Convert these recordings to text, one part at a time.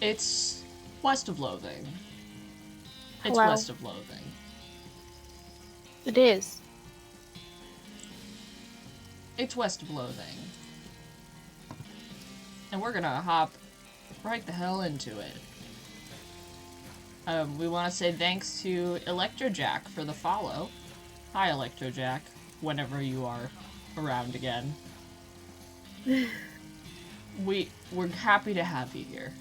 It's west of Loathing. It's Hello. west of Loathing. It is. It's west of Loathing. And we're gonna hop right the hell into it. We want to say thanks to Electrojack for the follow. Hi, Electrojack, whenever you are around again. We're happy to have you here.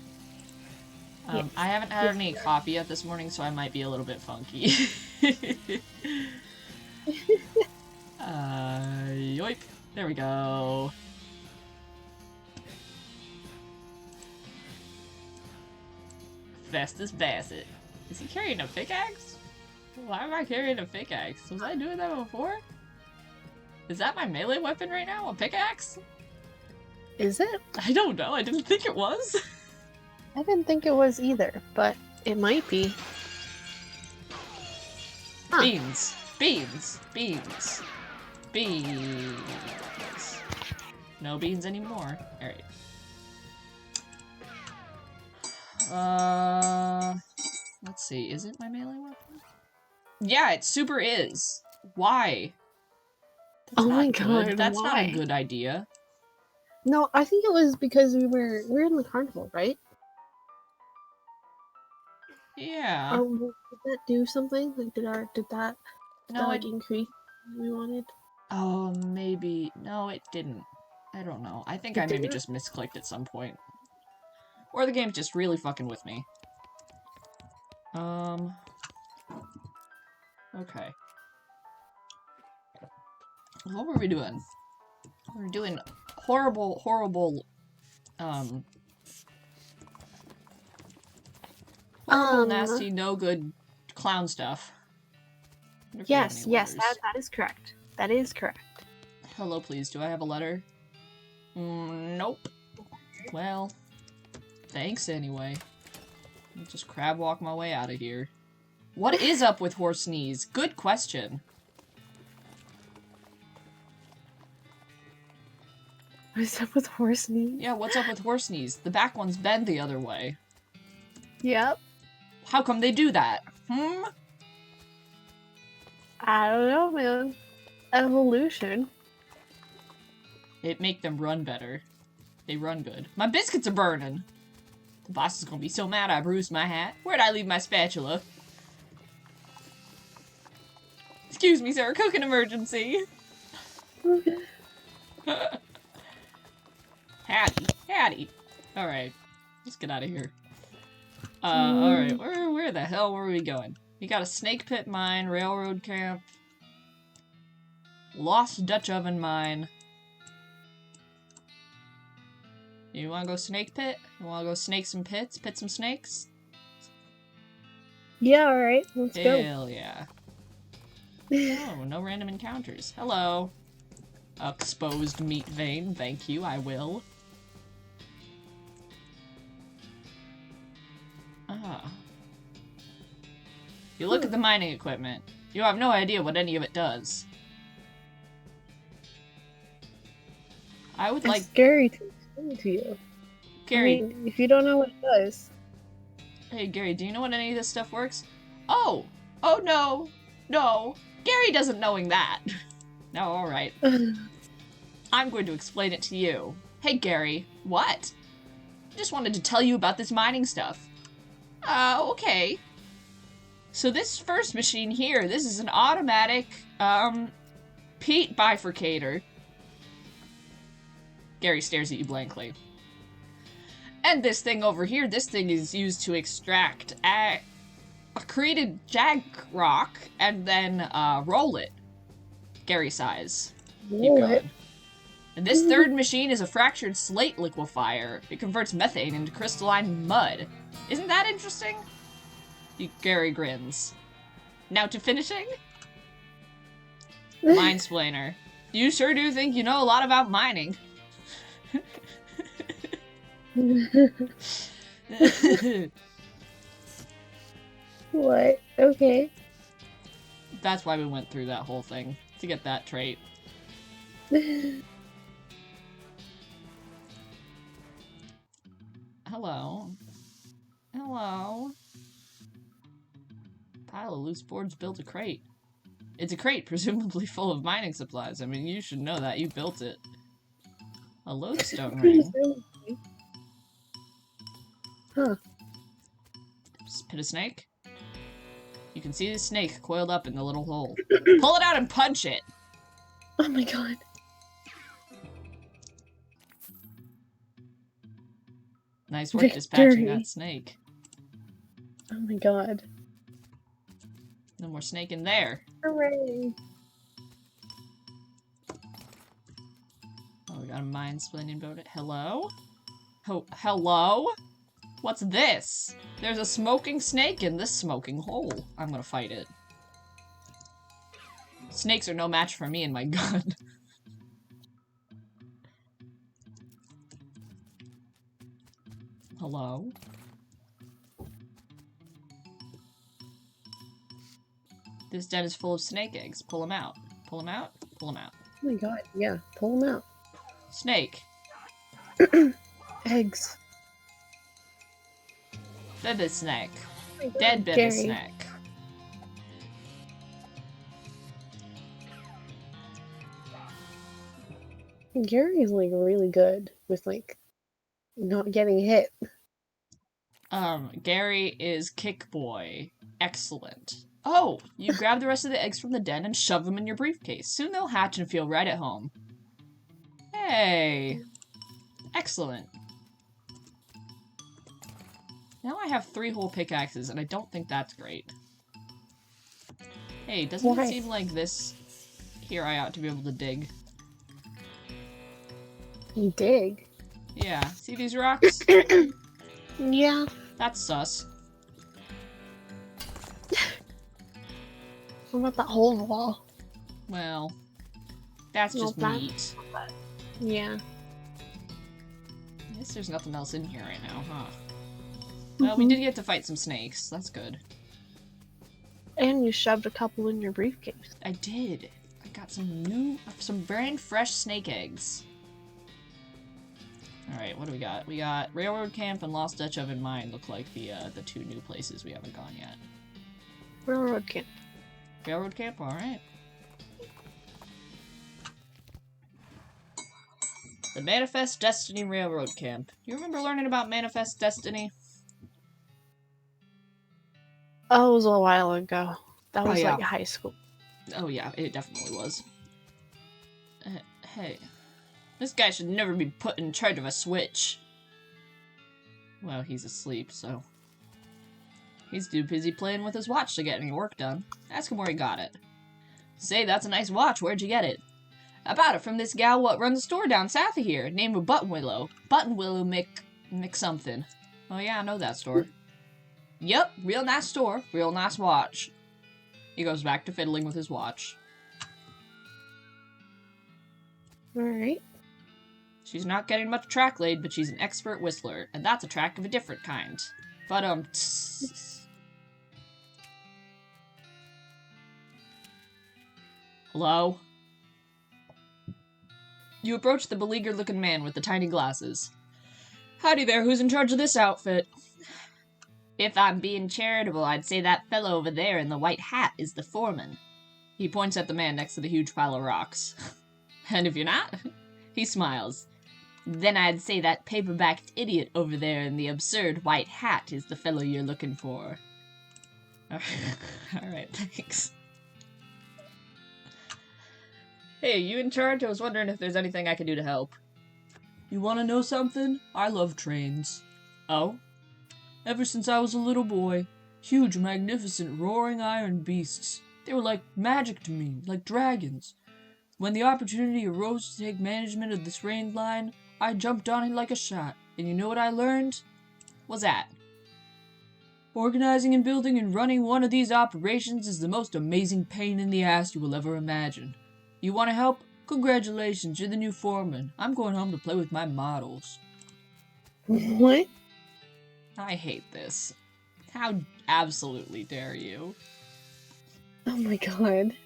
Yes. I haven't had any coffee yet this morning, so I might be a little bit funky. Yoip. There we go. Festus Bassett. Is he carrying a pickaxe? Why am I carrying a pickaxe? Was I doing that before? Is that my melee weapon right now? A pickaxe? Is it? I don't know. I didn't think it was. I didn't think it was either, but it might be. Huh. Beans. Beans. Beans. Beans. No beans anymore. Alright. Let's see. Is it my melee weapon? Yeah, it super is. Why? That's Oh my not good. god, That's not a why? good idea. No, I think it was because we're in the carnival, right? Yeah. Did that do something? Like, did that No, it... increase we wanted? Oh, maybe... No, it didn't. I don't know. I think I maybe just misclicked at some point. Or the game's just really fucking with me. Okay. What were we doing? We were doing horrible, nasty, no good clown stuff. Yes, that is correct. That is correct. Hello, please. Do I have a letter? Nope. Well, thanks anyway. I'll just crab walk my way out of here. What is up with horse knees? Good question. What's up with horse knees? Yeah, what's up with horse knees? The back ones bend the other way. Yep. How come they do that? I don't know, man. Evolution. It make them run better. They run good. My biscuits are burning. The boss is gonna be so mad I bruised my hat. Where'd I leave my spatula? Excuse me, sir. Cooking emergency. Hattie. Alright. Let's get out of here. Alright. Where the hell were we going? We got a snake pit mine, railroad camp, lost Dutch oven mine. You wanna go snake pit? You wanna go snake some pits? Pit some snakes? Yeah, alright. Let's go. Hell yeah. Oh, no random encounters. Hello. Exposed meat vein. Thank you, I will. You look at the mining equipment. You have no idea what any of it does. I would like... It's scary to explain to you. Gary... I mean, if you don't know what it does... Hey, Gary, do you know what any of this stuff works? Oh! Oh, no! No! Gary doesn't knowing that! No, alright. I'm going to explain it to you. Hey, Gary. What? I just wanted to tell you about this mining stuff. Okay. So this first machine here, this is an automatic, peat bifurcator. Gary stares at you blankly. And this thing over here, this thing is used to extract a created jag rock and then, roll it. Gary sighs. Keep going. And this third machine is a fractured slate liquefier. It converts methane into crystalline mud. Isn't that interesting? Gary grins. Now to finishing? Minesplainer. You sure do think you know a lot about mining. What? Okay. That's why we went through that whole thing. To get that trait. Hello. Hello. Pile of loose boards built a crate. It's a crate, presumably full of mining supplies. I mean, you should know that. You built it. A lodestone ring. Huh. Pit a snake? You can see the snake coiled up in the little hole. Pull it out and punch it! Oh my god. Nice work dispatching that snake. Oh my god. No more snake in there. Hooray. Oh, we got a mine-splaining about it. Hello? Hello? What's this? There's a smoking snake in this smoking hole. I'm gonna fight it. Snakes are no match for me and my gun. Hello? This den is full of snake eggs. Pull them out. Pull them out. Pull them out. Oh my god, yeah. Pull them out. Snake. Eggs. Baby snake. Oh Dead baby Gary. snake. Gary's like really good with like not getting hit. Gary is Kick Boy. Excellent. Oh, you grab the rest of the eggs from the den and shove them in your briefcase. Soon they'll hatch and feel right at home. Hey. Excellent. Now I have 3 whole pickaxes, and I don't think that's great. Hey, doesn't it seem like this... Here I ought to be able to dig. You dig? Yeah, see these rocks? Yeah. That's sus. What about that hole in the wall? Well, that's just meat. Yeah. I guess there's nothing else in here right now, huh? Well, we did get to fight some snakes. That's good. And you shoved a couple in your briefcase. I did. I got some brand fresh snake eggs. Alright, what do we got? We got Railroad Camp and Lost Dutch Oven Mine look like the 2 new places we haven't gone yet. Railroad Camp. Railroad Camp? Alright. The Manifest Destiny Railroad Camp. You remember learning about Manifest Destiny? Oh, it was a while ago. That was yeah. like high school. Oh yeah, it definitely was. Hey. This guy should never be put in charge of a switch. Well, he's asleep, so... He's too busy playing with his watch to get any work done. Ask him where he got it. Say, that's a nice watch. Where'd you get it? I bought it from this gal what runs a store down south of here, named Buttonwillow. Buttonwillow Mick something. Oh yeah, I know that store. Yep, real nice store, real nice watch. He goes back to fiddling with his watch. Alright. She's not getting much track laid, but she's an expert whistler, and that's a track of a different kind. But, Hello? You approach the beleaguered-looking man with the tiny glasses. Howdy there, who's in charge of this outfit? If I'm being charitable, I'd say that fellow over there in the white hat is the foreman. He points at the man next to the huge pile of rocks. And if you're not, he smiles. Then I'd say that paper-backed idiot over there in the absurd white hat is the fellow you're looking for. Alright, thanks. Hey, you in charge? I was wondering if there's anything I can do to help. You want to know something? I love trains. Oh? Ever since I was a little boy. Huge, magnificent, roaring iron beasts. They were like magic to me, like dragons. When the opportunity arose to take management of this train line, I jumped on it like a shot. And you know what I learned? What's that? Organizing and building and running one of these operations is the most amazing pain in the ass you will ever imagine. You want to help? Congratulations, you're the new foreman. I'm going home to play with my models. What? I hate this. How absolutely dare you? Oh my god.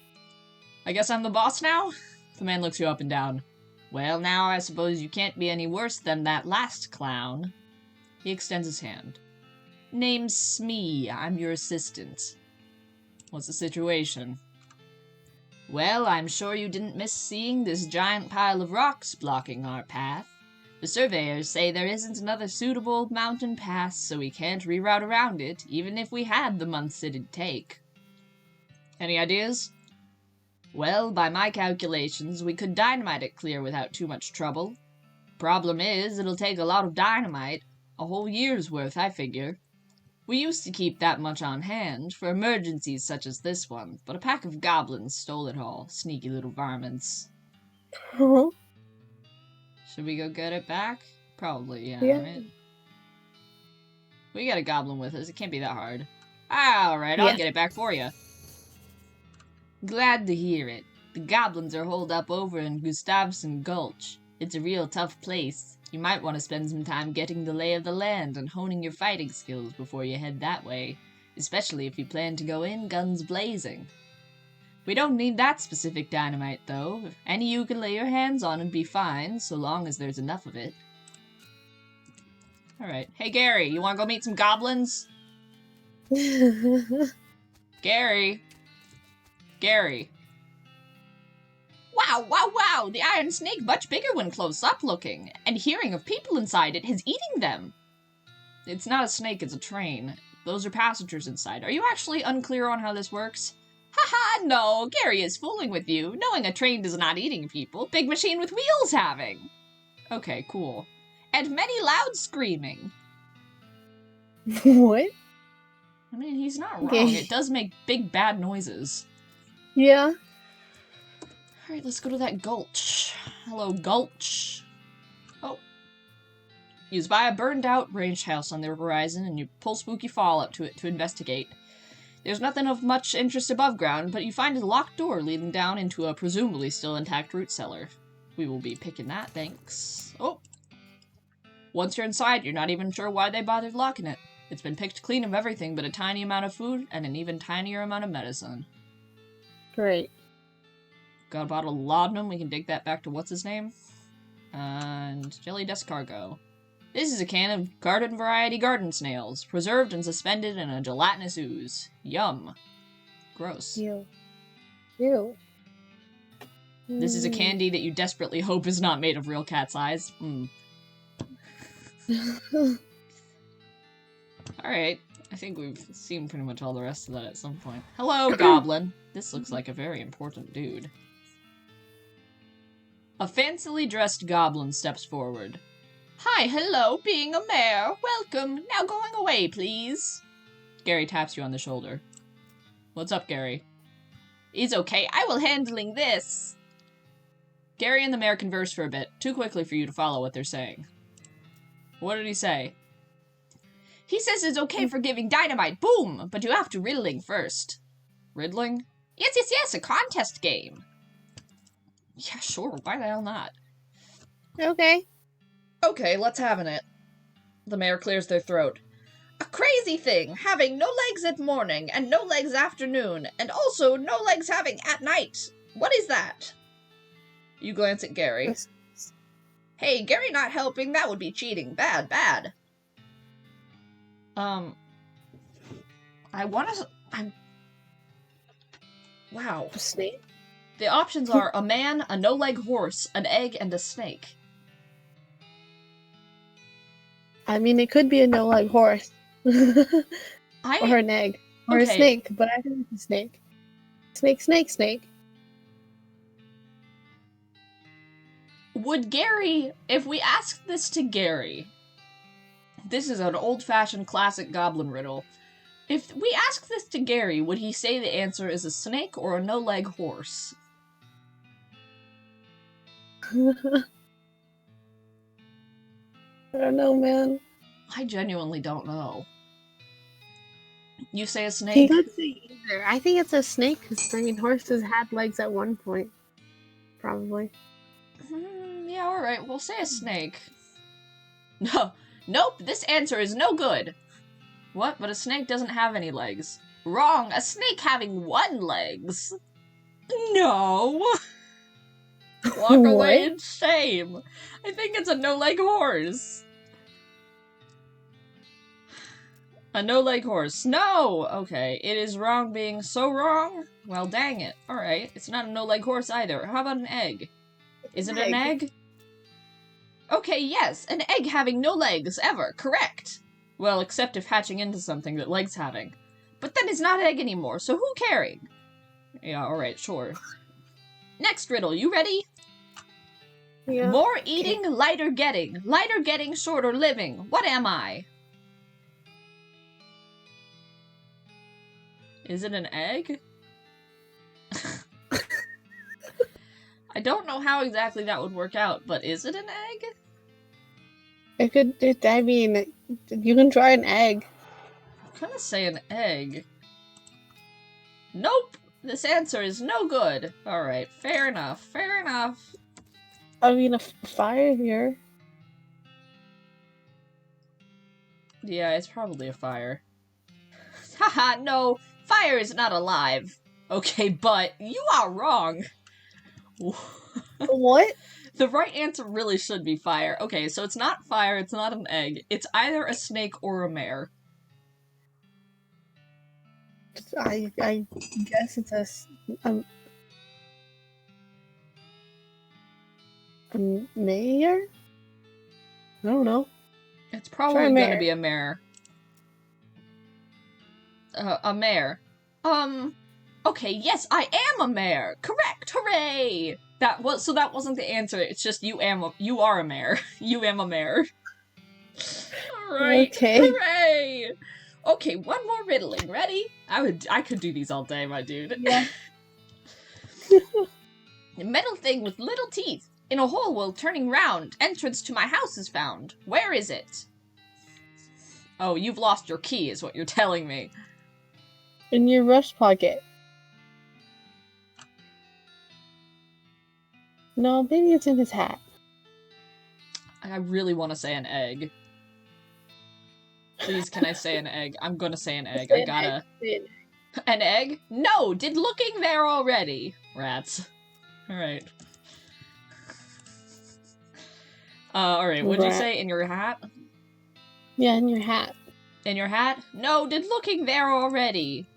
I guess I'm the boss now? The man looks you up and down. Well, now I suppose you can't be any worse than that last clown. He extends his hand. Name's Smee. I'm your assistant. What's the situation? Well, I'm sure you didn't miss seeing this giant pile of rocks blocking our path. The surveyors say there isn't another suitable mountain pass, so we can't reroute around it, even if we had the months it'd take. Any ideas? Well, by my calculations, we could dynamite it clear without too much trouble. Problem is, it'll take a lot of dynamite. A whole year's worth, I figure. We used to keep that much on hand, for emergencies such as this one, but a pack of goblins stole it all, sneaky little varmints. Oh, Should we go get it back? Probably, yeah. right? We got a goblin with us, it can't be that hard. Alright, I'll Yeah. get it back for you. Glad to hear it. The goblins are holed up over in Gustavson Gulch. It's a real tough place. You might want to spend some time getting the lay of the land and honing your fighting skills before you head that way, especially if you plan to go in guns blazing. We don't need that specific dynamite, though. Any you can lay your hands on would be fine, so long as there's enough of it. Alright. Hey, Gary, you want to go meet some goblins? Gary? Gary? Wow, wow, wow! The iron snake much bigger when close up looking, and hearing of people inside it is eating them. It's not a snake, it's a train. Those are passengers inside. Are you actually unclear on how this works? Haha, no, Gary is fooling with you. Knowing a train is not eating people. Big machine with wheels having. Okay, cool. And many loud screaming. What? I mean, he's not wrong. Okay. It does make big bad noises. Yeah. Alright, let's go to that gulch. Hello, gulch. Oh. You spy a burned-out ranch house on their horizon, and you pull Spooky Fall up to it to investigate. There's nothing of much interest above ground, but you find a locked door leading down into a presumably still intact root cellar. We will be picking that, thanks. Oh. Once you're inside, you're not even sure why they bothered locking it. It's been picked clean of everything but a tiny amount of food and an even tinier amount of medicine. Great. Got a bottle of laudanum, we can dig that back to what's-his-name. And jelly descargo. This is a can of garden variety garden snails, preserved and suspended in a gelatinous ooze. Yum. Gross. Ew. Ew. This is a candy that you desperately hope is not made of real cat's eyes. Alright, I think we've seen pretty much all the rest of that at some point. Hello, goblin. This looks like a very important dude. A fancily dressed goblin steps forward. Hi, hello, being a mayor. Welcome. Now going away, please. Gary taps you on the shoulder. What's up, Gary? It's okay, I will handling this. Gary and the mayor converse for a bit, too quickly for you to follow what they're saying. What did he say? He says it's okay for giving dynamite, boom, but you have to riddling first. Riddling? Yes, a contest game. Yeah, sure, why the hell not? Okay. Okay, let's have it. The mayor clears their throat. A crazy thing, having no legs at morning, and no legs afternoon, and also no legs having at night. What is that? You glance at Gary. Hey, Gary not helping, that would be cheating. Bad, bad. Wow. A snake? The options are a man, a no-leg horse, an egg, and a snake. I mean, it could be a no-leg horse. Or an egg. Or a Okay. snake, but I think it's a snake. Snake. Would Gary, if we asked this to Gary, this is an old-fashioned classic goblin riddle. If we asked this to Gary, would he say the answer is a snake or a no-leg horse? I don't know, man. I genuinely don't know. You say a He snake? could say either. I think it's a snake because, I mean, horses had legs at one point. Probably. Yeah, alright, we'll say a snake. No, nope, this answer is no good. What? But a snake doesn't have any legs. Wrong, a snake having one legs. No! Walk away in shame. I think it's a no-leg horse. A no-leg horse. No! Okay, it is wrong being so wrong? Well, dang it. Alright, it's not a no-leg horse either. How about an egg? Is it an egg? Okay, yes, an egg having no legs, ever. Correct. Well, except if hatching into something that legs having. But then it's not an egg anymore, so who caring? Yeah, alright, sure. Next riddle, you ready? Yeah. More eating, lighter getting. Lighter getting, shorter living. What am I? Is it an egg? I don't know how exactly that would work out, but is it an egg? I mean, you can try an egg. I'm gonna say an egg. Nope! This answer is no good. Alright, fair enough, fair enough. I mean, a fire here. Yeah, it's probably a fire. Haha, no! Fire is not alive! Okay, but you are wrong! What? The right answer really should be fire. Okay, so it's not fire, it's not an egg. It's either a snake or a mare. I guess it's a mayor? I don't know. It's probably gonna be a mare. A mare. Okay, yes, I am a mare! Correct! Hooray! That wasn't the answer, it's just you are a mare. You am a mare. Alright, okay. Hooray! Okay, one more riddling. Ready? I could do these all day, my dude. Yeah. A metal thing with little teeth. In a hole while turning round. Entrance to my house is found. Where is it? Oh, you've lost your key, is what you're telling me. In your vest pocket. No, maybe it's in his hat. I really want to say an egg. Please, can I say an egg? I'm gonna say an egg. I gotta... An egg? No! Did looking there already! Rats. Alright. Alright, what'd you say? In your hat? Yeah, in your hat. In your hat? No, did looking there already!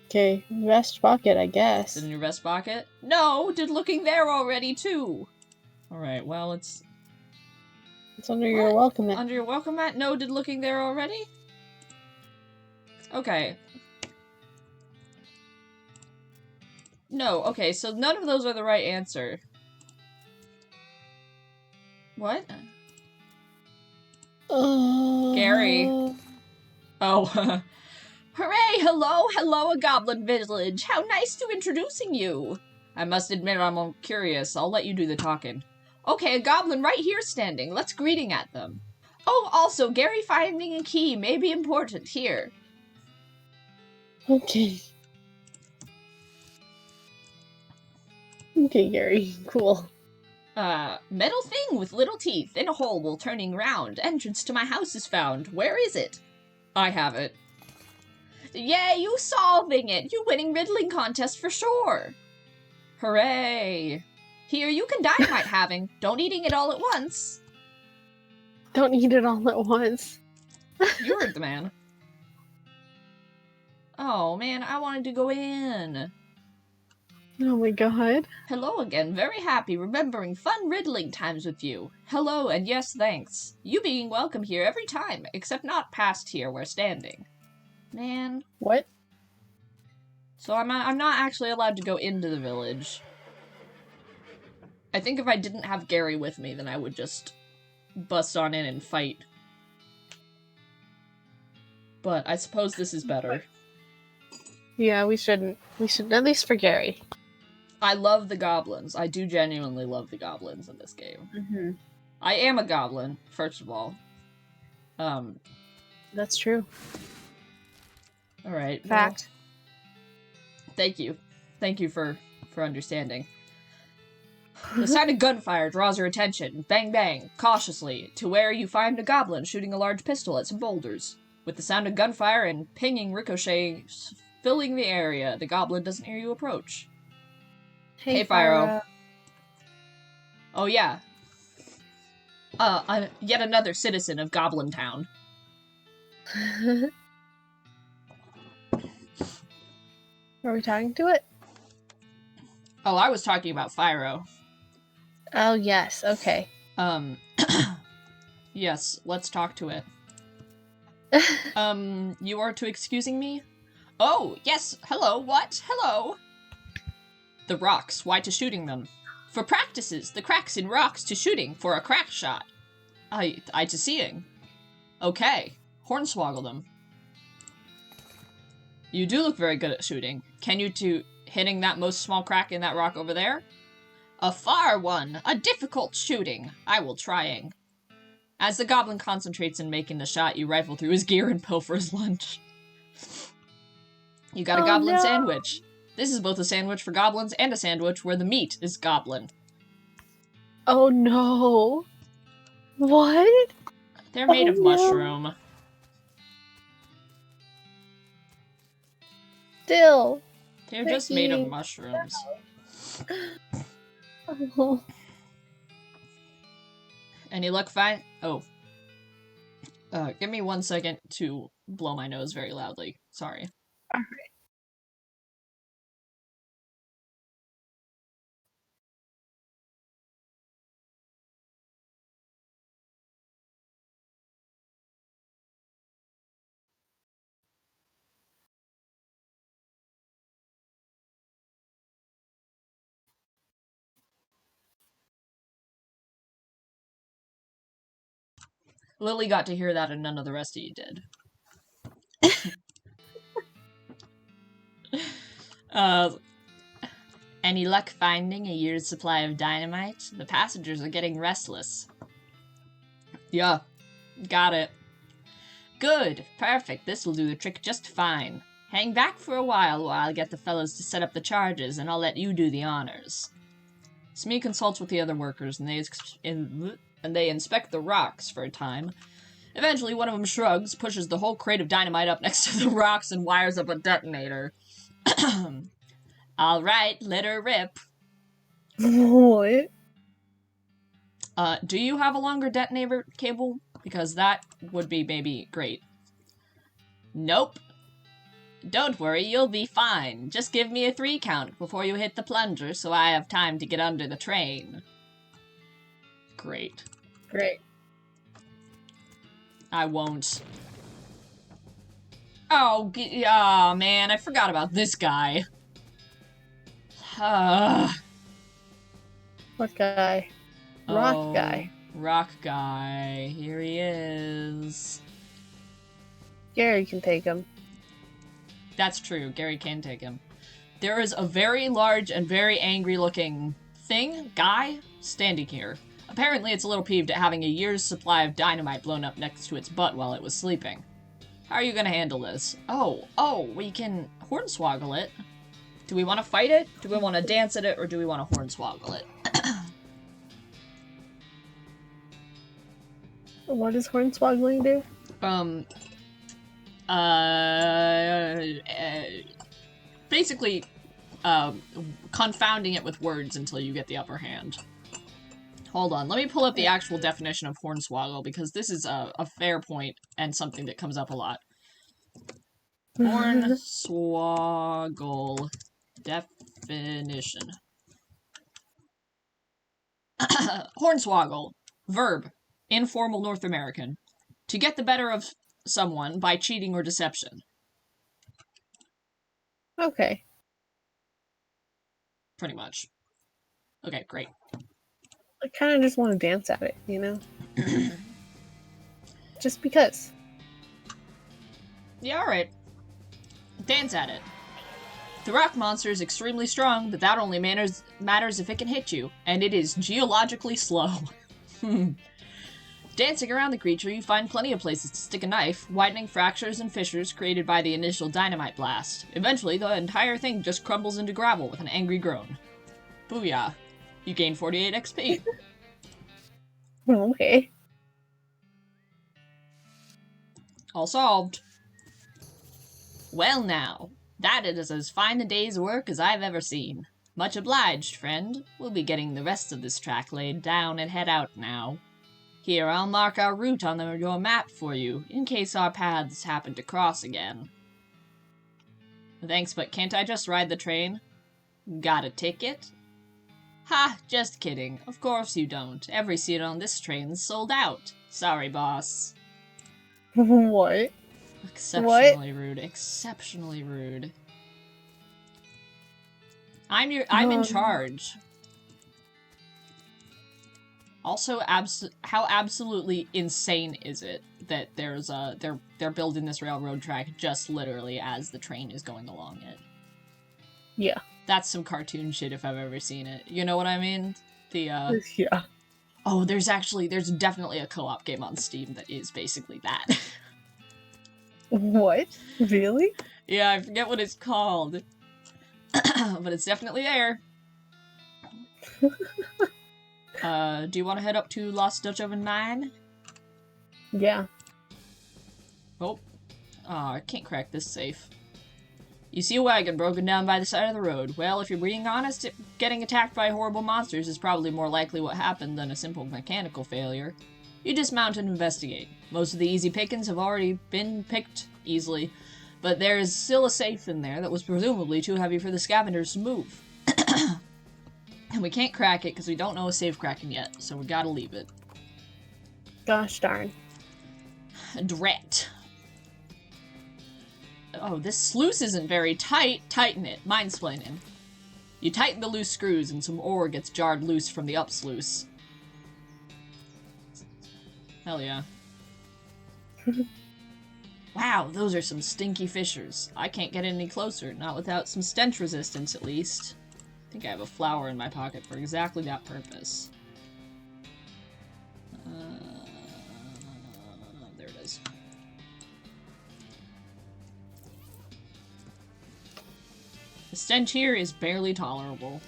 Okay, vest pocket, I guess. Is it in your vest pocket? No, did looking there already, too! Alright, well, it's under your welcome mat. Under your welcome mat? No, did looking there already? Okay. No, okay, so none of those are the right answer. What? Gary. Oh. Hooray! Hello, a goblin village! How nice to introducing you! I must admit I'm curious. I'll let you do the talking. Okay, a goblin right here standing. Let's greeting at them. Oh, also, Gary finding a key may be important here. Okay. Okay, Gary. Cool. Metal thing with little teeth in a hole while turning round. Entrance to my house is found. Where is it? I have it. Yay, you solving it! You winning riddling contest for sure! Hooray! Here, you can dynamite having. Don't eating it all at once. Don't eat it all at once. You heard the man. Oh, man, I wanted to go in. Oh my god. Hello again, very happy remembering fun riddling times with you. Hello, and yes, thanks. You being welcome here every time, except not past here where standing. Man. What? So I'm not actually allowed to go into the village. I think if I didn't have Gary with me, then I would just bust on in and fight. But I suppose this is better. Yeah, we shouldn't. We should, at least for Gary. I love the goblins. I do genuinely love the goblins in this game. Mm-hmm. I am a goblin, first of all. That's true. Alright. Fact. Well, thank you. Thank you for understanding. The sound of gunfire draws your attention. Bang bang, cautiously, to where you find a goblin shooting a large pistol at some boulders. With the sound of gunfire and pinging ricochet filling the area, the goblin doesn't hear you approach. Hey, Pyro. Oh, yeah. Yet another citizen of Goblin Town. Are we talking to it? Oh, I was talking about Fyro. Oh, yes. Okay. Yes, let's talk to it. You are to excusing me? Oh, yes, hello, what? Hello! The rocks, why to shooting them? For practices, the cracks in rocks to shooting, for a crack shot. I to seeing. Okay, hornswoggle them. You do look very good at shooting. Can you to hitting that most small crack in that rock over there? A far one, a difficult shooting. I will trying. As the goblin concentrates in making the shot, you rifle through his gear and pilfer his lunch. You got a goblin sandwich. This is both a sandwich for goblins and a sandwich where the meat is goblin. Oh no. What? They're made of mushroom. Still. They're just made of mushrooms. Oh. Any luck fine? Oh. Give me 1 second to blow my nose very loudly. Sorry. Alright. Lily got to hear that and none of the rest of you did. Any luck finding a year's supply of dynamite? The passengers are getting restless. Yeah, got it. Good, perfect, this will do the trick just fine. Hang back for a while I get the fellows to set up the charges, and I'll let you do the honors. Smee consults with the other workers, and they inspect the rocks for a time. Eventually, one of them shrugs, pushes the whole crate of dynamite up next to the rocks, and wires up a detonator. All right, let her rip. What? Do you have a longer detonator cable? Because that would be maybe great. Nope. Don't worry, you'll be fine. Just give me a 3 count before you hit the plunger so I have time to get under the train. Great. Great. I won't. Oh, man, I forgot about this guy. What guy? Rock guy. Rock guy. Here he is. Gary can take him. That's true. Gary can take him. There is a very large and very angry-looking guy, standing here. Apparently it's a little peeved at having a year's supply of dynamite blown up next to its butt while it was sleeping. How are you gonna handle this? Oh, we can hornswoggle it. Do we want to fight it? Do we want to dance at it? Or do we want to hornswoggle it? What does hornswoggling do? Basically, confounding it with words until you get the upper hand. Hold on, let me pull up the actual definition of hornswoggle, because this is a fair point and something that comes up a lot. Hornswoggle definition. Hornswoggle. Verb. Informal North American. To get the better of someone by cheating or deception. Okay. Pretty much. Okay, great. I kind of just want to dance at it, you know? Just because. Yeah, alright. Dance at it. The rock monster is extremely strong, but that only matters if it can hit you, and it is geologically slow. Dancing around the creature, you find plenty of places to stick a knife, widening fractures and fissures created by the initial dynamite blast. Eventually, the entire thing just crumbles into gravel with an angry groan. Booyah. You gain 48 XP. Okay. All solved. Well now, that is as fine a day's work as I've ever seen. Much obliged, friend. We'll be getting the rest of this track laid down and head out now. Here, I'll mark our route on your map for you, in case our paths happen to cross again. Thanks, but can't I just ride the train? Got a ticket? Ha, just kidding. Of course you don't. Every seat on this train's sold out. Sorry, boss. What? Exceptionally rude. Exceptionally rude. I'm in charge. Also, how absolutely insane is it that there's they're building this railroad track just literally as the train is going along it? Yeah. That's some cartoon shit if I've ever seen it. You know what I mean? Yeah. Oh, there's definitely a co-op game on Steam that is basically that. What? Really? Yeah, I forget what it's called. But it's definitely there. Do you want to head up to Lost Dutch Oven Mine? Yeah. Oh, I can't crack this safe. You see a wagon broken down by the side of the road. Well, if you're being honest, getting attacked by horrible monsters is probably more likely what happened than a simple mechanical failure. You dismount and investigate. Most of the easy pickings have already been picked easily, but there is still a safe in there that was presumably too heavy for the scavengers to move. And we can't crack it because we don't know a safe cracking yet, so we gotta leave it. Gosh darn. Drat. Oh, this sluice isn't very tight. Tighten it. Mindsplaining. You tighten the loose screws and some ore gets jarred loose from the up sluice. Hell yeah. Wow, those are some stinky fissures. I can't get any closer, not without some stench resistance at least. I think I have a flower in my pocket for exactly that purpose. There it is. The stench here is barely tolerable.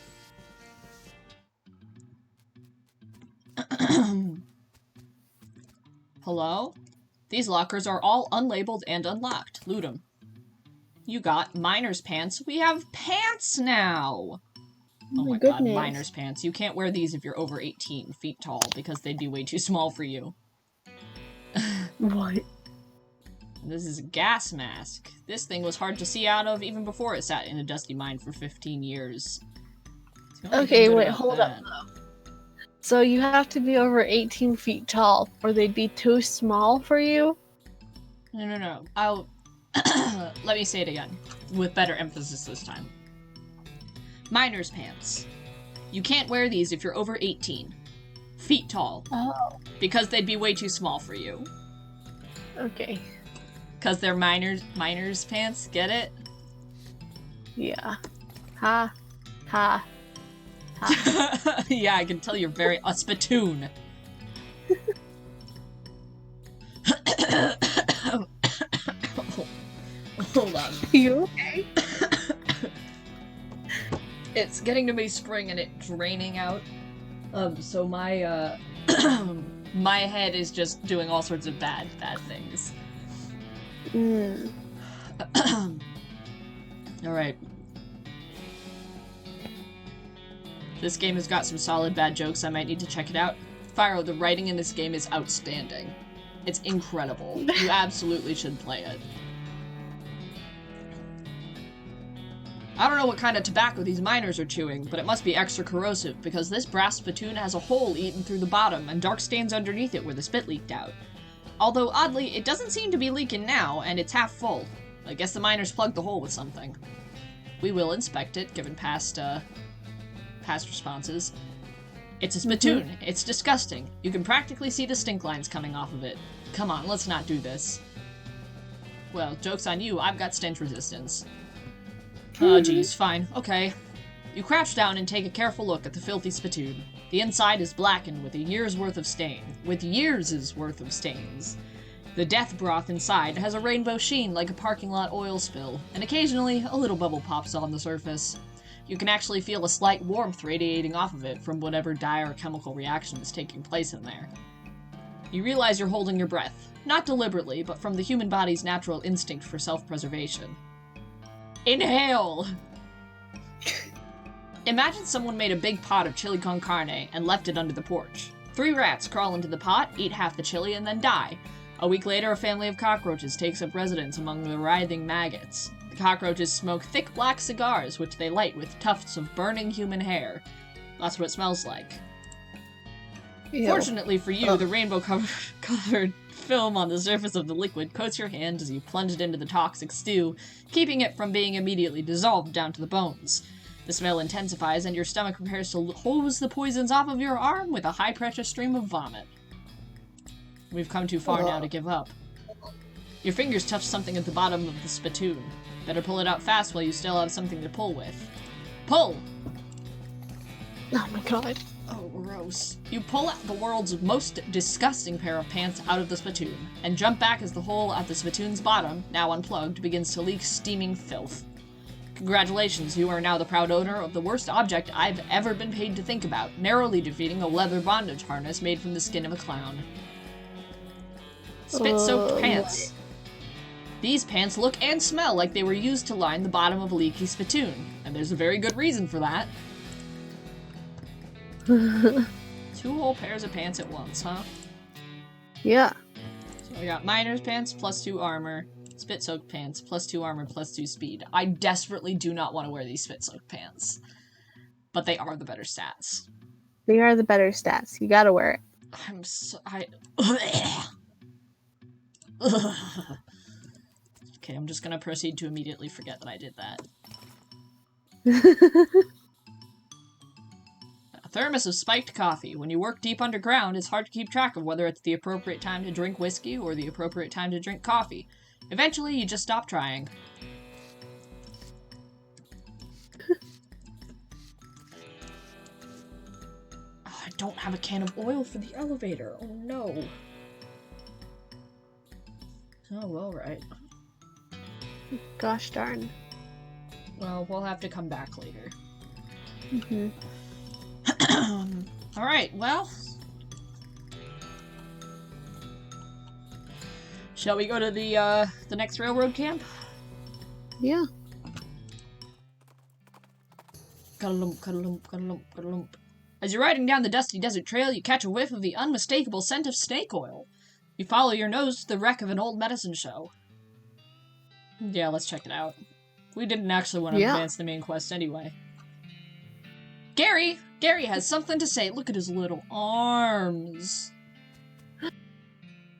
Hello? These lockers are all unlabeled and unlocked. Loot 'em. You got miner's pants. We have pants now! Oh my god, miner's pants. You can't wear these if you're over 18 feet tall because they'd be way too small for you. What? This is a gas mask. This thing was hard to see out of even before it sat in a dusty mine for 15 years. Okay, wait, hold up though. So you have to be over 18 feet tall, or they'd be too small for you? No. I'll... Let me say it again, with better emphasis this time. Miner's pants. You can't wear these if you're over 18 feet tall. Oh. Because they'd be way too small for you. Okay. Because they're miner's pants, get it? Yeah. Ha. Ha. Ha. Yeah, I can tell you're very a spittoon. Hold on. You okay? It's getting to be spring and it's raining out. So my my head is just doing all sorts of bad things. Alright. This game has got some solid bad jokes. I might need to check it out. Fyro, the writing in this game is outstanding. It's incredible. You absolutely should play it. I don't know what kind of tobacco these miners are chewing, but it must be extra corrosive because this brass spittoon has a hole eaten through the bottom and dark stains underneath it where the spit leaked out. Although, oddly, it doesn't seem to be leaking now, and it's half full. I guess the miners plugged the hole with something. We will inspect it, given past responses. It's a spittoon. It's disgusting. You can practically see the stink lines coming off of it. Come on, let's not do this. Well, joke's on you, I've got stench resistance. Oh, geez, fine. Okay. You crouch down and take a careful look at the filthy spittoon. The inside is blackened with years' worth of stains. The death broth inside has a rainbow sheen like a parking lot oil spill, and occasionally a little bubble pops on the surface. You can actually feel a slight warmth radiating off of it from whatever dire chemical reaction is taking place in there. You realize you're holding your breath, not deliberately, but from the human body's natural instinct for self-preservation. Inhale! Imagine someone made a big pot of chili con carne and left it under the porch. 3 rats crawl into the pot, eat half the chili, and then die. A week later, a family of cockroaches takes up residence among the writhing maggots. The cockroaches smoke thick black cigars, which they light with tufts of burning human hair. That's what it smells like. Ew. Fortunately for you, the rainbow-colored film on the surface of the liquid coats your hand as you plunge it into the toxic stew, keeping it from being immediately dissolved down to the bones. The smell intensifies, and your stomach prepares to hose the poisons off of your arm with a high-pressure stream of vomit. We've come too far now to give up. Your fingers touch something at the bottom of the spittoon. Better pull it out fast while you still have something to pull with. Pull! Oh my god. Oh, gross. You pull out the world's most disgusting pair of pants out of the spittoon, and jump back as the hole at the spittoon's bottom, now unplugged, begins to leak steaming filth. Congratulations, you are now the proud owner of the worst object I've ever been paid to think about, narrowly defeating a leather bondage harness made from the skin of a clown. Spit-soaked pants. These pants look and smell like they were used to line the bottom of a leaky spittoon, and there's a very good reason for that. 2 whole pairs of pants at once, huh? Yeah. So we got miner's pants, +2 armor, spit-soaked pants, +2 armor, +2 speed. I desperately do not want to wear these spit-soaked pants. But they are the better stats. They are the better stats. You gotta wear it. Okay, I'm just gonna proceed to immediately forget that I did that. A thermos of spiked coffee. When you work deep underground, it's hard to keep track of whether it's the appropriate time to drink whiskey or the appropriate time to drink coffee. Eventually, you just stop trying. Oh, I don't have a can of oil for the elevator. Oh no. Oh, well, right. Gosh darn. Well, we'll have to come back later. Mm-hmm. Alright, well. Shall we go to the next railroad camp? Yeah. Cuddle-lump, cuddle-lump, cuddle-lump, cuddle-lump. As you're riding down the dusty desert trail, you catch a whiff of the unmistakable scent of snake oil. You follow your nose to the wreck of an old medicine show. Yeah, let's check it out. We didn't actually want to advance the main quest anyway. Gary! Gary has something to say. Look at his little arms.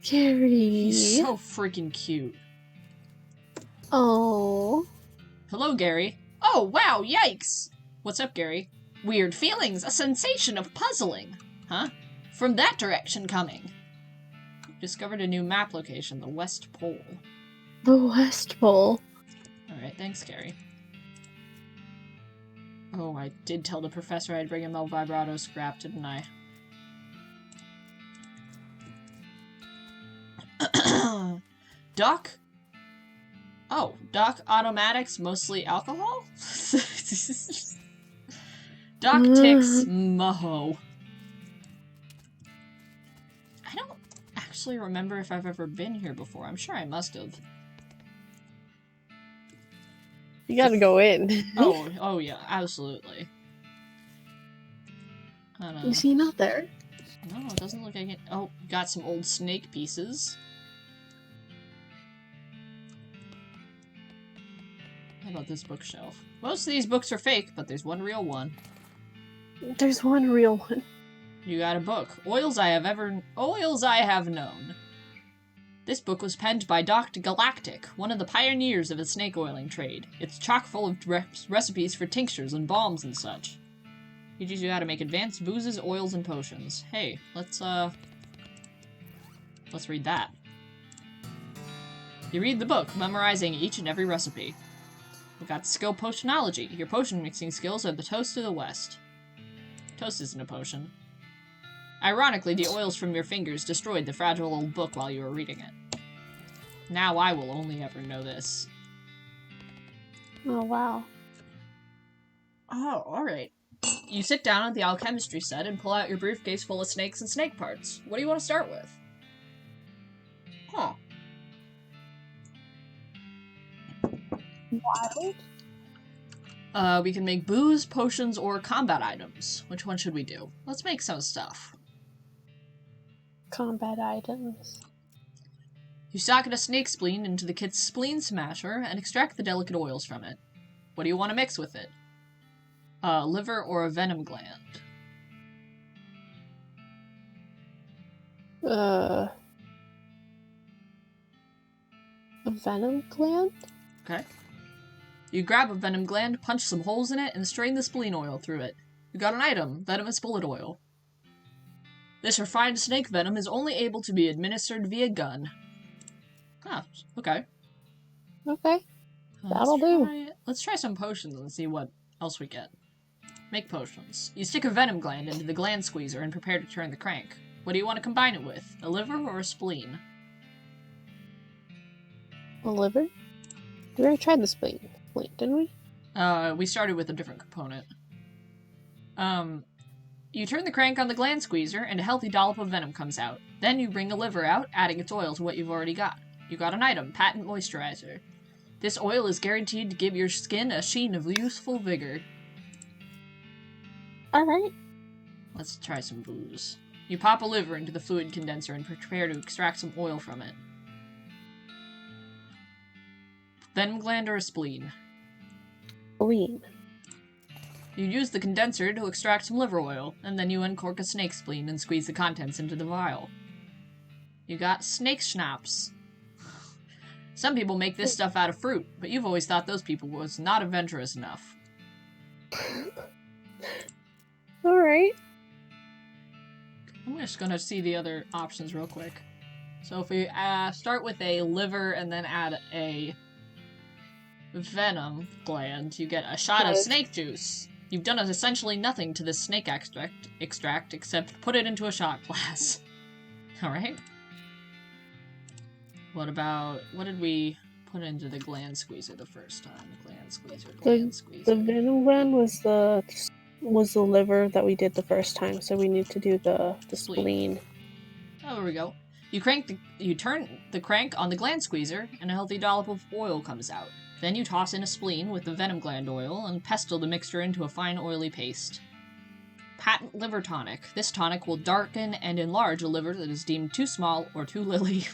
Gary. He's so freaking cute. Oh. Hello, Gary. Oh, wow, yikes! What's up, Gary? Weird feelings, a sensation of puzzling. Huh? From that direction coming. Discovered a new map location, the West Pole. The West Pole. Alright, thanks, Gary. Oh, I did tell the professor I'd bring him El Vibrato scrap, didn't I? Doc? Oh, Doc Automatics, mostly alcohol? Doc Ticks Moho. I don't actually remember if I've ever been here before. I'm sure I must have. You gotta go in. oh yeah, absolutely. Is he not there? No, it doesn't look like it. Oh, got some old snake pieces. How about this bookshelf? Most of these books are fake, but there's one real one. There's one real one. You got a book. Oils I have known. This book was penned by Dr. Galactic, one of the pioneers of the snake oiling trade. It's chock full of recipes for tinctures and balms and such. Teaches you how to make advanced boozes, oils, and potions. Hey, let's read that. You read the book, memorizing each and every recipe. We got skill potionology. Your potion mixing skills are the toast of the West. Toast isn't a potion. Ironically, the oils from your fingers destroyed the fragile old book while you were reading it. Now I will only ever know this. Oh, wow. Oh, alright. You sit down at the alchemistry set and pull out your briefcase full of snakes and snake parts. What do you want to start with? Huh. Wild? We can make booze, potions, or combat items. Which one should we do? Let's make some stuff. Combat items. You socket a snake spleen into the kit's spleen smasher and extract the delicate oils from it. What do you want to mix with it? A liver or a venom gland? A venom gland? Okay. You grab a venom gland, punch some holes in it, and strain the spleen oil through it. You got an item, venomous bullet oil. This refined snake venom is only able to be administered via gun. Ah, okay. Okay. That'll do. Let's try some potions and see what else we get. Make potions. You stick a venom gland into the gland squeezer and prepare to turn the crank. What do you want to combine it with? A liver or a spleen? A liver? We already tried the spleen, didn't we? We started with a different component. You turn the crank on the gland squeezer and a healthy dollop of venom comes out. Then you bring a liver out, adding its oil to what you've already got. You got an item, patent moisturizer. This oil is guaranteed to give your skin a sheen of youthful vigor. Alright. Let's try some booze. You pop a liver into the fluid condenser and prepare to extract some oil from it. Venom gland or a spleen? Spleen. You use the condenser to extract some liver oil, and then you uncork a snake spleen and squeeze the contents into the vial. You got snake schnapps. Some people make this stuff out of fruit, but you've always thought those people was not adventurous enough. Alright. I'm just gonna see the other options real quick. So if we start with a liver and then add a venom gland, you get a shot of snake juice. You've done essentially nothing to this snake extract except put it into a shot glass. Alright. What did we put into the gland squeezer the first time? Gland squeezer. The venom gland was the liver that we did the first time, so we need to do the spleen. Oh, there we go. You turn the crank on the gland squeezer, and a healthy dollop of oil comes out. Then you toss in a spleen with the venom gland oil and pestle the mixture into a fine oily paste. Patent liver tonic. This tonic will darken and enlarge a liver that is deemed too small or too lily.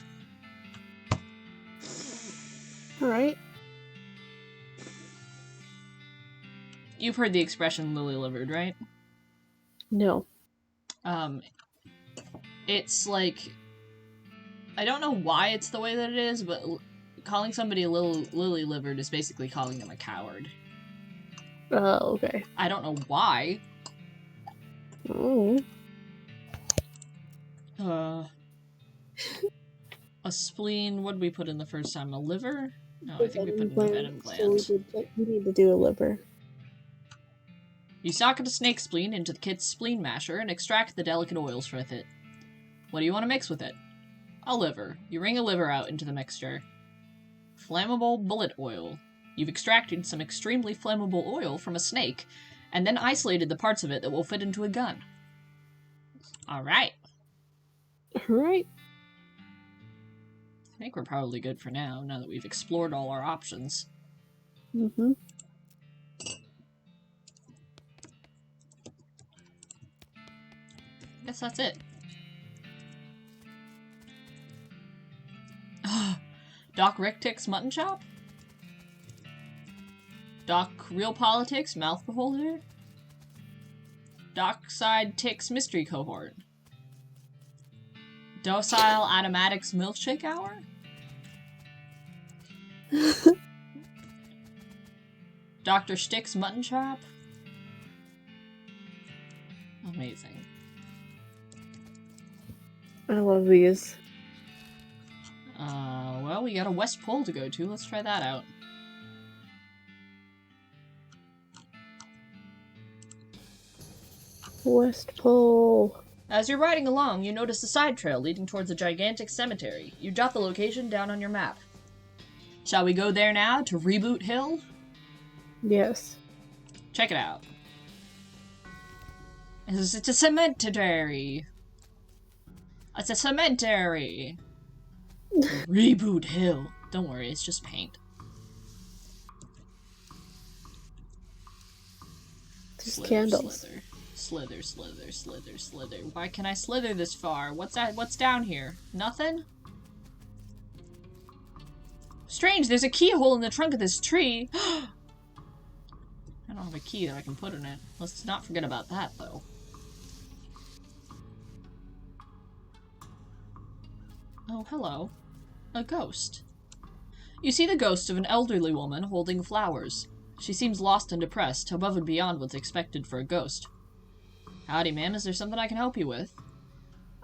Alright. You've heard the expression lily-livered, right? No. It's like... I don't know why it's the way that it is, but calling somebody a lily-livered is basically calling them a coward. Oh, okay. I don't know why. Oh. A spleen, what did we put in the first time? A liver? No, I think we put in the venom gland. So we need to do a liver. You socket a snake spleen into the kit's spleen masher and extract the delicate oils with it. What do you want to mix with it? A liver. You wring a liver out into the mixture. Flammable bullet oil. You've extracted some extremely flammable oil from a snake, and then isolated the parts of it that will fit into a gun. Alright. Alright. I think we're probably good for now that we've explored all our options. Mm-hmm. Guess that's it. Doc Ricktick's Mutton Chop? Doc Real Politics Mouth Beholder? Dockside Tick's Mystery Cohort? Docile Automatics Milkshake Hour? Dr. Stick's Mutton Chop? Amazing. I love these. Well, we got a West Pole to go to. Let's try that out. West Pole. As you're riding along, you notice a side trail leading towards a gigantic cemetery. You jot the location down on your map. Shall we go there now to Reboot Hill? Yes. Check it out. It's a cemetery. It's a cemetery. Reboot Hill. Don't worry, it's just paint. Just candles. Slither, slither, slither, slither. Why can I slither this far? What's that? What's down here? Nothing? Strange, there's a keyhole in the trunk of this tree. I don't have a key that I can put in it. Let's not forget about that, though. Oh, hello. A ghost. You see the ghost of an elderly woman holding flowers. She seems lost and depressed, above and beyond what's expected for a ghost. Howdy, ma'am. Is there something I can help you with?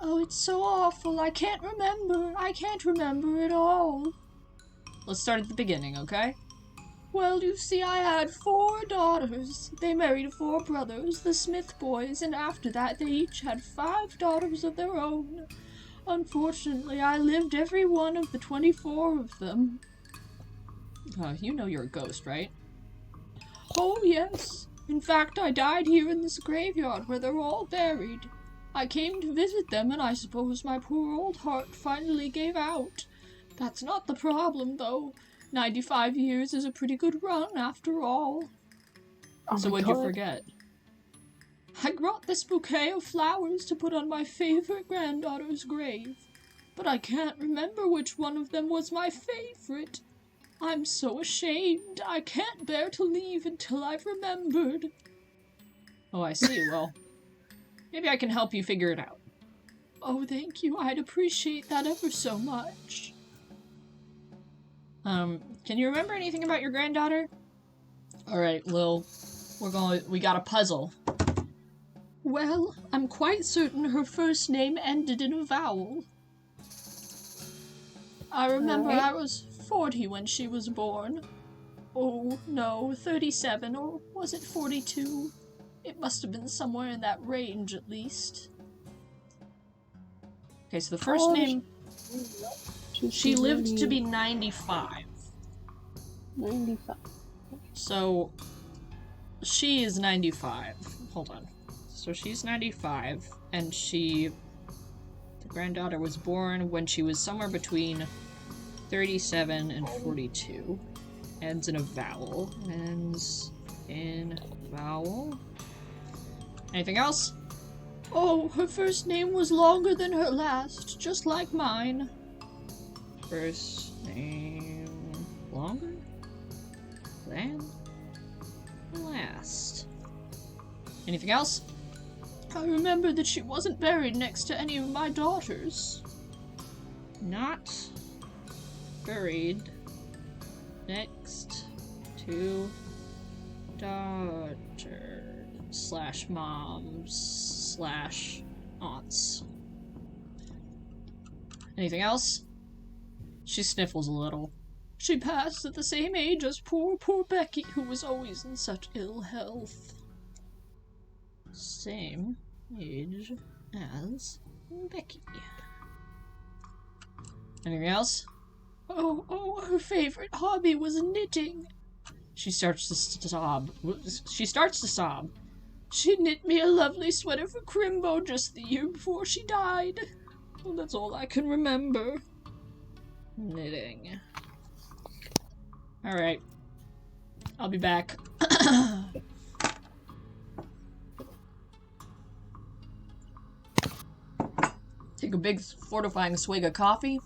Oh, it's so awful. I can't remember. I can't remember at all. Let's start at the beginning, okay? Well, you see, I had 4 daughters. They married 4 brothers, the Smith boys, and after that they each had 5 daughters of their own. Unfortunately, I lived every one of the 24 of them. You know you're a ghost, right? Oh, yes. In fact, I died here in this graveyard where they're all buried. I came to visit them, and I suppose my poor old heart finally gave out. That's not the problem, though. 95 years is a pretty good run, after all. Oh So what'd God. you forget? I brought this bouquet of flowers to put on my favorite granddaughter's grave. But I can't remember which one of them was my favorite. I'm so ashamed. I can't bear to leave until I've remembered. Oh, I see. Well, maybe I can help you figure it out. Oh, thank you. I'd appreciate that ever so much. Can you remember anything about your granddaughter? Alright, Lil. We got a puzzle. Well, I'm quite certain her first name ended in a vowel. I remember I was 40 when she was born. Oh, no, 37, or was it 42? It must have been somewhere in that range, at least. Okay, so the first name... She lived to be 95. 95. So, she is 95. Hold on. So she's 95, and the granddaughter was born when she was somewhere between 37 and 42. Ends in a vowel. Ends in vowel. Anything else? Oh, her first name was longer than her last, just like mine. First name longer than last. Anything else? I remember that she wasn't buried next to any of my daughters. Not buried next to daughters / moms / aunts. Anything else? She sniffles a little. She passed at the same age as poor Becky, who was always in such ill health. Same age as Becky. Anything else? Oh, her favorite hobby was knitting. She starts to sob. She knit me a lovely sweater for Crimbo just the year before she died. Well, that's all I can remember. Knitting. Alright. I'll be back. Take a big fortifying swig of coffee.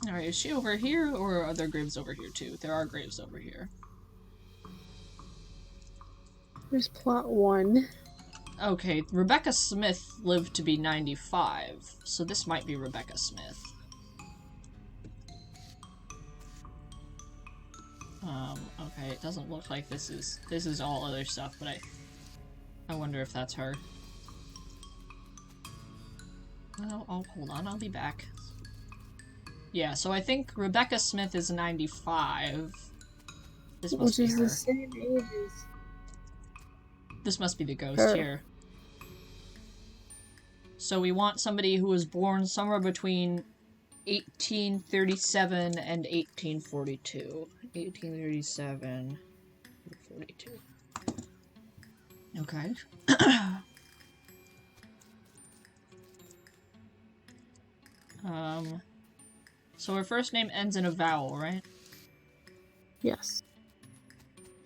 Alright, is she over here, or are there graves over here too? There are graves over here. There's plot 1. Okay, Rebecca Smith lived to be 95, so this might be Rebecca Smith. Okay, it doesn't look like this is all other stuff, but I wonder if that's her. Well, oh, hold on, I'll be back. Yeah, so I think Rebecca Smith is 95. This must be her. Which is the same age as... This must be the ghost here. So we want somebody who was born somewhere between 1837 and 1842. 1837 and 42. Okay. So her first name ends in a vowel, right? Yes.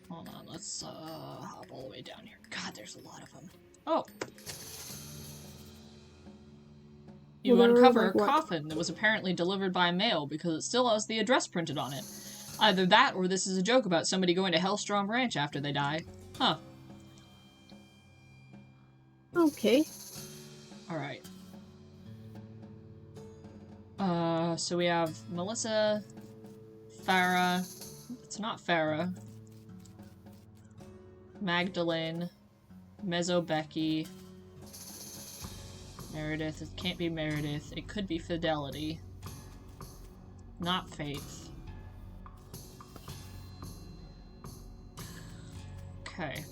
Hold on, let's hop all the way down here. God, there's a lot of them. Oh! You uncover a coffin that was apparently delivered by mail because it still has the address printed on it. Either that, or this is a joke about somebody going to Hellstrom Ranch after they die. Huh. Okay. Alright. So we have Melissa, Farah. It's not Farah. Magdalene, Becky, Meredith. It can't be Meredith. It could be Fidelity. Not Faith. Okay.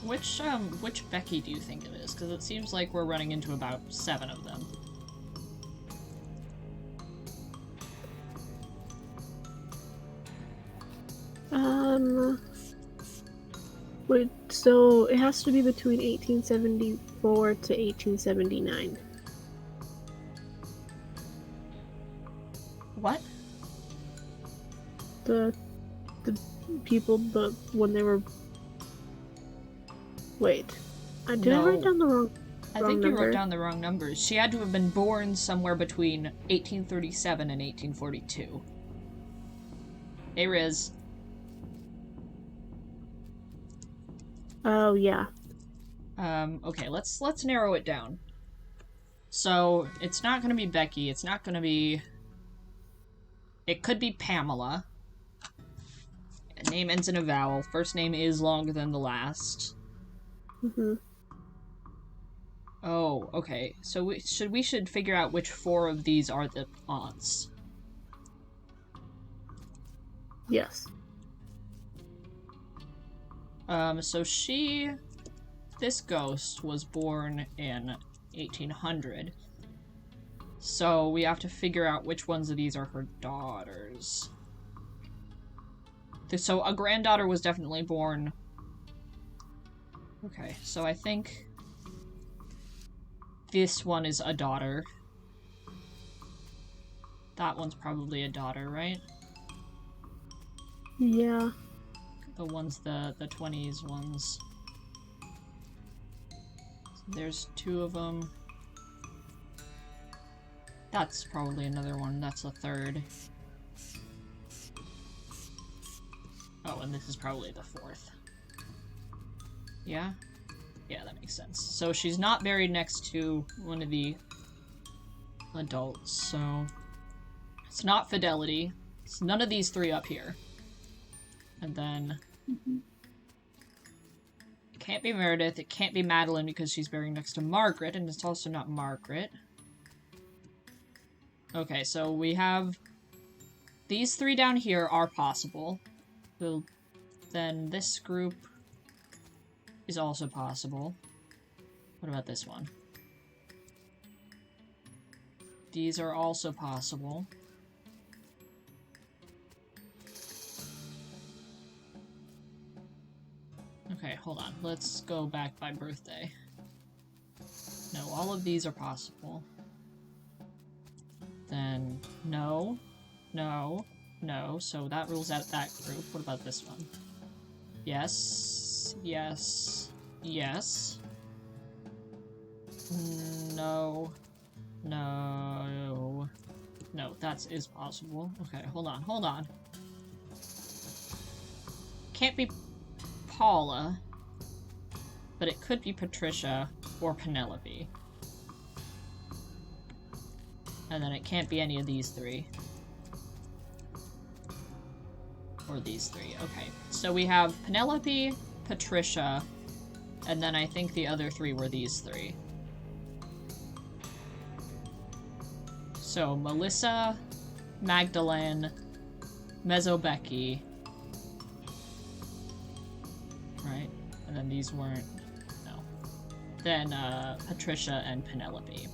Which Becky do you think it is? Because it seems like we're running into about 7 of them. Wait, so it has to be between 1874 to 1879. What? The people, when they were... Wait. Did I write down the wrong I think you wrote down the wrong numbers. She had to have been born somewhere between 1837 and 1842. Hey, Riz. Oh, yeah. Okay, let's narrow it down. So, it's not gonna be Becky, it's not gonna be... It could be Pamela. Name ends in a vowel. First name is longer than the last. Mm-hmm. Oh, okay. So we should figure out which 4 of these are the aunts. Yes. So this ghost was born in 1800. So we have to figure out which ones of these are her daughters. So a granddaughter was definitely born. Okay, so I think this one is a daughter. That one's probably a daughter, right? Yeah. The ones, the 20s ones. So there's 2 of them. That's probably another one. That's a third. Oh, and this is probably the 4th. Yeah? Yeah, that makes sense. So she's not buried next to one of the adults, so... It's not Fidelity. It's none of these 3 up here. And then... It can't be Meredith, it can't be Madeline because she's buried next to Margaret, and it's also not Margaret. Okay, so we have... These 3 down here are possible. Then this group is also possible. What about this one? These are also possible. Okay, hold on. Let's go back by birthday. No, all of these are possible. Then, no, no, no, so that rules out that group. What about this one? Yes, yes, yes. No, no, no, that is possible. Okay, hold on. Can't be Paula, but it could be Patricia or Penelope. And then it can't be any of these 3. Or these 3. Okay. So we have Penelope, Patricia, and then I think the other 3 were these 3. So Melissa, Magdalene, Becky. Right? And then these weren't... No. Then, Patricia and Penelope.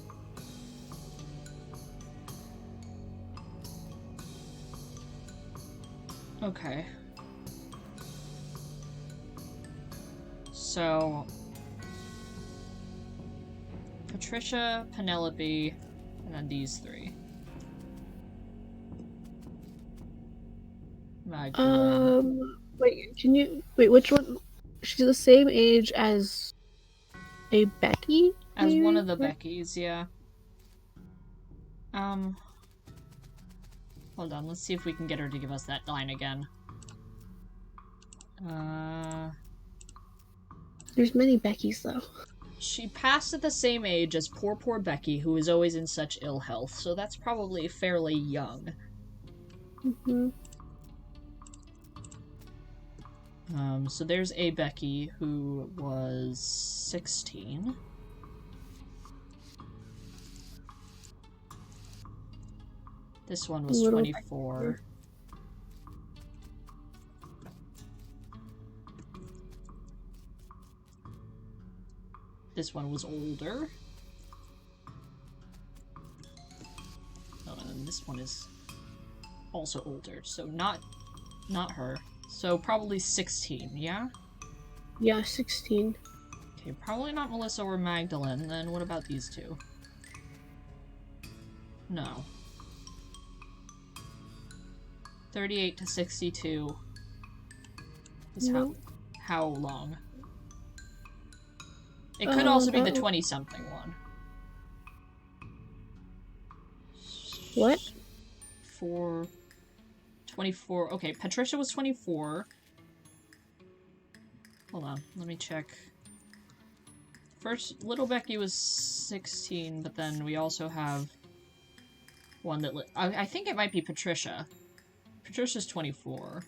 Okay. So... Patricia, Penelope, and then these 3. Wait, which one? She's the same age as a Becky? As maybe? one of the Beckys, yeah. Hold on, let's see if we can get her to give us that line again. There's many Beckys, though. She passed at the same age as poor Becky, who is always in such ill health, so that's probably fairly young. Mm-hmm. So there's a Becky who was 16. This one was 24. This one was older. Oh, and this one is also older, so not her. So probably 16, yeah? Yeah, 16. Okay, probably not Melissa or Magdalene, then what about these two? No. 38 to 62 is how long? It could also be the 20-something one. What? 24. Okay, Patricia was 24. Hold on, let me check. First, little Becky was 16, but then we also have one that... I think it might be Patricia. Patricia's 24.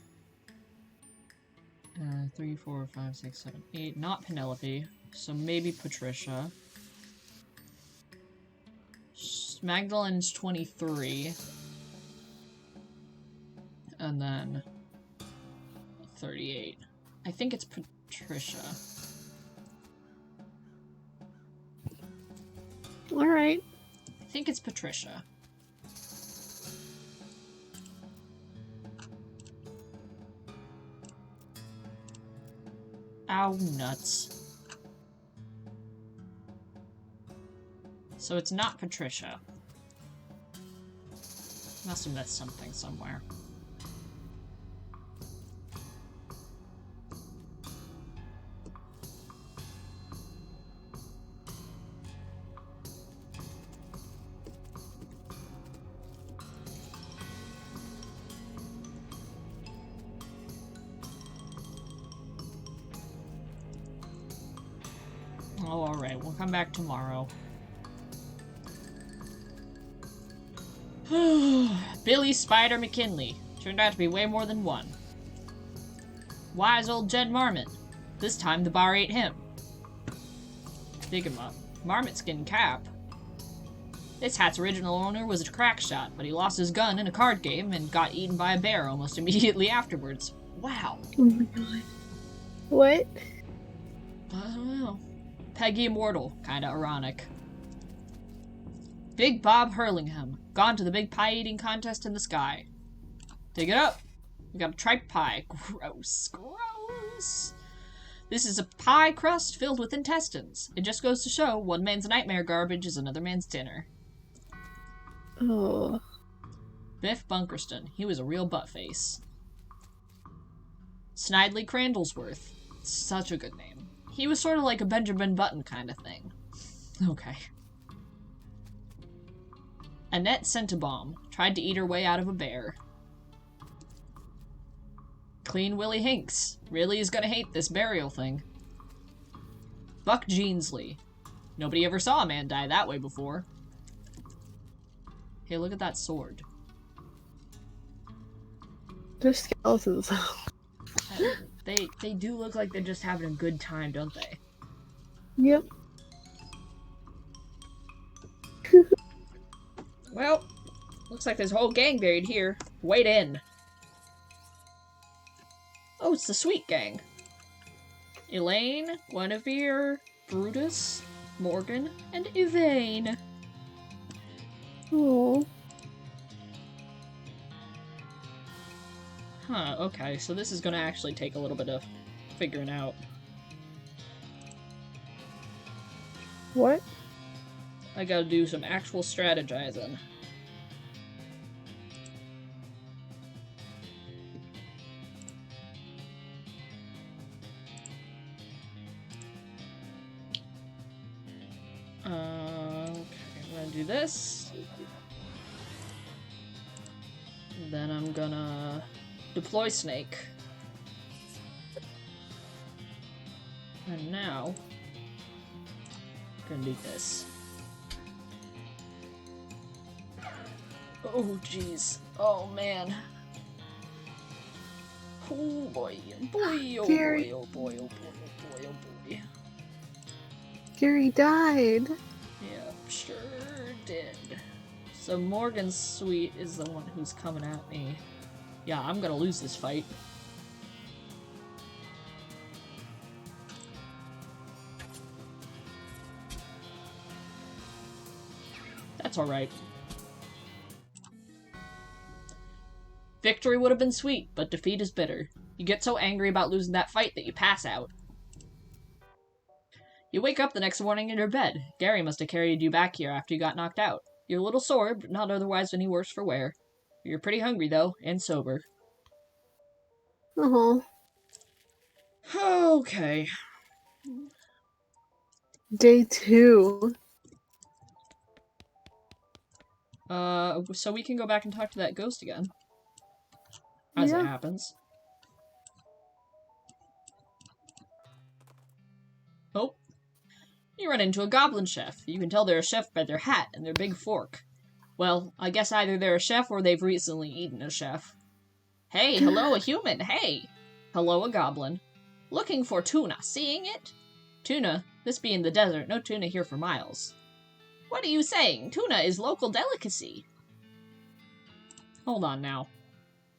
3, 4, 5, 6, 7, 8. Not Penelope. So maybe Patricia. Magdalene's 23. And then 38. I think it's Patricia. Alright. I think it's Patricia. Ow, nuts. So it's not Patricia. Must have missed something somewhere. Oh, alright, we'll come back tomorrow. Billy Spider McKinley. Turned out to be way more than one. Wise old Jed Marmot. This time the bar ate him. Dig him up. Marmot skin cap. This hat's original owner was a crack shot, but he lost his gun in a card game and got eaten by a bear almost immediately afterwards. Wow. Oh my god. What? I don't know. Peggy Immortal. Kinda ironic. Big Bob Hurlingham. Gone to the big pie-eating contest in the sky. Dig it up. We got a tripe pie. Gross. Gross. This is a pie crust filled with intestines. It just goes to show one man's nightmare garbage is another man's dinner. Oh. Biff Bunkerston. He was a real buttface. Snidely Crandallsworth. Such a good name. He was sort of like a Benjamin Button kind of thing. Okay. Annette Centabomb. Tried to eat her way out of a bear. Clean Willie Hinks. Really is gonna hate this burial thing. Buck Jeansley. Nobody ever saw a man die that way before. Hey, look at that sword. They're skeletons. They do look like they're just having a good time, don't they? Yep. Well, looks like there's a whole gang buried here. Wait in. Oh, it's the Sweet Gang. Elaine, Guinevere, Brutus, Morgan, and Yvain. Oh. Huh, okay, so this is gonna actually take a little bit of figuring out. What? I gotta do some actual strategizing. this. And then I'm gonna deploy Snake. And now, I'm gonna do this. Oh, jeez. Oh, man. Oh, boy. Boy, oh, Gary. boy, oh, boy, oh, boy, oh, boy, oh, boy. Gary died. Yeah, sure did. So Morgan's Sweet is the one who's coming at me. Yeah, I'm gonna lose this fight. That's alright. Victory would have been sweet, but defeat is bitter. You get so angry about losing that fight that you pass out. You wake up the next morning in your bed. Gary must have carried you back here after you got knocked out. You're a little sore, but not otherwise any worse for wear. You're pretty hungry, though, and sober. Uh-huh. Okay. Day 2. So we can go back and talk to that ghost again. As it happens. Oh. You run into a goblin chef. You can tell they're a chef by their hat and their big fork. Well, I guess either they're a chef or they've recently eaten a chef. Hey, hello, a human, hey! Hello, a goblin. Looking for tuna, seeing it? Tuna? This being the desert, no tuna here for miles. What are you saying? Tuna is local delicacy. Hold on now.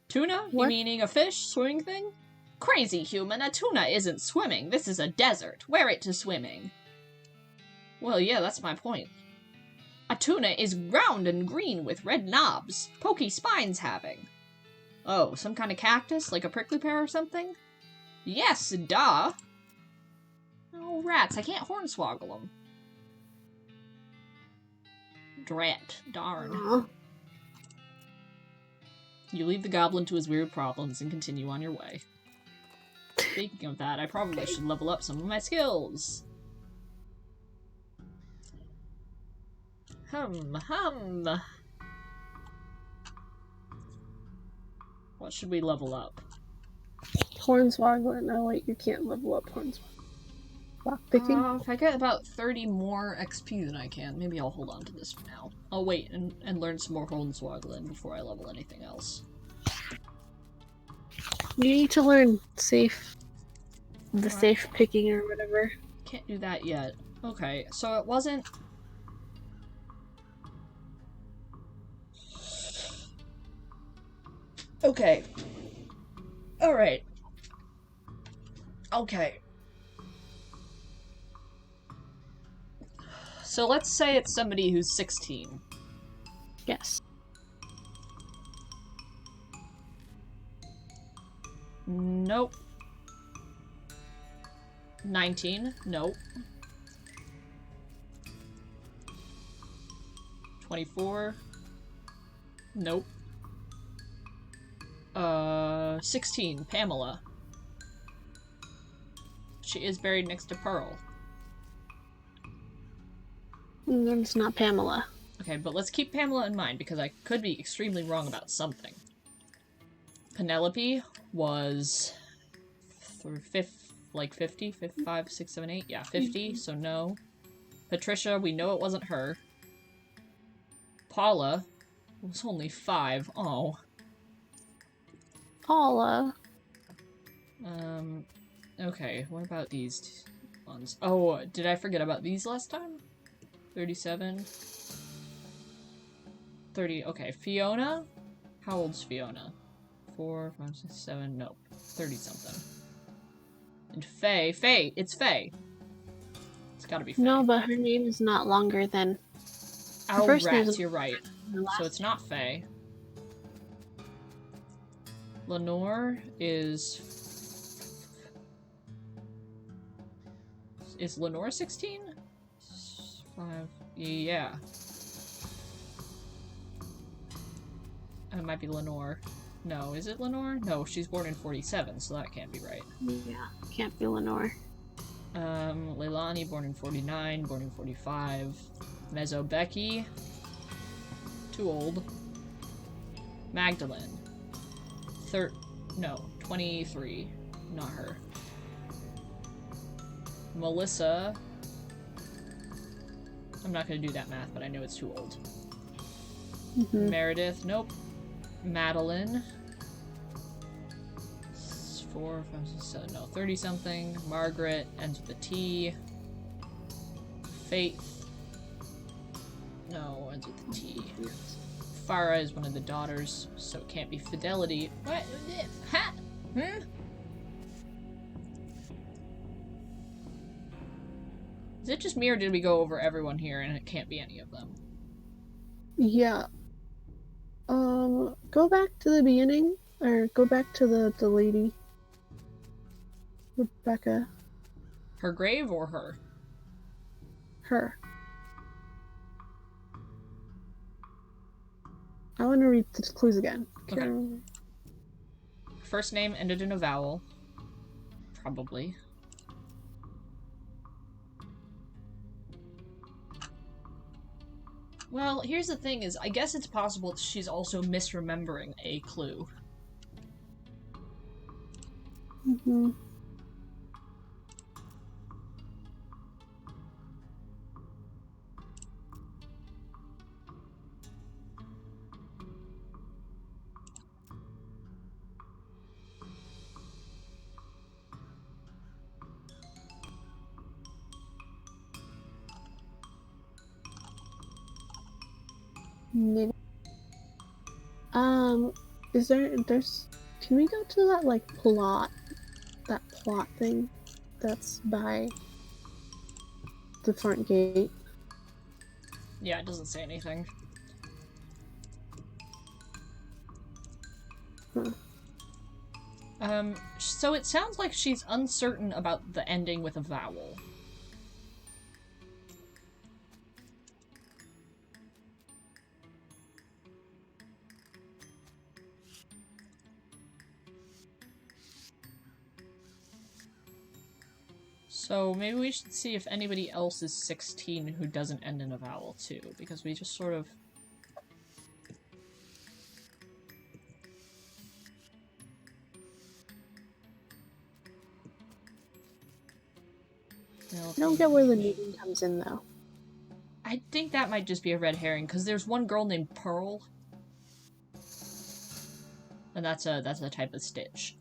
Tuna? What? You meaning a fish, swimming thing? Crazy human, a tuna isn't swimming. This is a desert. Wear it to swimming. Well, yeah, that's my point. A tuna is round and green with red knobs, pokey spines having. Oh, some kind of cactus, like a prickly pear or something? Yes, duh. Oh, rats, I can't hornswoggle them. Drat, darn. Aw. You leave the goblin to his weird problems and continue on your way. Speaking of that, I probably should level up some of my skills. Hum. What should we level up? Hornswoggle. No, wait, you can't level up Hornswoggle. Lockpicking? If I get about 30 more XP than I can, maybe I'll hold on to this for now. I'll wait and learn some more Hornswoggling before I level anything else. You need to learn safe picking or whatever. Can't do that yet. Okay, so it wasn't... Okay. Alright. Okay. So let's say it's somebody who's 16. Yes. Nope. 19. Nope. 24. Nope. 16. Pamela. She is buried next to Pearl. Then it's not Pamela. Okay, but let's keep Pamela in mind, because I could be extremely wrong about something. Penelope was... 50? 55, 6, 7, 8? Yeah, 50, so no. Patricia, we know it wasn't her. Paula was only 5. Oh. Paula. Okay, what about these ones? Oh, did I forget about these last time? 37. 30, okay, Fiona? How old's Fiona? 4, 5, 6, 7, nope. 30-something. And Faye, it's Faye. It's gotta be Faye. No, but her name is not longer than... Oh, first name rats, is- you're right. So it's not Faye. Lenore is... Is Lenore 16? 5... Yeah. It might be Lenore. No, is it Lenore? No, she's born in 47, so that can't be right. Yeah, can't be Lenore. Leilani, born in 49, born in 45. Mezzo Becky. Too old. Magdalene. 23. Not her. Melissa. I'm not gonna do that math, but I know it's too old. Meredith. Nope. Madeline. 4, 5, 6, 7, no, 30-something. Margaret ends with a T. Faith. No, ends with a T. Farah is one of the daughters, so it can't be Fidelity. What? Ha! Is it just me, or did we go over everyone here and it can't be any of them? Yeah. Go back to the beginning, or go back to the lady. Rebecca. Her grave or her? Her. I want to read the clues again. Okay. First name ended in a vowel. Probably. Well, here's the thing is, I guess it's possible that she's also misremembering a clue. Maybe. Can we go to that, like, that plot thing that's by the front gate? Yeah, it doesn't say anything. So it sounds like she's uncertain about the ending with a vowel. So maybe we should see if anybody else is 16 who doesn't end in a vowel too, because we just sort of... I don't get where the meeting comes in, though. I think that might just be a red herring, because there's one girl named Pearl. And that's a type of stitch.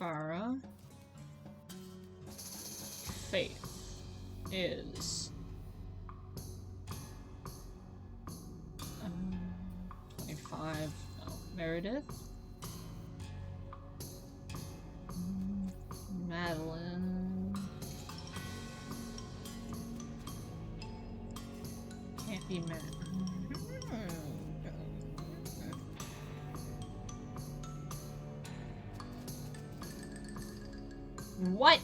Farah. Faith is 25. Oh, Meredith. Madeline. Can't be Madeline. What?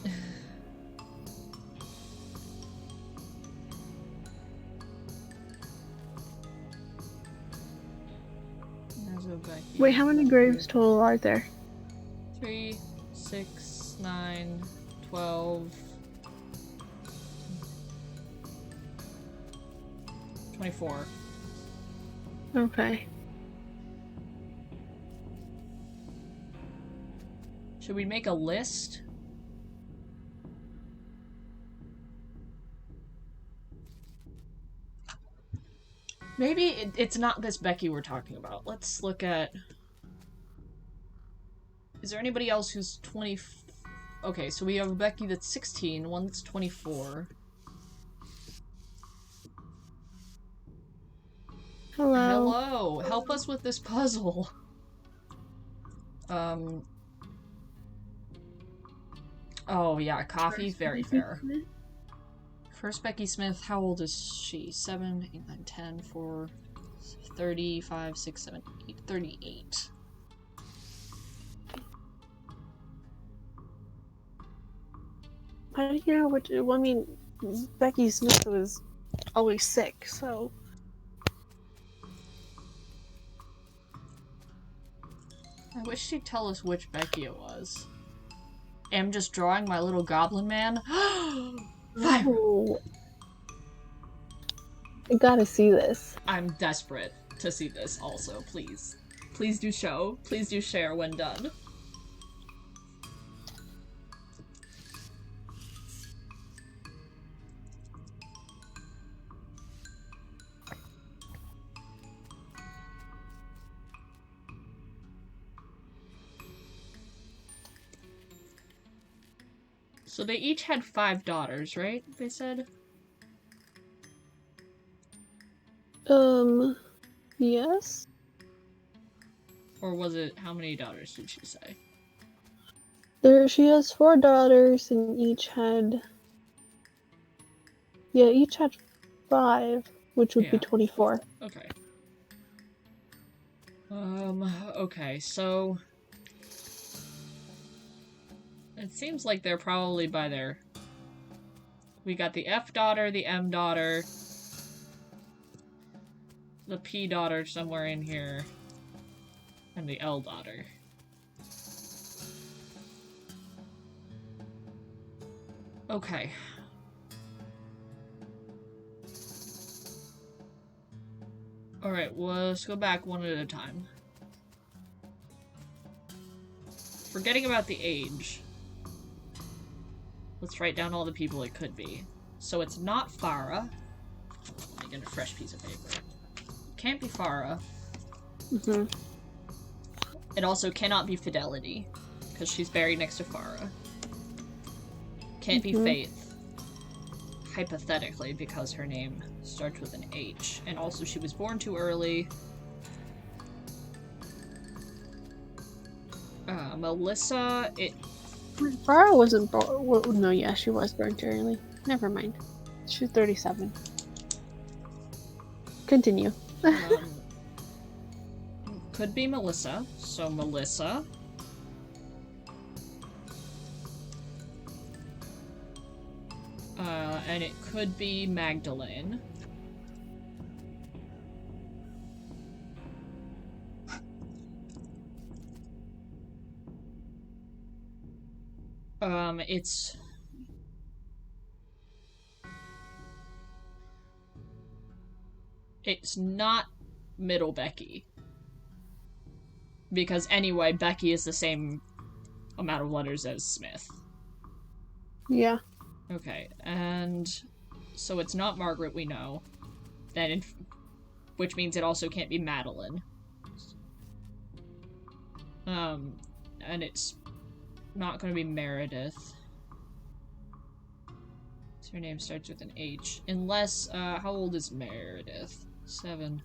Wait, how many graves total are there? 3, 6, 9, 12, 24. Okay. Should we make a list? Maybe it's not this Becky we're talking about. Let's look at... Is there anybody else who's 20... Okay, so we have a Becky that's 16, one that's 24. Hello. Hello! Help us with this puzzle! Oh yeah, coffee, very fair. First Becky Smith, how old is she? 7, 8, 9, 10, 4, 35, 6, 7, 8, 38. How do you know which? Well, I mean, Becky Smith was always sick, so I wish she'd tell us which Becky it was. I'm just drawing my little goblin man. Fire! Oh. I gotta see this. I'm desperate to see this also, please. Please do show. Please do share when done. So they each had 5 daughters, right? They said? Yes? Or was it, how many daughters did she say? She has 4 daughters and each had 5, which would be 24. Okay. Okay, so... It seems like they're probably by their... We got the F daughter, the M daughter, the P daughter somewhere in here, and the L daughter. Okay. Alright, well, let's go back one at a time. Forgetting about the age. Let's write down all the people it could be. So it's not Farah. Let me get a fresh piece of paper. Can't be Farah. Mm-hmm. It also cannot be Fidelity, because she's buried next to Farah. Can't be Faith. Hypothetically, because her name starts with an H. And also she was born too early. Melissa, Farah wasn't born. Well, no, yeah, she was born too early. Never mind. She's 37. Continue. Could be Melissa. So Melissa. And it could be Magdalene. It's not Middle Becky. Because anyway, Becky is the same amount of letters as Smith. Yeah. Okay, and so it's not Margaret, we know. Which means it also can't be Madeline. And it's not going to be Meredith. So her name starts with an H. Unless, how old is Meredith? 7.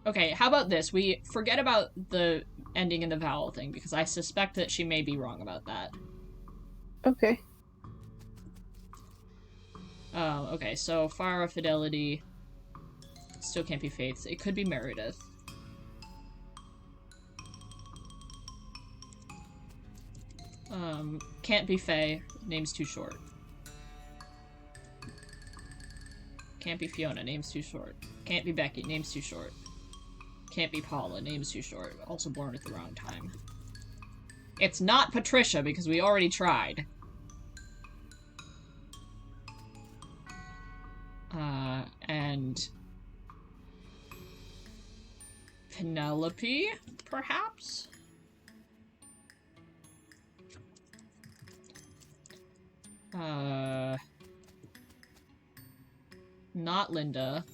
Okay, how about this? We forget about the ending in the vowel thing, because I suspect that she may be wrong about that. Okay. Okay, so Farah, Fidelity, still can't be Faith. It could be Meredith. Can't be Faye. Name's too short. Can't be Fiona. Name's too short. Can't be Becky. Name's too short. Can't be Paula. Name's too short. Also born at the wrong time. It's not Patricia, because we already tried. And... Penelope, perhaps? Not Linda.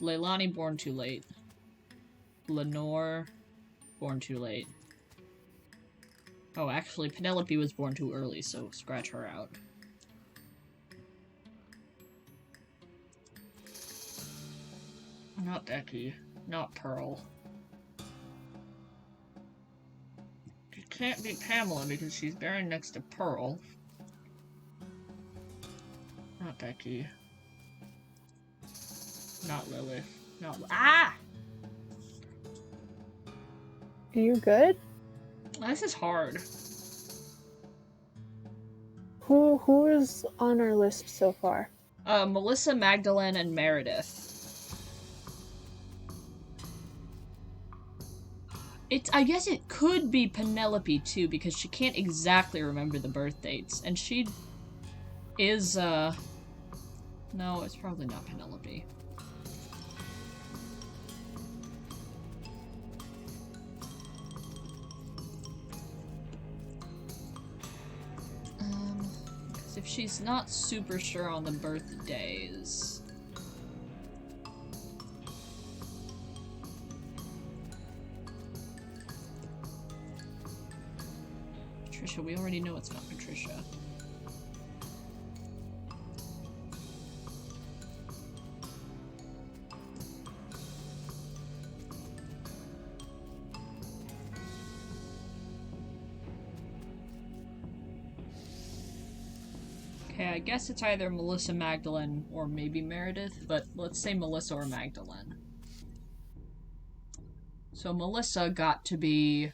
Leilani, born too late. Lenore, born too late. Oh, actually, Penelope was born too early, so scratch her out. Not Becky. Not Pearl. It can't be Pamela because she's buried next to Pearl. Not Becky. Not Lilith. Not... Ah! Are you good? This is hard. Who is on our list so far? Melissa, Magdalene, and Meredith. I guess it could be Penelope, too, because she can't exactly remember the birth dates. And she is, no, it's probably not Penelope. Because if she's not super sure on the birthdays... Patricia, we already know it's not Patricia. Okay, I guess it's either Melissa Magdalene or maybe Meredith, but let's say Melissa or Magdalene. So Melissa got to be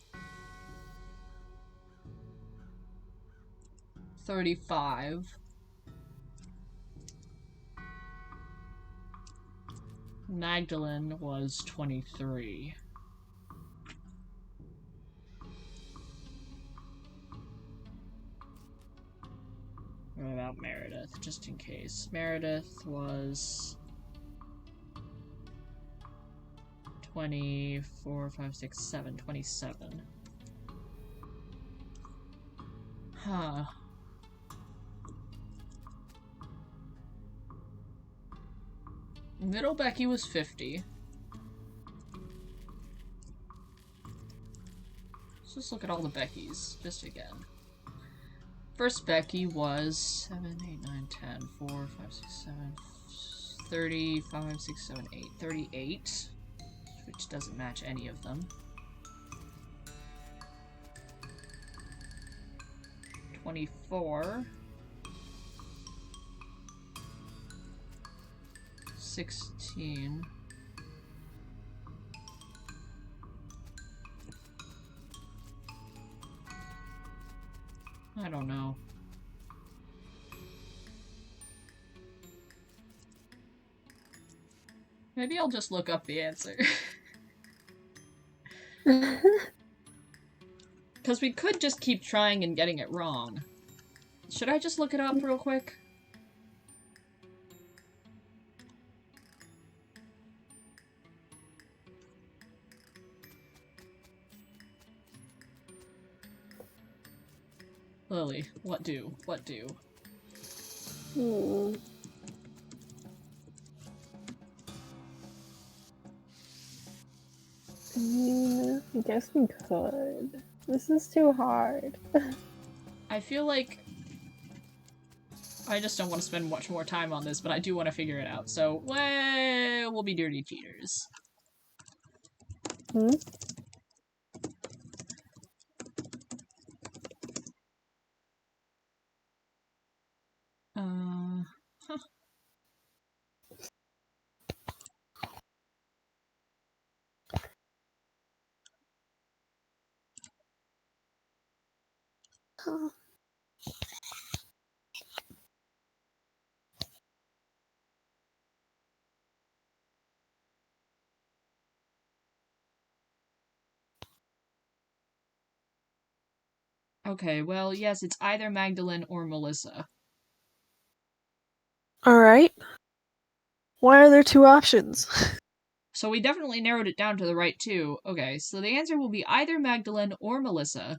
35. Magdalene was 23. What about Meredith, just in case? Meredith was 24, 5, 6, 7, 27. Huh. Middle Becky was 50. Let's just look at all the Beckys, just again. First Becky was 7, 8, 9, 10, 4, 5, 6, 7, 35, 6, 7, 8, 38, which doesn't match any of them. 24. 16. I don't know. Maybe I'll just look up the answer. Because we could just keep trying and getting it wrong. Should I just look it up real quick? Lily, what do? What do? I guess we could. This is too hard. I feel like I just don't want to spend much more time on this, but I do want to figure it out. So, well, we'll be dirty cheaters. Hmm? Huh. Okay, well, yes, it's either Magdalene or Melissa. Alright. Why are there two options? So we definitely narrowed it down to the right two. Okay, so the answer will be either Magdalene or Melissa.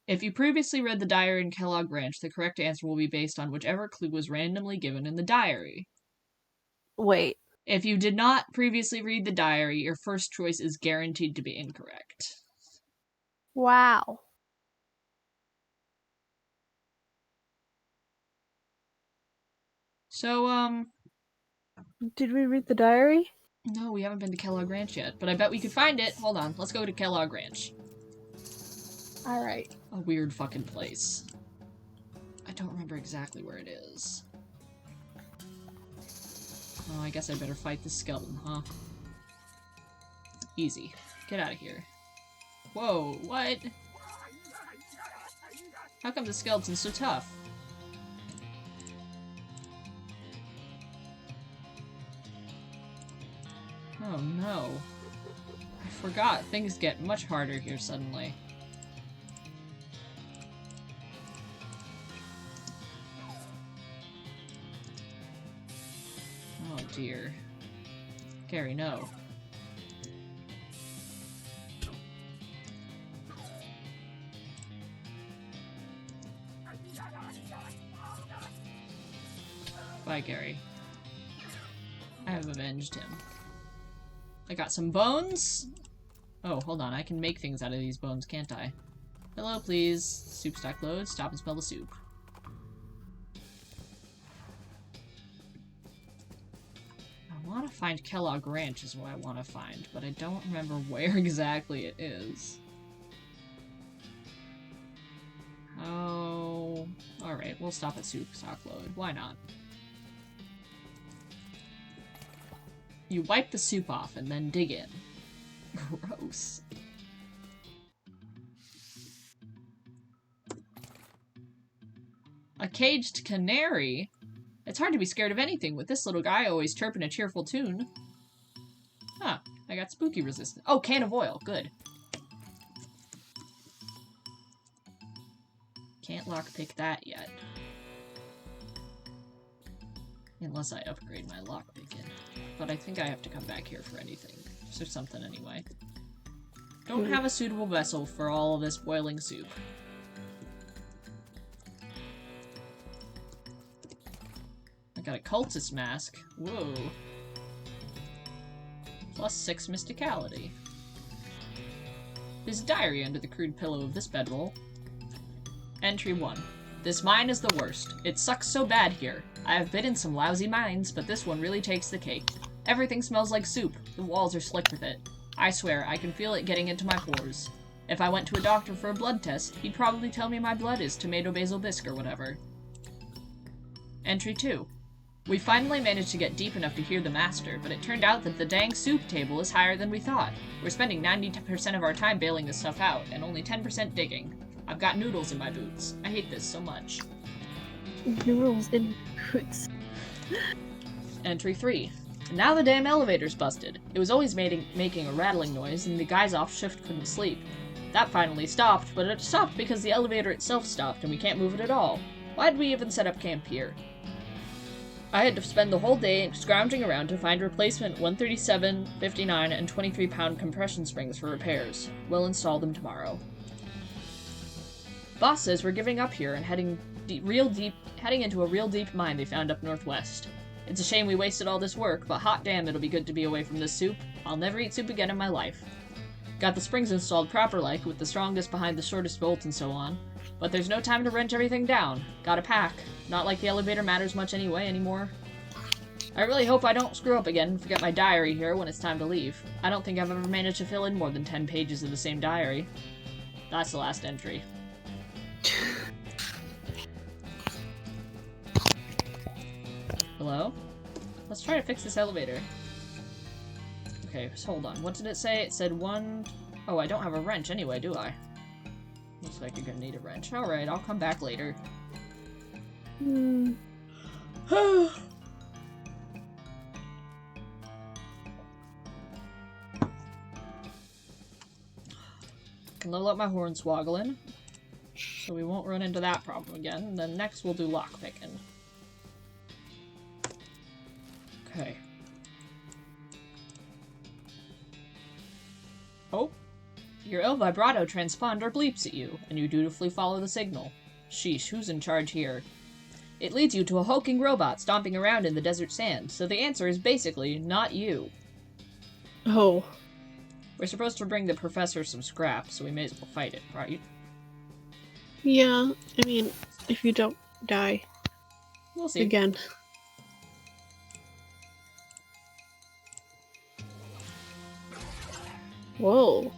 If you previously read the diary in Kellogg Ranch, the correct answer will be based on whichever clue was randomly given in the diary. Wait. If you did not previously read the diary, your first choice is guaranteed to be incorrect. Wow. So, Did we read the diary? no, we haven't been to Kellogg Ranch yet, but I bet we could find it. Hold on, let's go to Kellogg Ranch. Alright. A weird fucking place. I don't remember exactly where it is. Oh, I guess I better fight this skeleton, huh? Easy. Get out of here. Whoa, what? How come the skeleton's so tough? Oh no. I Forgot, things get much harder here suddenly. Oh dear. Gary, no. Bye, Gary. I have avenged him. I got some bones. Oh, hold on. I can make things out of these bones, can't I? Hello, please. Soup stock load. Stop and smell the soup. I want to find Kellogg Ranch is what I want to find, but I don't remember where exactly it is. Oh... Alright, we'll stop at soup stock load. Why not? You wipe the soup off and then dig in. Gross. A caged canary? It's hard to be scared of anything with this little guy always chirping a cheerful tune. Huh. I got spooky resistance. Oh, can of oil. Good. Can't lockpick that yet. Unless I upgrade my lockpicking. But I think I have to come back here for anything. Or something anyway. Don't have a suitable vessel for all of this boiling soup. I got a cultist mask. Whoa. Plus 6 mysticality. There's a diary under the crude pillow of this bedroll. Entry 1. This mine is the worst. It sucks so bad here. I have been in some lousy mines, but this one really takes the cake. Everything smells like soup. The walls are slick with it. I swear, I can feel it getting into my pores. If I went to a doctor for a blood test, he'd probably tell me my blood is tomato basil bisque or whatever. Entry 2. We finally managed to get deep enough to hear the master, but it turned out that the dang soup table is higher than we thought. We're spending 90% of our time bailing this stuff out, and only 10% digging. I've got noodles in my boots. I hate this so much. Noodles in boots. Entry 3. Now the damn elevator's busted. It was always making a rattling noise, and the guys off shift couldn't sleep. That finally stopped, but it stopped because the elevator itself stopped, and we can't move it at all. Why'd we even set up camp here? I had to spend the whole day scrounging around to find replacement 137, 59, and 23-pound compression springs for repairs. We'll install them tomorrow. Boss says we're giving up here and heading into a real deep mine they found up northwest. It's a shame we wasted all this work, but hot damn it'll be good to be away from this soup. I'll never eat soup again in my life. Got the springs installed proper-like, with the strongest behind the shortest bolt and so on. But there's no time to wrench everything down. Gotta pack. Not like the elevator matters much anymore. I really hope I don't screw up again and forget my diary here when it's time to leave. I don't think I've ever managed to fill in more than 10 pages of the same diary. That's the last entry. Hello? Let's try to fix this elevator. Okay, so hold on. What did it say? It said one... Oh, I don't have a wrench anyway, do I? Looks like you're gonna need a wrench. Alright, I'll come back later. Hmm. Can level up my hornswoggling, so we won't run into that problem again. And then next we'll do lockpicking. Okay. Oh. Your ill vibrato transponder bleeps at you, and you dutifully follow the signal. Sheesh, who's in charge here? It leads you to a hulking robot stomping around in the desert sand, so the answer is basically not you. Oh. We're supposed to bring the professor some scrap, so we may as well fight it, right? Yeah, I mean, if you don't die. We'll see. Again. Whoa.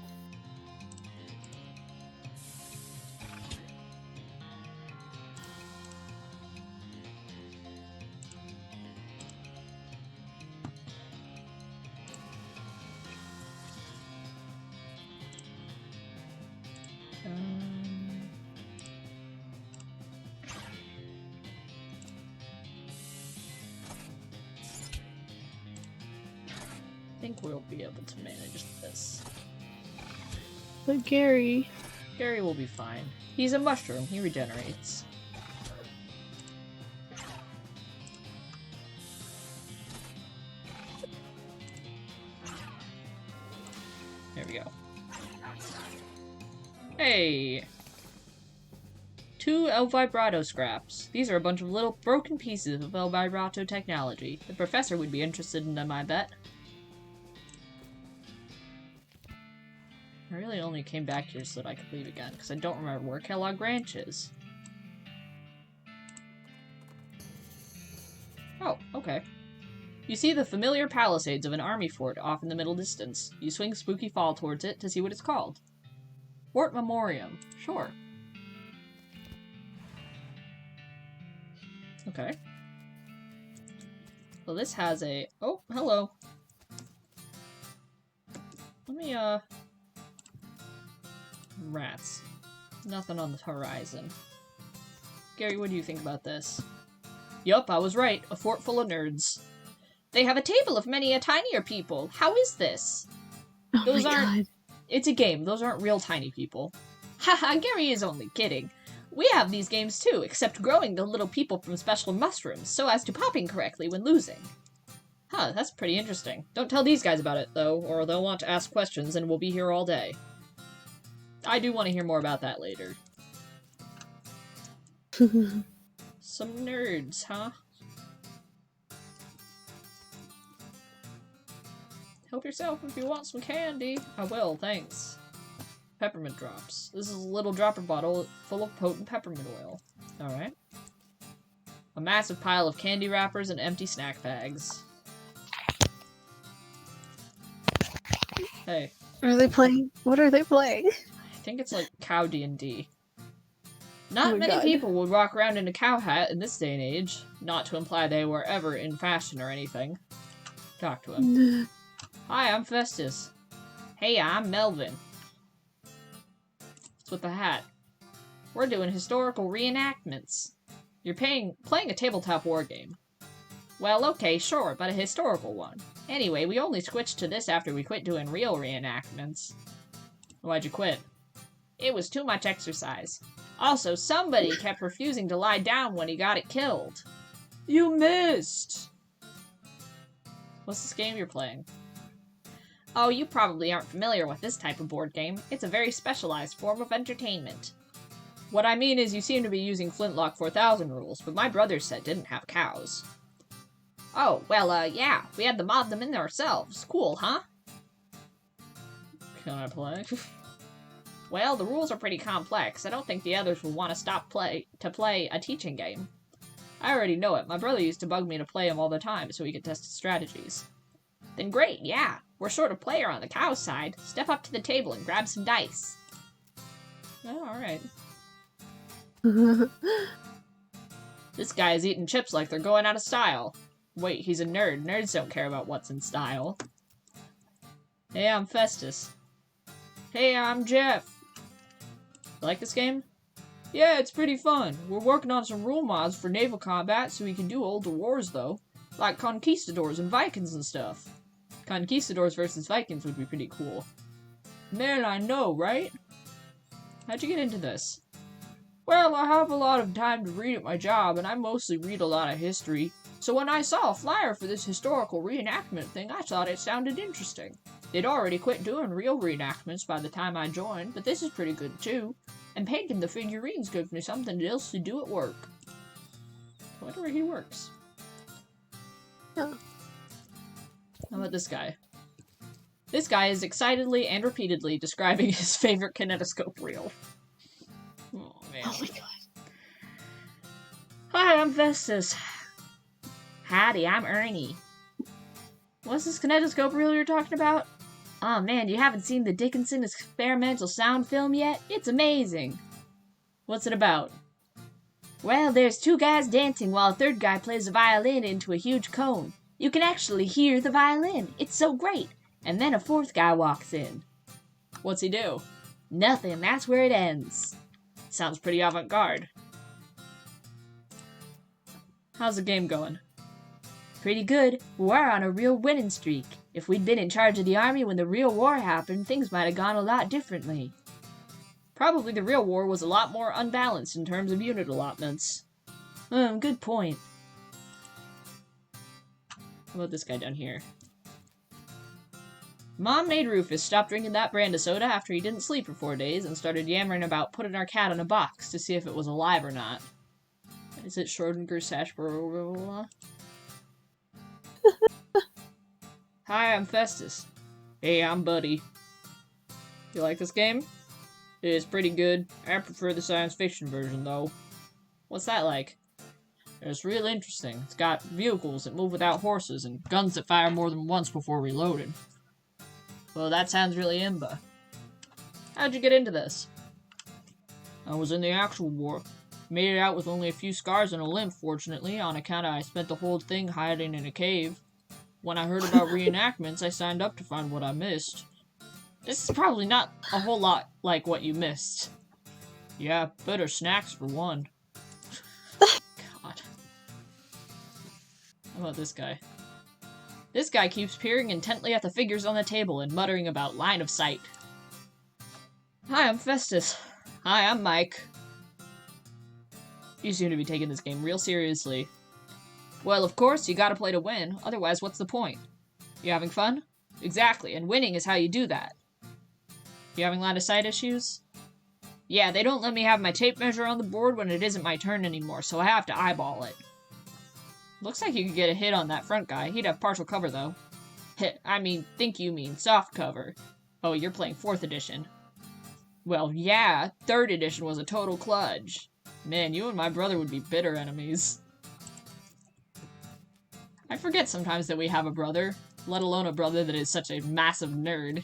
I think we'll be able to manage this. But Gary... Gary will be fine. He's a mushroom. He regenerates. There we go. Hey! 2 El Vibrato scraps. These are a bunch of little broken pieces of El Vibrato technology. The professor would be interested in them, I bet. I really only came back here so that I could leave again, because I don't remember where Kellogg Ranch is. Oh, okay. You see the familiar palisades of an army fort off in the middle distance. You swing Spooky Fall towards it to see what it's called. Fort Memoriam. Sure. Okay. Well, this has a... Oh, hello. Let me, Rats. Nothing on the horizon. Gary, what do you think about this? Yup, I was right. A fort full of nerds. They have a table of many a tinier people. How is this? Oh Those my aren't... god. It's a game. Those aren't real tiny people. Haha, Gary is only kidding. We have these games too, except growing the little people from special mushrooms so as to popping correctly when losing. Huh, that's pretty interesting. Don't tell these guys about it, though, or they'll want to ask questions and we'll be here all day. I do want to hear more about that later. Some nerds, huh? Help yourself if you want some candy. I will, thanks. Peppermint drops. This is a little dropper bottle full of potent peppermint oil. Alright. A massive pile of candy wrappers and empty snack bags. Hey. Are they playing? What are they playing? I think it's like cow D&D. Not Oh my many God. people would walk around in a cow hat in this day and age. Not to imply they were ever in fashion or anything. Talk to him. Hi, I'm Festus. Hey, I'm Melvin. What's with the hat? We're doing historical reenactments. You're playing a tabletop war game. Well, okay, sure, but a historical one. Anyway, we only switched to this after we quit doing real reenactments. Why'd you quit? It was too much exercise. Also, somebody kept refusing to lie down when he got it killed. You missed! What's this game you're playing? Oh, you probably aren't familiar with this type of board game. It's a very specialized form of entertainment. What I mean is you seem to be using Flintlock 4000 rules, but my brother's set didn't have cows. Oh, well, yeah, we had to mod them in ourselves. Cool, huh? Can I play? Well, the rules are pretty complex. I don't think the others will want to play a teaching game. I already know it. My brother used to bug me to play him all the time so he could test his strategies. Then great, yeah. We're short of player on the cow side. Step up to the table and grab some dice. Oh, alright. This guy is eating chips like they're going out of style. Wait, he's a nerd. Nerds don't care about what's in style. Hey, I'm Festus. Hey, I'm Jeff. You like this game? Yeah, it's pretty fun. We're working on some rule mods for naval combat so we can do older wars, though. Like conquistadors and Vikings and stuff. Conquistadors versus Vikings would be pretty cool. Man, I know, right? How'd you get into this? Well, I have a lot of time to read at my job, and I mostly read a lot of history. So when I saw a flyer for this historical reenactment thing, I thought it sounded interesting. They'd already quit doing real reenactments by the time I joined, but this is pretty good too. And painting the figurines gives me something else to do at work. I wonder where he works. Oh. How about this guy? This guy is excitedly and repeatedly describing his favorite kinetoscope reel. Oh, man. Oh my god. Hi, I'm Festus. Howdy, I'm Ernie. What's this kinetoscope reel you're talking about? Oh man, you haven't seen the Dickinson experimental sound film yet? It's amazing. What's it about? Well, there's 2 guys dancing while a 3rd guy plays a violin into a huge cone. You can actually hear the violin. It's so great. And then a 4th guy walks in. What's he do? Nothing. That's where it ends. Sounds pretty avant-garde. How's the game going? Pretty good. We're on a real winning streak. If we'd been in charge of the army when the real war happened, things might have gone a lot differently. Probably the real war was a lot more unbalanced in terms of unit allotments. Good point. How about this guy down here? Mom made Rufus stop drinking that brand of soda after he didn't sleep for 4 days and started yammering about putting our cat in a box to see if it was alive or not. Is it Schrodinger's sarsaparilla? Hi, I'm Festus. Hey, I'm Buddy. You like this game? It's pretty good. I prefer the science fiction version, though. What's that like? It's real interesting. It's got vehicles that move without horses and guns that fire more than once before reloading. Well, that sounds really imba. How'd you get into this? I was in the actual war. Made it out with only a few scars and a limp, fortunately, on account of I spent the whole thing hiding in a cave. When I heard about reenactments, I signed up to find what I missed. This is probably not a whole lot like what you missed. Yeah, better snacks for one. God. How about this guy? This guy keeps peering intently at the figures on the table and muttering about line of sight. Hi, I'm Festus. Hi, I'm Mike. You seem to be taking this game real seriously. Well, of course, you gotta play to win, otherwise what's the point? You having fun? Exactly, and winning is how you do that. You having line of sight issues? Yeah, they don't let me have my tape measure on the board when it isn't my turn anymore, so I have to eyeball it. Looks like you could get a hit on that front guy. He'd have partial cover, though. Think you mean soft cover. Oh, you're playing 4th edition. Well, yeah, 3rd edition was a total kludge. Man, you and my brother would be bitter enemies. I forget sometimes that we have a brother, let alone a brother that is such a massive nerd.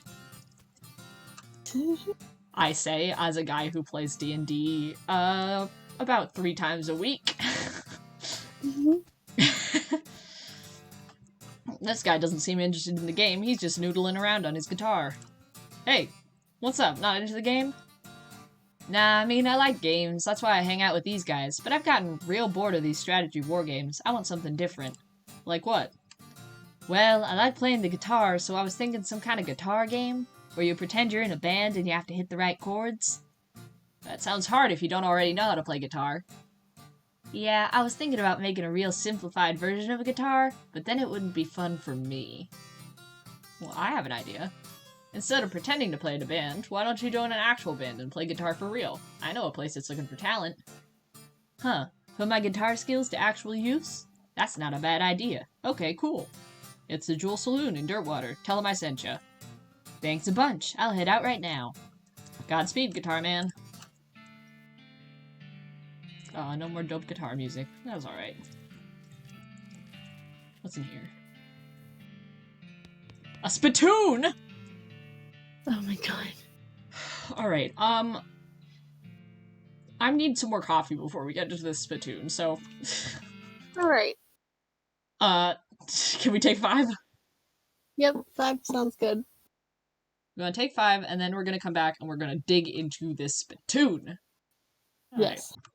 I say, as a guy who plays D&D, about 3 times a week. This guy doesn't seem interested in the game, he's just noodling around on his guitar. Hey, what's up, not into the game? Nah, I like games, that's why I hang out with these guys, but I've gotten real bored of these strategy war games. I want something different. Like what? Well, I like playing the guitar, so I was thinking some kind of guitar game, where you pretend you're in a band and you have to hit the right chords. That sounds hard if you don't already know how to play guitar. Yeah, I was thinking about making a real simplified version of a guitar, but then it wouldn't be fun for me. Well, I have an idea. Instead of pretending to play in a band, why don't you join an actual band and play guitar for real? I know a place that's looking for talent. Huh, put my guitar skills to actual use? That's not a bad idea. Okay, cool. It's the Jewel Saloon in Dirtwater. Tell them I sent ya. Thanks a bunch. I'll head out right now. Godspeed, Guitar Man. No more dope guitar music. That was alright. What's in here? A spittoon! Oh my god. Alright, I need some more coffee before we get into this spittoon, so... Alright. Can we take 5? Yep, 5 sounds good. We're gonna take 5, and then we're gonna come back and we're gonna dig into this spittoon. All Yes. Right.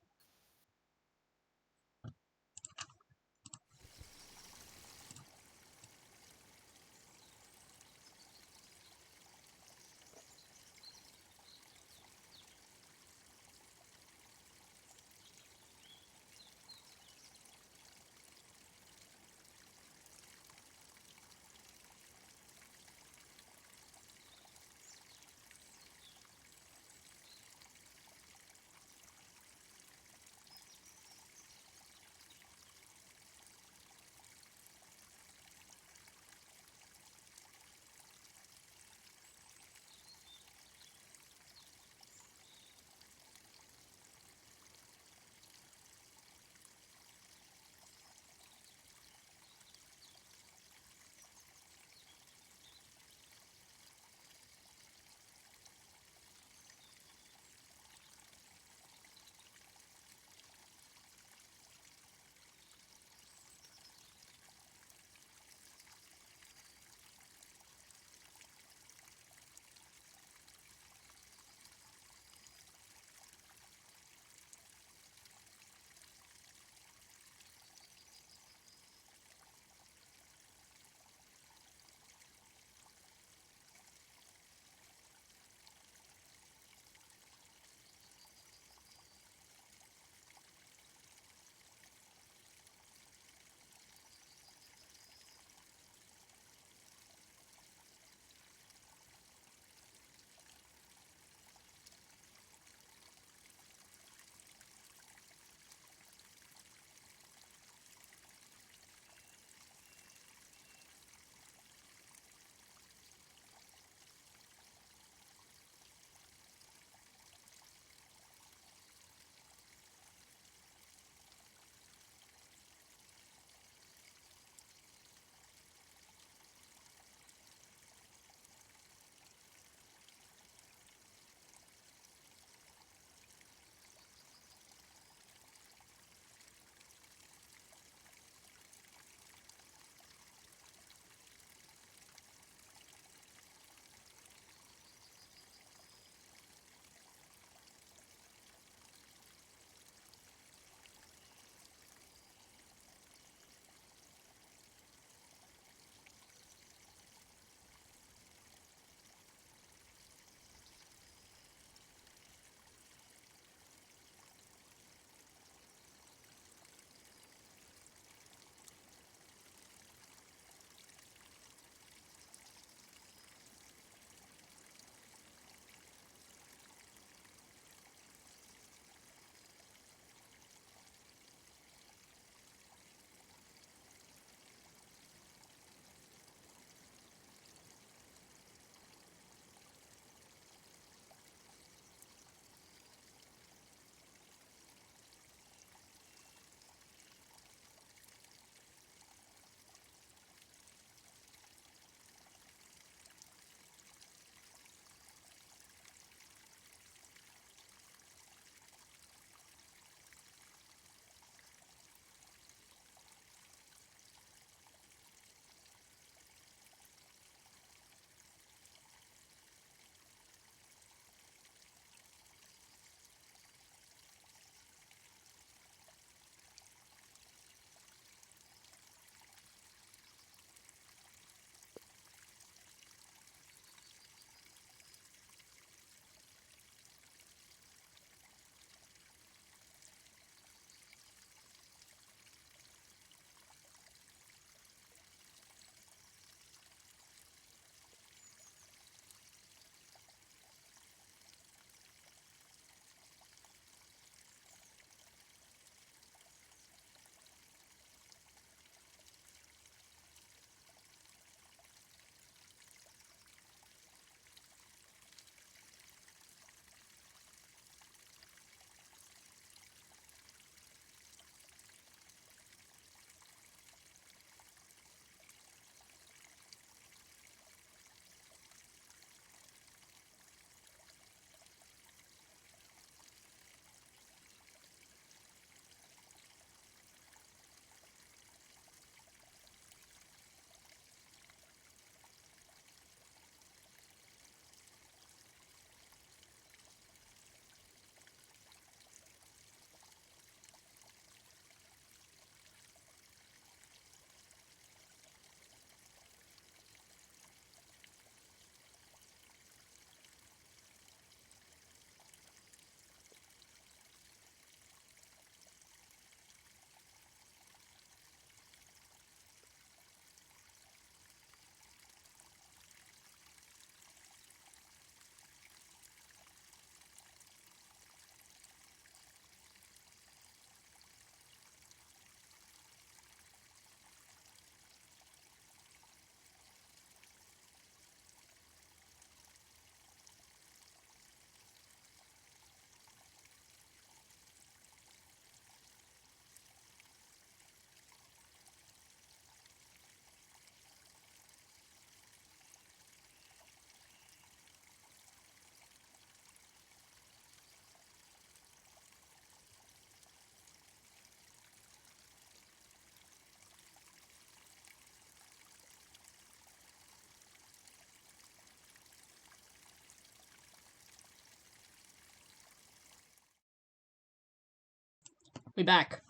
We back.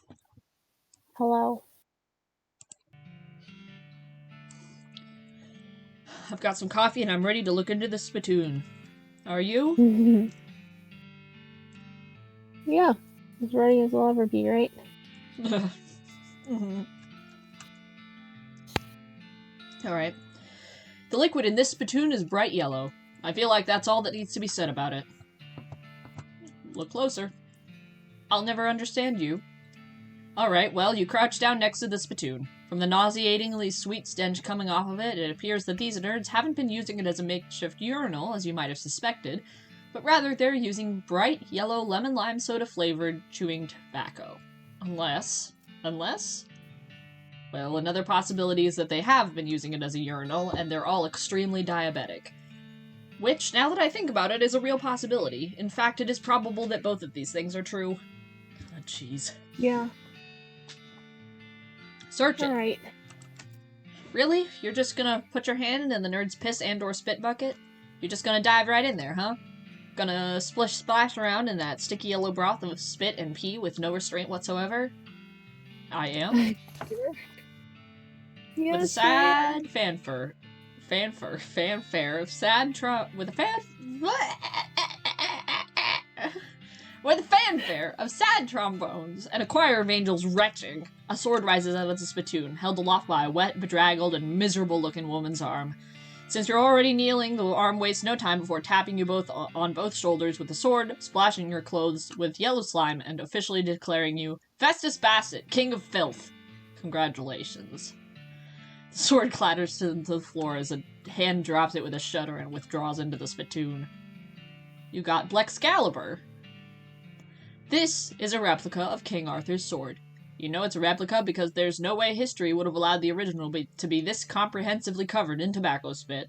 Hello. I've got some coffee and I'm ready to look into the spittoon. Are you? Yeah. As ready as I'll ever be, right? Mm-hmm. Alright. The liquid in this spittoon is bright yellow. I feel like that's all that needs to be said about it. Look closer. I'll never understand you. Alright, well, you crouch down next to the spittoon. From the nauseatingly sweet stench coming off of it, it appears that these nerds haven't been using it as a makeshift urinal, as you might have suspected, but rather they're using bright yellow lemon-lime soda-flavored chewing tobacco. Unless? Well, another possibility is that they have been using it as a urinal, and they're all extremely diabetic. Which, now that I think about it, is a real possibility. In fact, it is probable that both of these things are true. Oh, jeez. Yeah. Search it. Alright. Really? You're just gonna put your hand in the nerd's piss and or spit bucket? You're just gonna dive right in there, huh? Gonna splash around in that sticky yellow broth of spit and pee with no restraint whatsoever? I am. Yes, With a sad fanfare of sad with a fanfare of sad trombones and a choir of angels retching, a sword rises out of the spittoon, held aloft by a wet, bedraggled, and miserable-looking woman's arm. Since you're already kneeling, the arm wastes no time before tapping you both on both shoulders with the sword, splashing your clothes with yellow slime, and officially declaring you Festus Bassett, King of Filth. Congratulations. The sword clatters to the floor as a hand drops it with a shudder and withdraws into the spittoon. You got Blexcalibur. This is a replica of King Arthur's sword. You know it's a replica because there's no way history would have allowed the original to be this comprehensively covered in tobacco spit.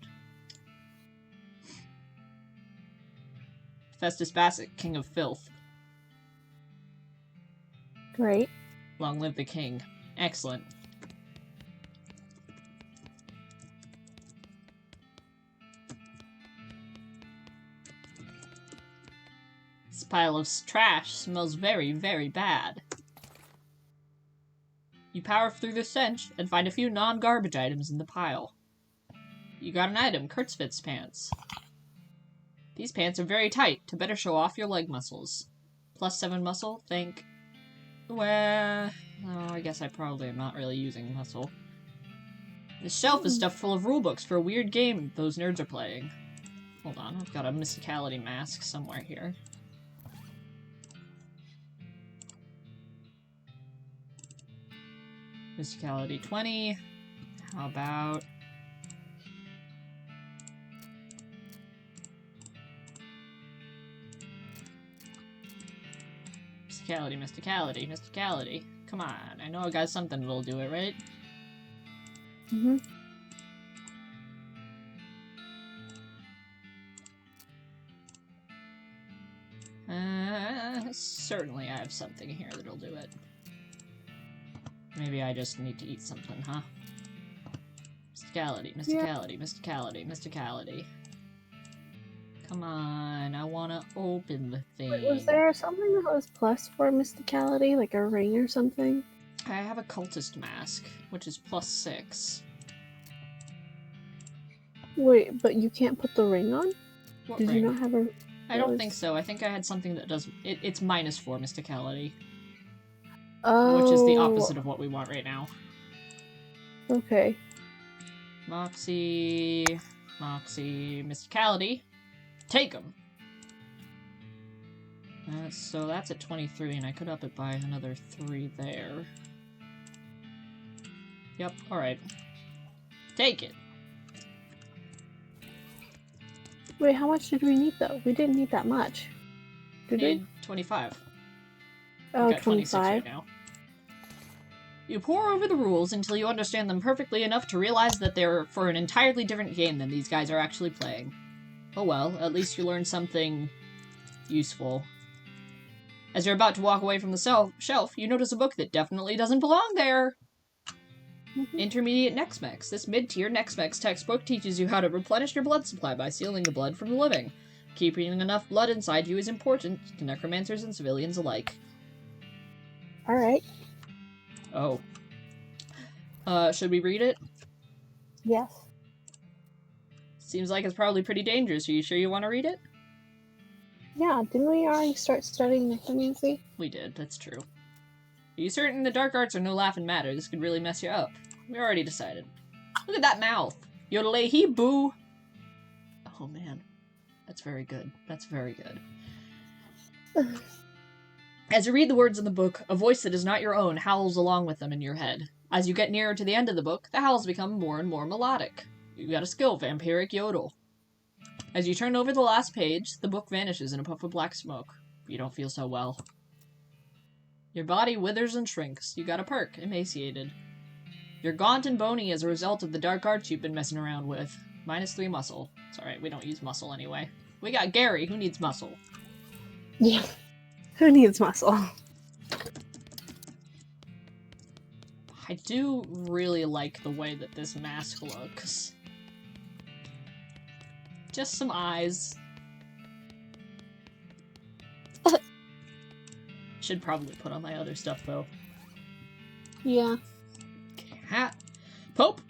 Festus Bassett, King of Filth. Great. Long live the king. Excellent. This pile of trash smells very, very bad. You power through the stench and find a few non-garbage items in the pile. You got an item, Kurtzfitz pants. These pants are very tight to better show off your leg muscles. +7 muscle, think. Well, oh, I guess I probably am not really using muscle. This shelf is stuffed full of rulebooks for a weird game those nerds are playing. Hold on, I've got a mysticality mask somewhere here. Mysticality 20. How about... Mysticality. Come on, I know I got something that'll do it, right? Mm-hmm. Certainly I have something here that'll do it. Maybe I just need to eat something, huh? Mysticality. Come on, I wanna open the thing. Wait, was there something that was plus for mysticality, like a ring or something? I have a cultist mask, which is +6. Wait, but you can't put the ring on? What Did ring? you not have a... I don't think so. I think I had something that does... It's -4 mysticality. Oh. Which is the opposite of what we want right now. Okay. Moxie, mysticality. Take them. So that's at 23, and I could up it by another 3 there. Yep, alright. Take it. Wait, how much did we need, though? We didn't need that much. Did we? Need 25. Oh, I've got 26 right 25. now. You pore over the rules until you understand them perfectly enough to realize that they're for an entirely different game than these guys are actually playing. Oh well, at least you learned something useful. As you're about to walk away from the shelf, you notice a book that definitely doesn't belong there. Intermediate Nexmex. This mid-tier Nexmex textbook teaches you how to replenish your blood supply by sealing the blood from the living. Keeping enough blood inside you is important to necromancers and civilians alike. Alright. Oh. Should we read it? Yes. Seems like it's probably pretty dangerous. Are you sure you want to read it? Yeah, didn't we already start studying necromancy? We did, that's true. Are you certain the dark arts are no laughing matter? This could really mess you up. We already decided. Look at that mouth! Yodelay boo! Oh man. That's very good. That's very good. As you read the words in the book, a voice that is not your own howls along with them in your head. As you get nearer to the end of the book, the howls become more and more melodic. You got a skill, Vampiric Yodel. As you turn over the last page, the book vanishes in a puff of black smoke. You don't feel so well. Your body withers and shrinks. You got a perk, Emaciated. You're gaunt and bony as a result of the dark arts you've been messing around with. -3 muscle. It's alright, we don't use muscle anyway. We got Gary, who needs muscle. Yeah. Who needs muscle? I do really like the way that this mask looks. Just some eyes. Should probably put on my other stuff, though. Yeah. Okay, hat. Pope!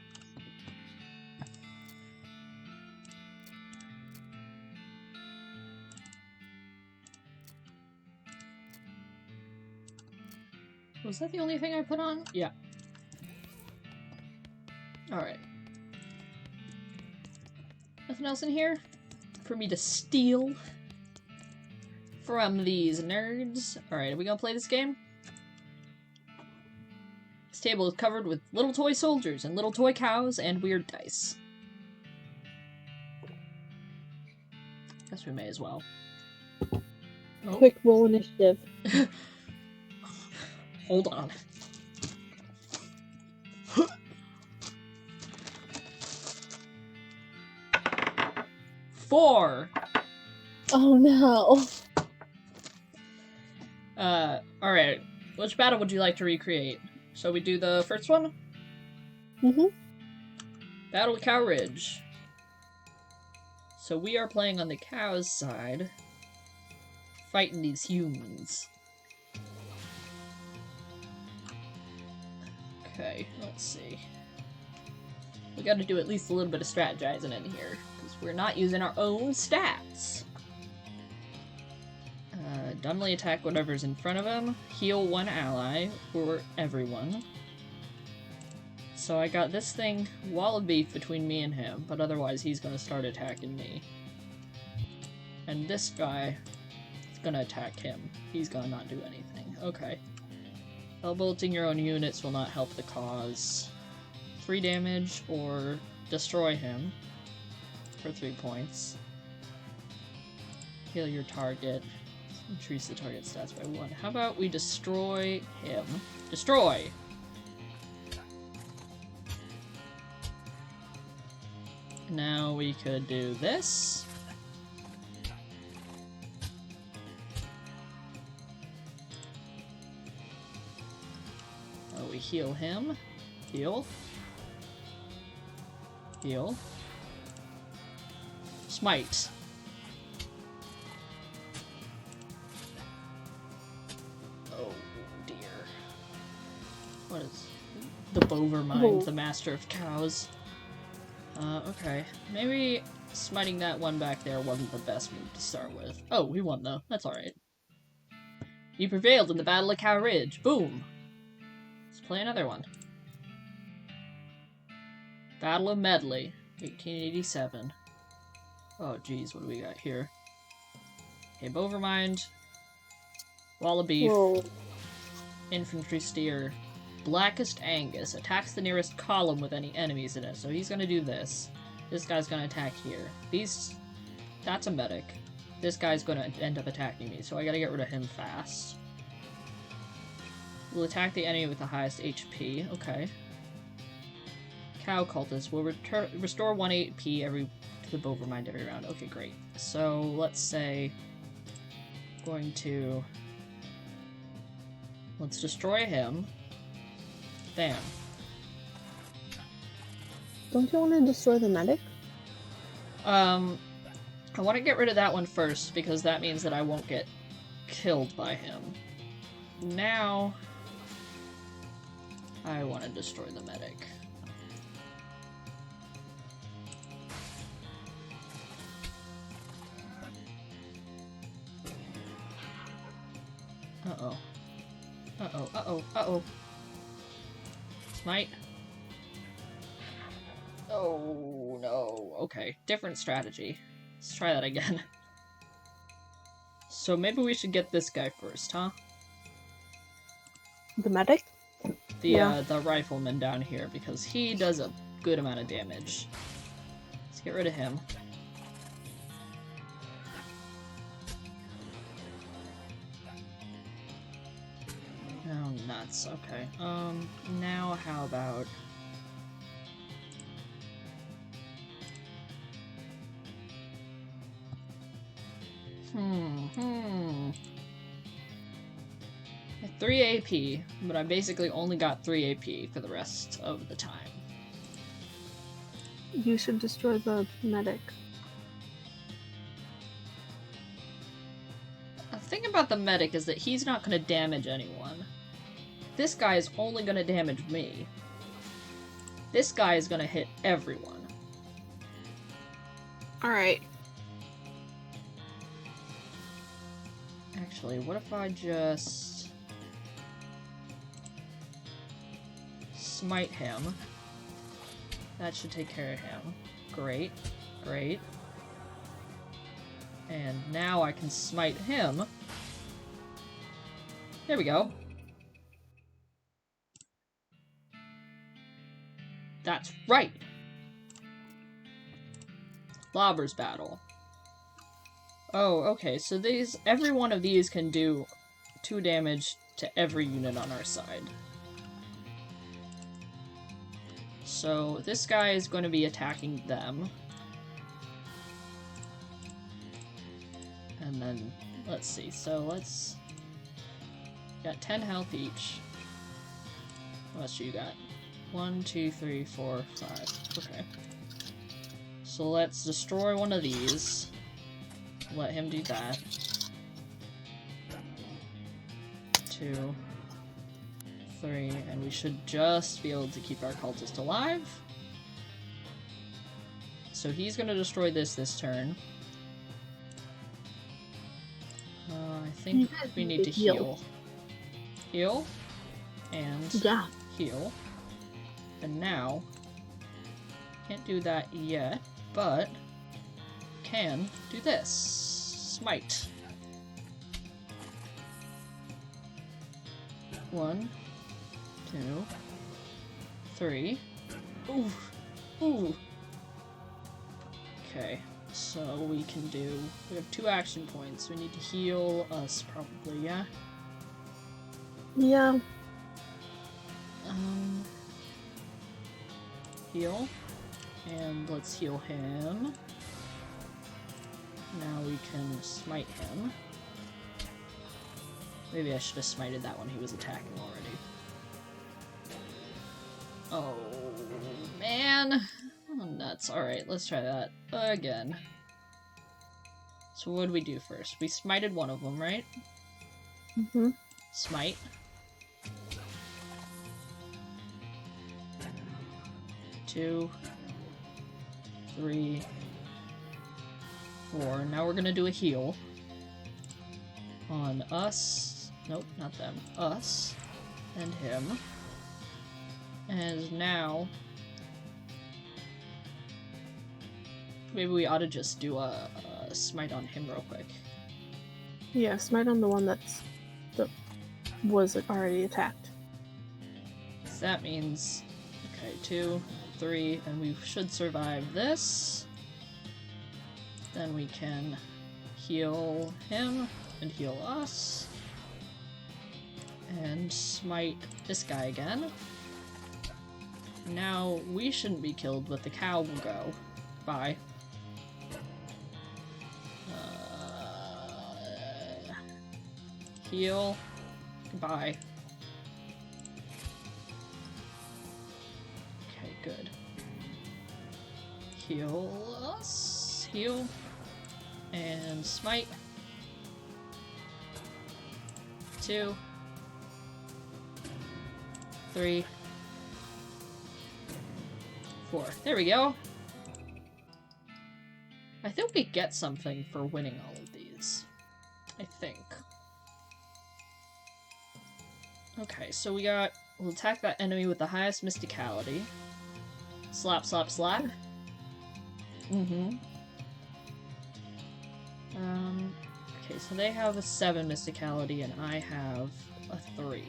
Was that the only thing I put on? Yeah. Alright. Nothing else in here for me to steal from these nerds. Alright, are we gonna play this game? This table is covered with little toy soldiers and little toy cows and weird dice. Guess we may as well. Oh. Quick roll initiative. Hold on. Four! Oh no. Alright. Which battle would you like to recreate? Shall we do the first one? Mm-hmm. Battle of Cow Ridge. So we are playing on the cow's side, fighting these humans. Okay, let's see. We gotta do at least a little bit of strategizing in here, because we're not using our own stats. Dumbly attack whatever's in front of him, heal one ally, or everyone. So I got this thing, wall of beef between me and him, but otherwise he's gonna start attacking me. And this guy is gonna attack him. He's gonna not do anything. Okay. Bolting your own units will not help the cause. 3 damage, or destroy him for 3 points. Heal your target. Increase the target stats by 1. How about we destroy him? Destroy! Now we could do this. Oh, we heal him. Heal. Heal. Smite. Oh dear. What is... The Bovermind, the master of cows. Okay. Maybe smiting that one back there wasn't the best move to start with. Oh, we won though. That's alright. You prevailed in the Battle of Cow Ridge. Boom! Let's play another one. Battle of Medley, 1887. Oh geez, what do we got here? Okay, Bovermind. Wall of Beef. Whoa. Infantry Steer. Blackest Angus attacks the nearest column with any enemies in it, so he's gonna do this. This guy's gonna attack here. That's a medic. This guy's gonna end up attacking me, so I gotta get rid of him fast. Will attack the enemy with the highest HP. Okay. Cow Cultist will restore 1 HP to the Bovermind every round. Okay, great. So let's say let's destroy him. Bam. Don't you want to destroy the medic? I want to get rid of that one first, because that means that I won't get killed by him. Now, I want to destroy the medic. Uh-oh. Uh-oh, uh-oh, uh-oh. Smite. Oh, no. Okay, different strategy. Let's try that again. So maybe we should get this guy first, huh? The medic? The rifleman down here, because he does a good amount of damage. Let's get rid of him. Oh, nuts. Okay. Now how about... I have 3 AP, but I basically only got 3 AP for the rest of the time. You should destroy the medic. The thing about the medic is that he's not going to damage anyone. This guy is only going to damage me. This guy is going to hit everyone. Alright. Actually, what if I just... smite him? That should take care of him. Great. Great. And now I can smite him. There we go. That's right! Lobbers battle. Oh, okay, so every one of these can do 2 damage to every unit on our side. So this guy is going to be attacking them. And then, let's see, so let's... Got 10 health each. What else you got? 1, 2, 3, 4, 5. Okay. So let's destroy one of these. Let him do that. 2, 3, and we should just be able to keep our cultist alive. So he's gonna destroy this turn. I think we need to heal. Heal. And heal. And now, can't do that yet, but can do this. Smite. 1, 2, 3. Ooh. Ooh. Okay, so we have 2 action points. We need to heal us, probably, yeah? Yeah. Heal. And let's heal him. Now we can smite him. Maybe I should have smited that when he was attacking already. Oh, man. Oh, nuts. Alright, let's try that again. So what did we do first? We smited one of them, right? Mm-hmm. Smite. Two, 3, 4. Now we're gonna do a heal on us. Nope, not them. Us and him. And now maybe we ought to just do a smite on him real quick. Yeah, smite on the one that was already attacked. So that means, okay, 2, 3, and we should survive this. Then we can heal him and heal us. And smite this guy again. Now we shouldn't be killed, but the cow will go. Bye. Heal. Goodbye. Okay, good. Heal us. Heal. And smite. 2, 3, for? There we go. I think we get something for winning all of these. I think. Okay, so we'll attack that enemy with the highest mysticality. Slap, slap, slap. Mm-hmm. Okay, so they have a 7 mysticality and I have a 3.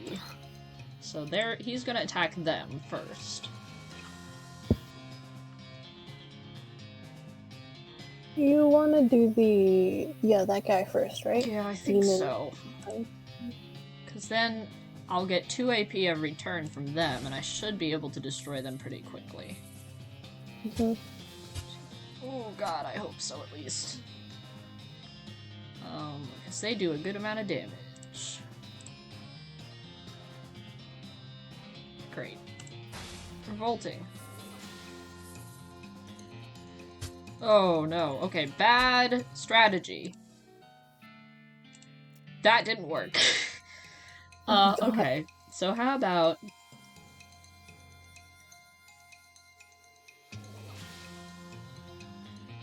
So he's gonna attack them first. You want to do that guy first, right? Yeah, I think so. Because then I'll get 2 AP every turn from them, and I should be able to destroy them pretty quickly. Mm-hmm. Oh god, I hope so at least. Because they do a good amount of damage. Great. Revolting. Oh no, okay, bad strategy. That didn't work. Okay, so how about...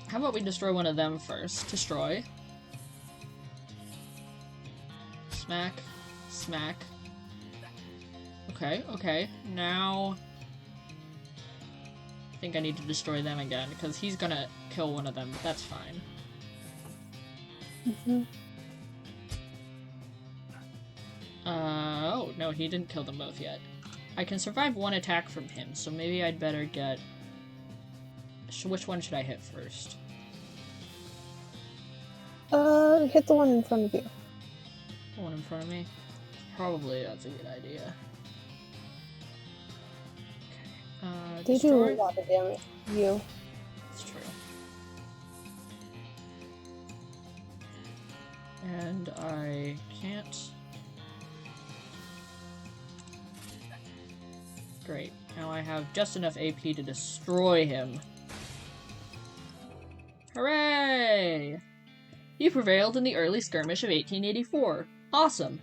How about we destroy one of them first? Destroy. Smack. Smack. Okay. Now... I think I need to destroy them again, because he's gonna kill one of them, but that's fine. Mm-hmm. Oh, no, he didn't kill them both yet. I can survive one attack from him, so maybe I'd better get... Which one should I hit first? Hit the one in front of you. The one in front of me? Probably that's a good idea. Okay. They Destroy? do a lot of damage. You. That's true. And I can't... Great. Now I have just enough AP to destroy him. Hooray! You prevailed in the early skirmish of 1884. Awesome.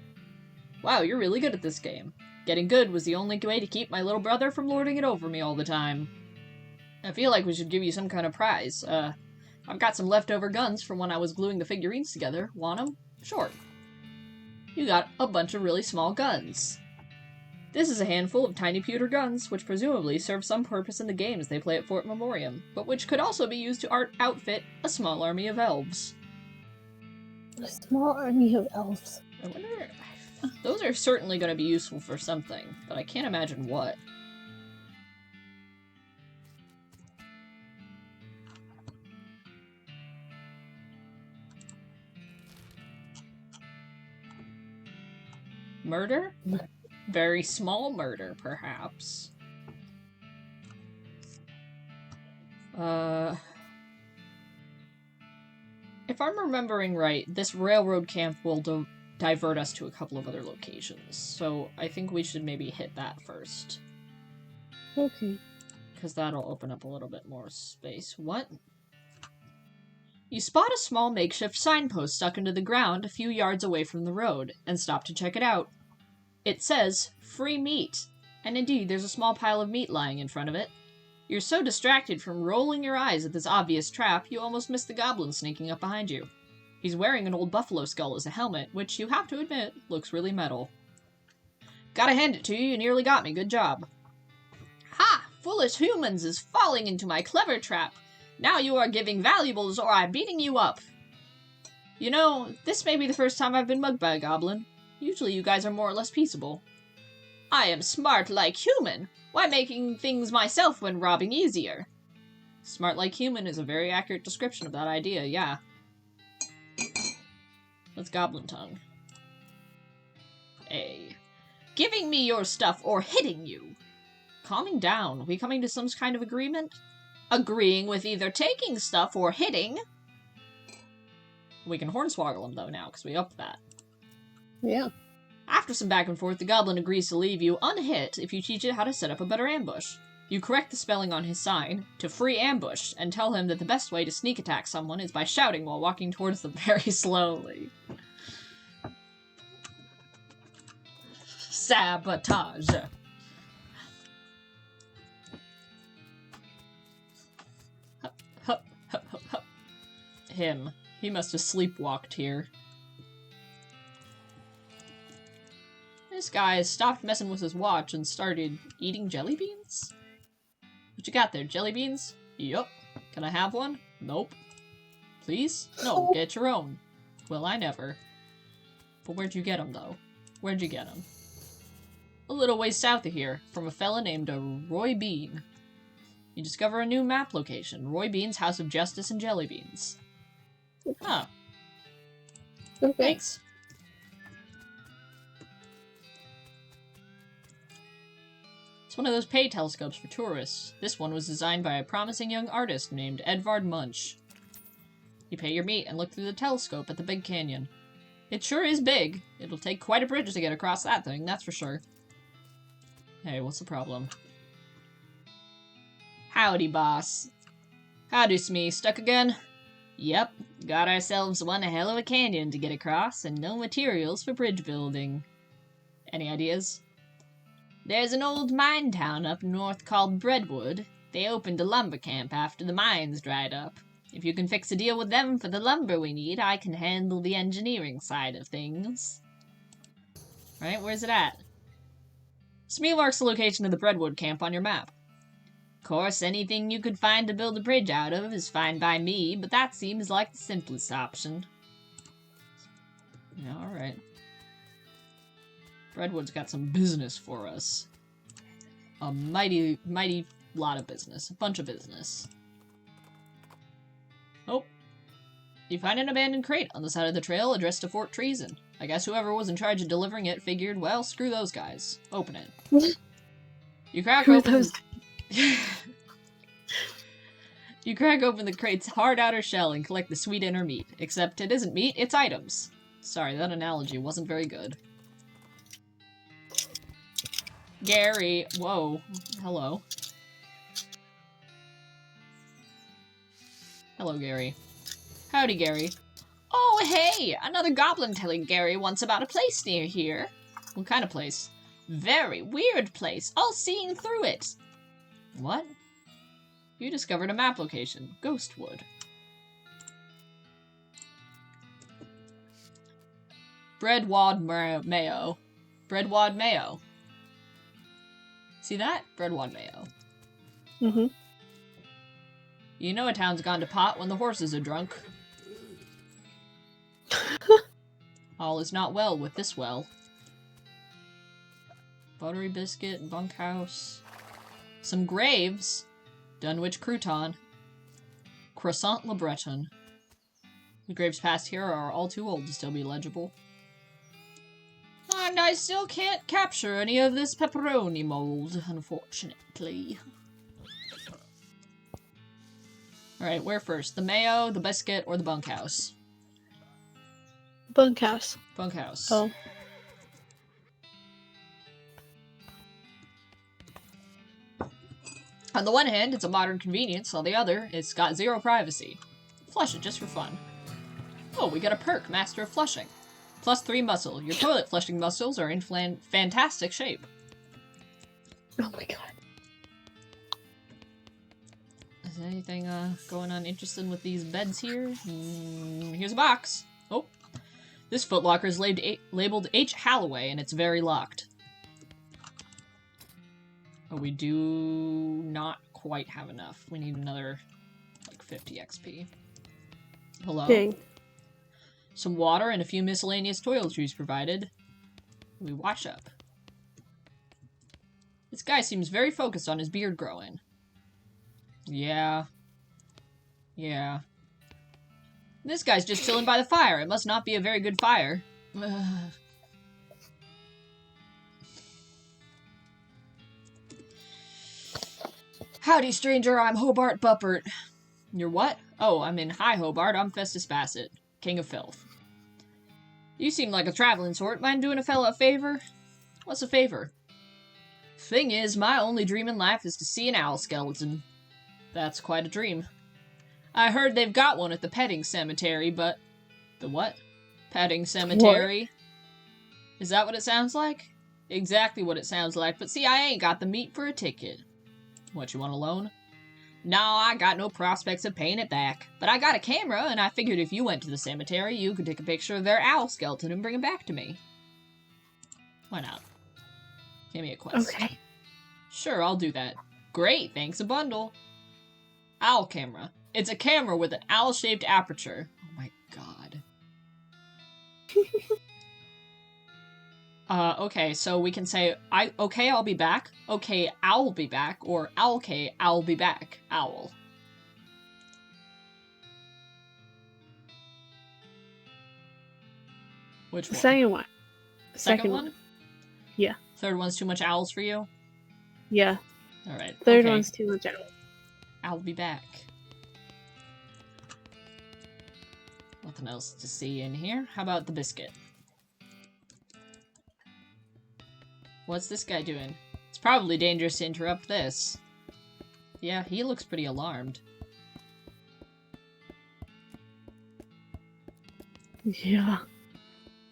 Wow, you're really good at this game. Getting good was the only way to keep my little brother from lording it over me all the time. I feel like we should give you some kind of prize. I've got some leftover guns from when I was gluing the figurines together. Want 'em? Sure. You got a bunch of really small guns. This is a handful of tiny pewter guns, which presumably serve some purpose in the games they play at Fort Memoriam, but which could also be used to outfit a small army of elves. A small army of elves. I wonder... Those are certainly going to be useful for something, but I can't imagine what. Murder? Very small murder, perhaps. If I'm remembering right, this railroad camp will divert us to a couple of other locations, so I think we should maybe hit that first. Okay. Because that'll open up a little bit more space. What? You spot a small makeshift signpost stuck into the ground a few yards away from the road, and stop to check it out. It says, "Free meat," and indeed there's a small pile of meat lying in front of it. You're so distracted from rolling your eyes at this obvious trap, you almost miss the goblin sneaking up behind you. He's wearing an old buffalo skull as a helmet, which you have to admit looks really metal. Gotta hand it to you, you nearly got me, good job. Ha! Foolish humans is falling into my clever trap. Now you are giving valuables or I'm beating you up. You know, this may be the first time I've been mugged by a goblin. Usually you guys are more or less peaceable. I am smart like human. Why making things myself when robbing easier? Smart like human is a very accurate description of that idea, yeah. That's goblin tongue. A. Giving me your stuff or hitting you. Calming down. We coming to some kind of agreement? Agreeing with either taking stuff or hitting. We can hornswoggle him though now, because we upped that. Yeah. After some back and forth, the goblin agrees to leave you unhit if you teach it how to set up a better ambush. You correct the spelling on his sign to free ambush and tell him that the best way to sneak attack someone is by shouting while walking towards them very slowly. Sabotage. him. He must have sleepwalked here. This guy stopped messing with his watch and started eating jelly beans? What you got there, jelly beans? Yup. Can I have one? Nope. Please? No, get your own. Well, I never. But where'd you get them, though? Where'd you get them? A little ways south of here, from a fella named Roy Bean. You discover a new map location. Roy Bean's House of Justice and Jelly Beans. Huh. Okay. Thanks. It's one of those pay telescopes for tourists. This one was designed by a promising young artist named Edvard Munch. You pay your meat and look through the telescope at the Big Canyon. It sure is big. It'll take quite a bridge to get across that thing, that's for sure. Hey, what's the problem? Howdy, boss. Howdy, Smee. Stuck again? Yep. Got ourselves one hell of a canyon to get across, and no materials for bridge building. Any ideas? There's an old mine town up north called Breadwood. They opened a lumber camp after the mines dried up. If you can fix a deal with them for the lumber we need, I can handle the engineering side of things. Right, where's it at? Smee marks the location of the Breadwood camp on your map. Of course, anything you could find to build a bridge out of is fine by me, but that seems like the simplest option. Yeah, alright. Breadwood's got some business for us. A mighty lot of business. A bunch of business. Oh. You find an abandoned crate on the side of the trail addressed to Fort Treason. I guess whoever was in charge of delivering it figured, well, screw those guys. Open it. You crack open... You crack open the crate's hard outer shell and collect the sweet inner meat. Except it isn't meat, it's items. Sorry, that analogy wasn't very good. Gary. Whoa. Hello. Hello, Gary. Howdy, Gary. Oh, hey! Another goblin telling Gary once about a place near here. What kind of place? Very weird place, all seeing through it. What? You discovered a map location. Ghostwood. Breadwad Mayo. Breadwad Mayo. See that? Breadwad Mayo. Mm-hmm. You know a town's gone to pot when the horses are drunk. All is not well with this well. Buttery biscuit, bunkhouse. Some graves. Dunwich crouton. Croissant Le Breton. The graves past here are all too old to still be legible. And I still can't capture any of this pepperoni mold, unfortunately. Alright, where first? The mayo, the biscuit, or the bunkhouse? Bunkhouse. Bunkhouse. Oh. On the one hand, it's a modern convenience. On the other, it's got zero privacy. Flush it just for fun. Oh, we got a perk, Master of Flushing. +3 muscle. Your toilet flushing muscles are in fantastic shape. Oh my god. Is there anything going on interesting with these beds here? Here's a box. Oh. This footlocker is labeled H. Halloway, and it's very locked. Oh, we do not quite have enough. We need another, like, 50 XP. Hello? Dang. Some water and a few miscellaneous toiletries provided. We wash up. This guy seems very focused on his beard growing. Yeah. Yeah. This guy's just chilling by the fire. It must not be a very good fire. Howdy, stranger. I'm Hobart Buppert. You're what? Oh, I'm in High Hobart. I'm Festus Bassett, King of Filth. You seem like a traveling sort. Mind doing a fella a favor? What's a favor? Thing is, my only dream in life is to see an owl skeleton. That's quite a dream. I heard they've got one at the petting cemetery, but... The what? Petting cemetery? What? Is that what it sounds like? Exactly what it sounds like, but see, I ain't got the meat for a ticket. What, you want a loan? No, I got no prospects of paying it back. But I got a camera, and I figured if you went to the cemetery, you could take a picture of their owl skeleton and bring it back to me. Why not? Give me a quest. Okay. Sure, I'll do that. Great, thanks a bundle. Owl camera. It's a camera with an owl-shaped aperture. Oh my god. Okay, so we can say, okay, I'll be back. Okay, I'll be back. Or, okay, I'll be back. Owl. Which The one? second one. Second one? Yeah. Third one's too much owls for you? Yeah. Alright. Third okay. one's too much owl. I'll be back. Nothing else to see in here. How about the biscuit? What's this guy doing? It's probably dangerous to interrupt this. Yeah, he looks pretty alarmed. Yeah.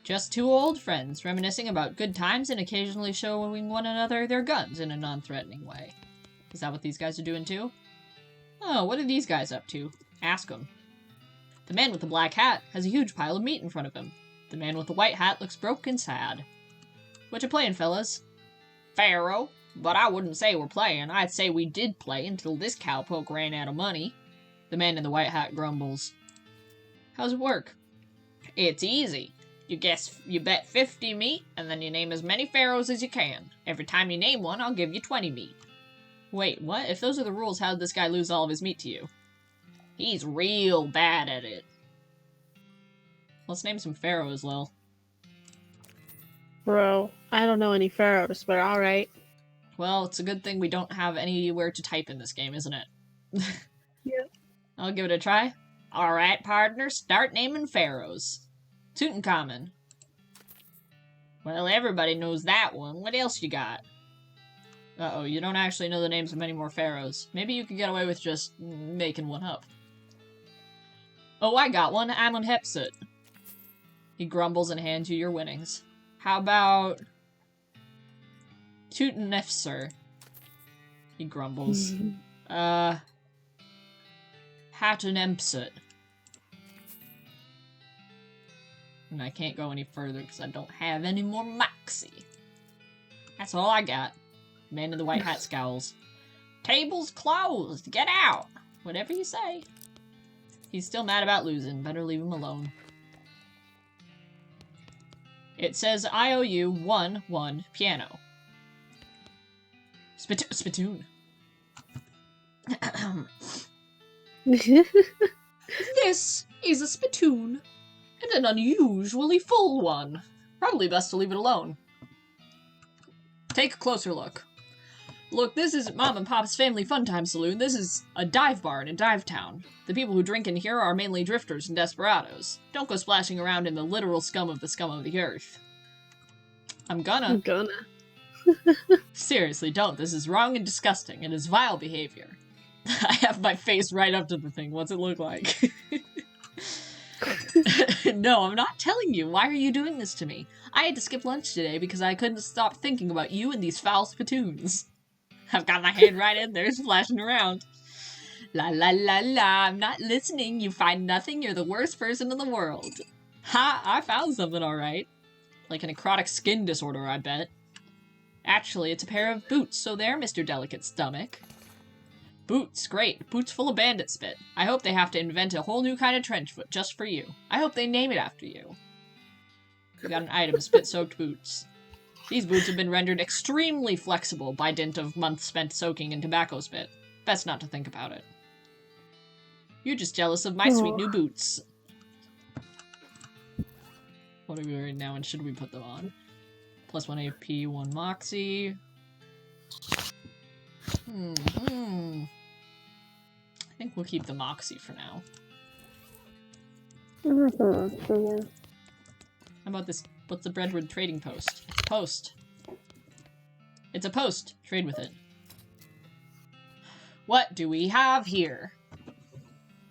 Just two old friends, reminiscing about good times and occasionally showing one another their guns in a non-threatening way. Is that what these guys are doing too? Oh, what are these guys up to? Ask them. The man with the black hat has a huge pile of meat in front of him. The man with the white hat looks broke and sad. What you playing, fellas? Pharaoh, but I wouldn't say we're playing. I'd say we did play until this cowpoke ran out of money. The man in the white hat grumbles. How's it work? It's easy. You bet 50 meat, and then you name as many pharaohs as you can. Every time you name one, I'll give you 20 meat. Wait, what? If those are the rules, how did this guy lose all of his meat to you? He's real bad at it. Let's name some pharaohs, Lil. Bro, I don't know any pharaohs, but alright. Well, it's a good thing we don't have anywhere to type in this game, isn't it? Yeah. I'll give it a try. Alright, partner, start naming pharaohs. Tutankhamun. Well, everybody knows that one. What else you got? Uh-oh, you don't actually know the names of many more pharaohs. Maybe you could get away with just making one up. Oh, I got one. Amenhotep. He grumbles and hands you your winnings. How about Tutanefsir? He grumbles. Hatunempsut. And I can't go any further because I don't have any more moxie. That's all I got. Man in the white hat scowls. Table's closed! Get out! Whatever you say. He's still mad about losing. Better leave him alone. It says IOU 1-1 piano. Spittoon. This is a spittoon. And an unusually full one. Probably best to leave it alone. Take a closer look. Look, this isn't Mom and Pop's Family Fun Time Saloon. This is a dive bar in a dive town. The people who drink in here are mainly drifters and desperados. Don't go splashing around in the literal scum of the earth. I'm gonna. Seriously, don't. This is wrong and disgusting. It is vile behavior. I have my face right up to the thing. What's it look like? No, I'm not telling you. Why are you doing this to me? I had to skip lunch today because I couldn't stop thinking about you and these foul spittoons. I've got my hand right in there, splashing around. La la la la, I'm not listening. You find nothing. You're the worst person in the world. Ha, I found something alright. Like a necrotic skin disorder, I bet. Actually, it's a pair of boots, so there, Mr. Delicate Stomach. Boots, great. Boots full of bandit spit. I hope they have to invent a whole new kind of trench foot just for you. I hope they name it after you. We got an item, spit-soaked boots. These boots have been rendered extremely flexible by dint of months spent soaking in tobacco spit. Best not to think about it. You're just jealous of my sweet new boots. What are we wearing now, and should we put them on? Plus 1 AP, 1 Moxie. I think we'll keep the Moxie for now. How about this? What's the Breadwood trading post? It's a post. It's a post. Trade with it. What do we have here?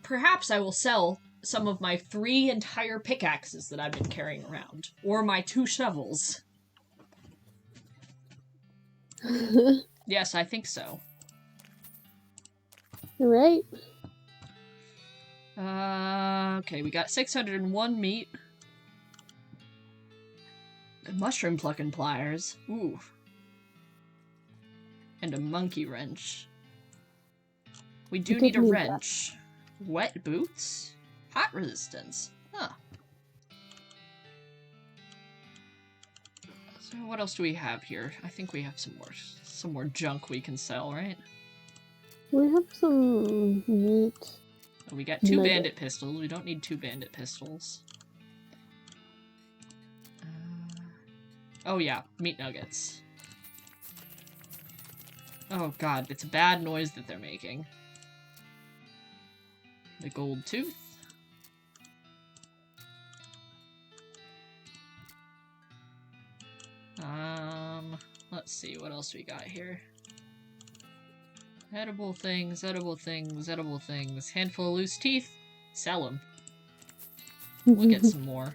Perhaps I will sell some of my 3 entire pickaxes that I've been carrying around. Or my 2 shovels. Yes, I think so. Right? Okay, we got 601 meat. Mushroom plucking pliers. Ooh. And a monkey wrench. We do need a wrench. Wet boots? Hot resistance. Huh. So what else do we have here? I think we have some more junk we can sell, right? We have some meat. Oh, we got 2 bandit pistols. We don't need 2 bandit pistols. Oh yeah, meat nuggets. Oh god, it's a bad noise that they're making. The gold tooth. Let's see, what else we got here? Edible things, edible things, edible things. Handful of loose teeth. Sell them. We'll get some more.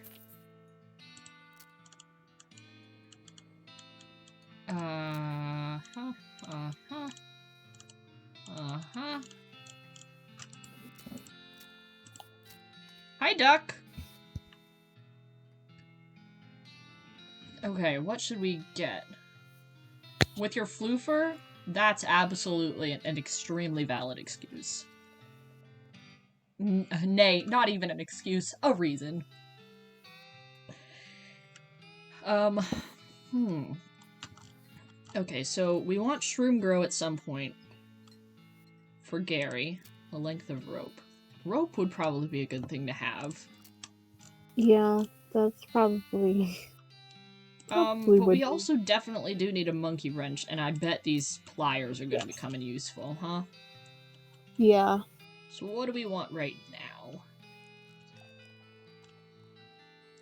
Hi, duck! Okay, what should we get? With your floofer, that's absolutely an extremely valid excuse. Nay, not even an excuse, a reason. Okay, so we want shroom grow at some point. For Gary. The length of rope. Rope would probably be a good thing to have. Yeah, that's probably... But we also definitely do need a monkey wrench, and I bet these pliers are gonna become useful, huh? Yeah. So what do we want right now?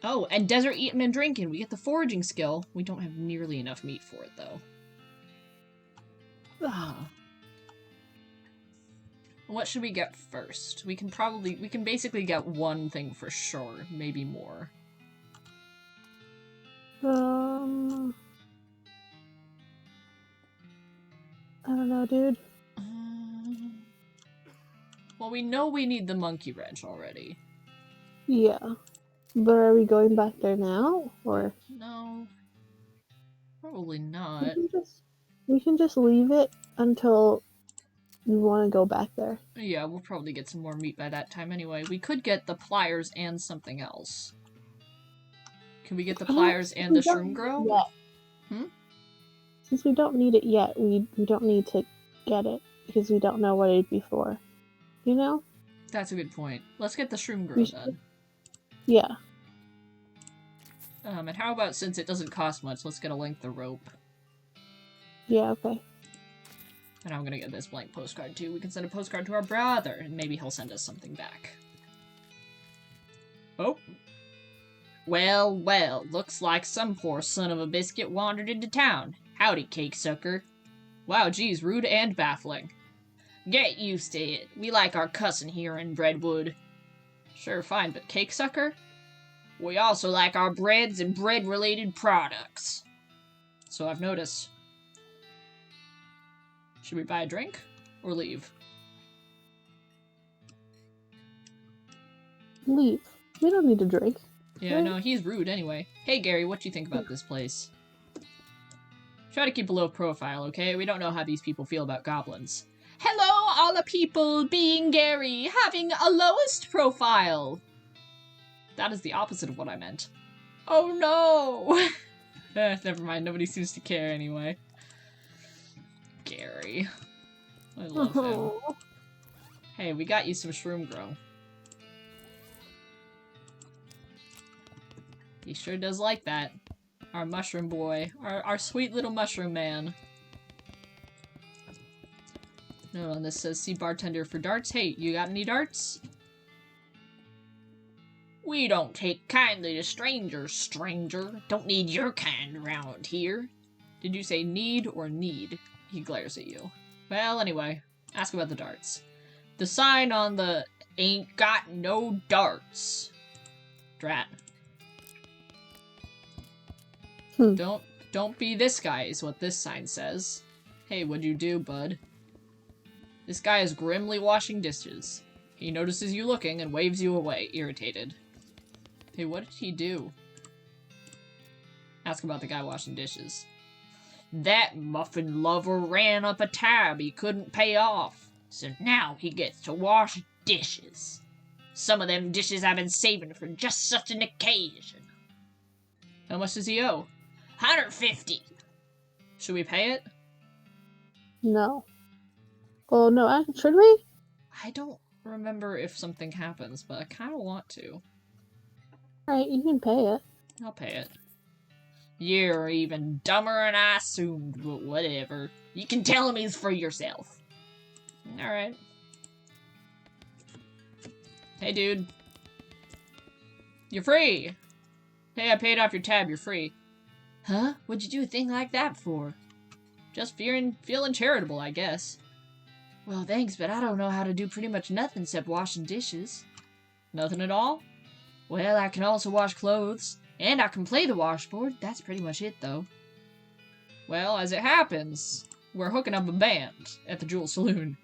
Oh, and desert eating and drinking. We get the foraging skill. We don't have nearly enough meat for it, though. What should we get first? We can basically get one thing for sure, maybe more. I don't know, dude. Well, we know we need the monkey wrench already. Yeah. But are we going back there now, or? No. Probably not. We can just leave it until we want to go back there. Yeah, we'll probably get some more meat by that time anyway. We could get the pliers and something else. Can we get the pliers and the shroom grow? Since we don't need it yet, we don't need to get it, because we don't know what it'd be for. You know? That's a good point. Let's get the shroom grow then. Yeah. And how about, since it doesn't cost much, let's get a length of rope. Yeah, okay. And I'm gonna get this blank postcard too. We can send a postcard to our brother, and maybe he'll send us something back. Oh. Well, well, looks like some poor son of a biscuit wandered into town. Howdy, cake sucker. Wow, geez, rude and baffling. Get used to it. We like our cussing here in Breadwood. Sure, fine, but cake sucker? We also like our breads and bread-related products. So I've noticed. Should we buy a drink? Or leave? Leave. We don't need a drink. Yeah, no, he's rude anyway. Hey, Gary, what do you think about this place? Try to keep a low profile, okay? We don't know how these people feel about goblins. Hello, all the people, being Gary, having a lowest profile. That is the opposite of what I meant. Oh no! Never mind, nobody seems to care anyway. Gary. I love him. Hey, we got you some shroom grow. He sure does like that. Our mushroom boy. Our sweet little mushroom man. No, and this says, see bartender for darts. Hey, you got any darts? We don't take kindly to strangers, stranger. Don't need your kind around here. Did you say need or need? He glares at you. Well, anyway, ask about the darts. The sign on the ain't got no darts. Drat. Don't be this guy is what this sign says. Hey, what'd you do, bud? This guy is grimly washing dishes. He notices you looking and waves you away, irritated. Hey, what did he do? Ask about the guy washing dishes. That muffin lover ran up a tab he couldn't pay off, so now he gets to wash dishes. Some of them dishes I've been saving for just such an occasion. How much does he owe? $150. Should we pay it? No. Oh, no, should we? I don't remember if something happens, but I kind of want to. Alright, you can pay it. I'll pay it. You're even dumber than I assumed, but whatever. You can tell him he's for yourself. Alright. Hey, dude. You're free! Hey, I paid off your tab, you're free. Huh? What'd you do a thing like that for? Just feeling charitable, I guess. Well, thanks, but I don't know how to do pretty much nothing except washing dishes. Nothing at all? Well, I can also wash clothes, and I can play the washboard. That's pretty much it, though. Well, as it happens, we're hooking up a band at the Jewel Saloon.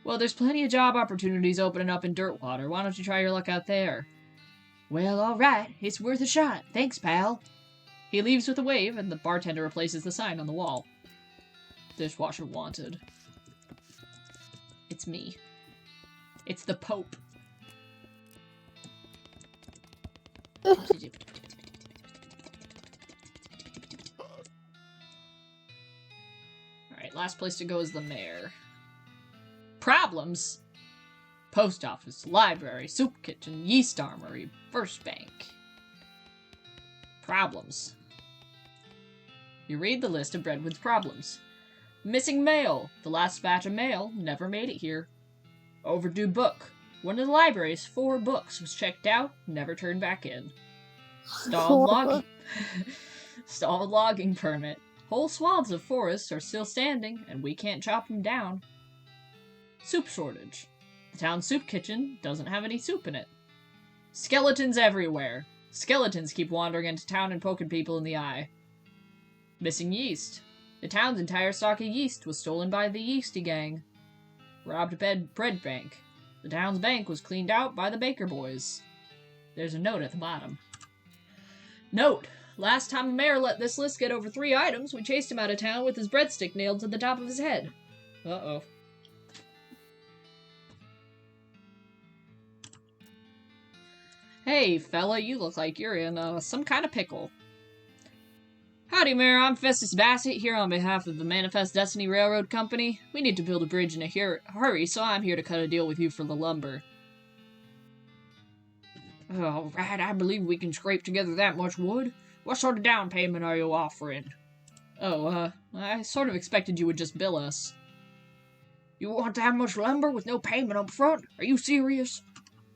Well, there's plenty of job opportunities opening up in Dirtwater. Why don't you try your luck out there? Well, alright. It's worth a shot. Thanks, pal. He leaves with a wave, and the bartender replaces the sign on the wall. Dishwasher wanted. It's me. It's the Pope. Alright, last place to go is the mayor. Problems? Post office, library, soup kitchen, yeast armory, first bank. Problems. You read the list of Brentwood's problems. Missing mail. The last batch of mail never made it here. Overdue book. One of the library's 4 books was checked out, never turned back in. Stalled logging. Stalled logging permit. Whole swaths of forests are still standing, and we can't chop them down. Soup shortage. The town soup kitchen doesn't have any soup in it. Skeletons everywhere. Skeletons keep wandering into town and poking people in the eye. Missing yeast. The town's entire stock of yeast was stolen by the Yeasty Gang. Robbed bread bank. The town's bank was cleaned out by the Baker Boys. There's a note at the bottom. Note! Last time the mayor let this list get over 3 items, we chased him out of town with his breadstick nailed to the top of his head. Uh-oh. Hey, fella, you look like you're in, some kind of pickle. Howdy, Mayor, I'm Festus Bassett, here on behalf of the Manifest Destiny Railroad Company. We need to build a bridge in a hurry, so I'm here to cut a deal with you for the lumber. Alright, I believe we can scrape together that much wood. What sort of down payment are you offering? I sort of expected you would just bill us. You want that much lumber with no payment up front? Are you serious?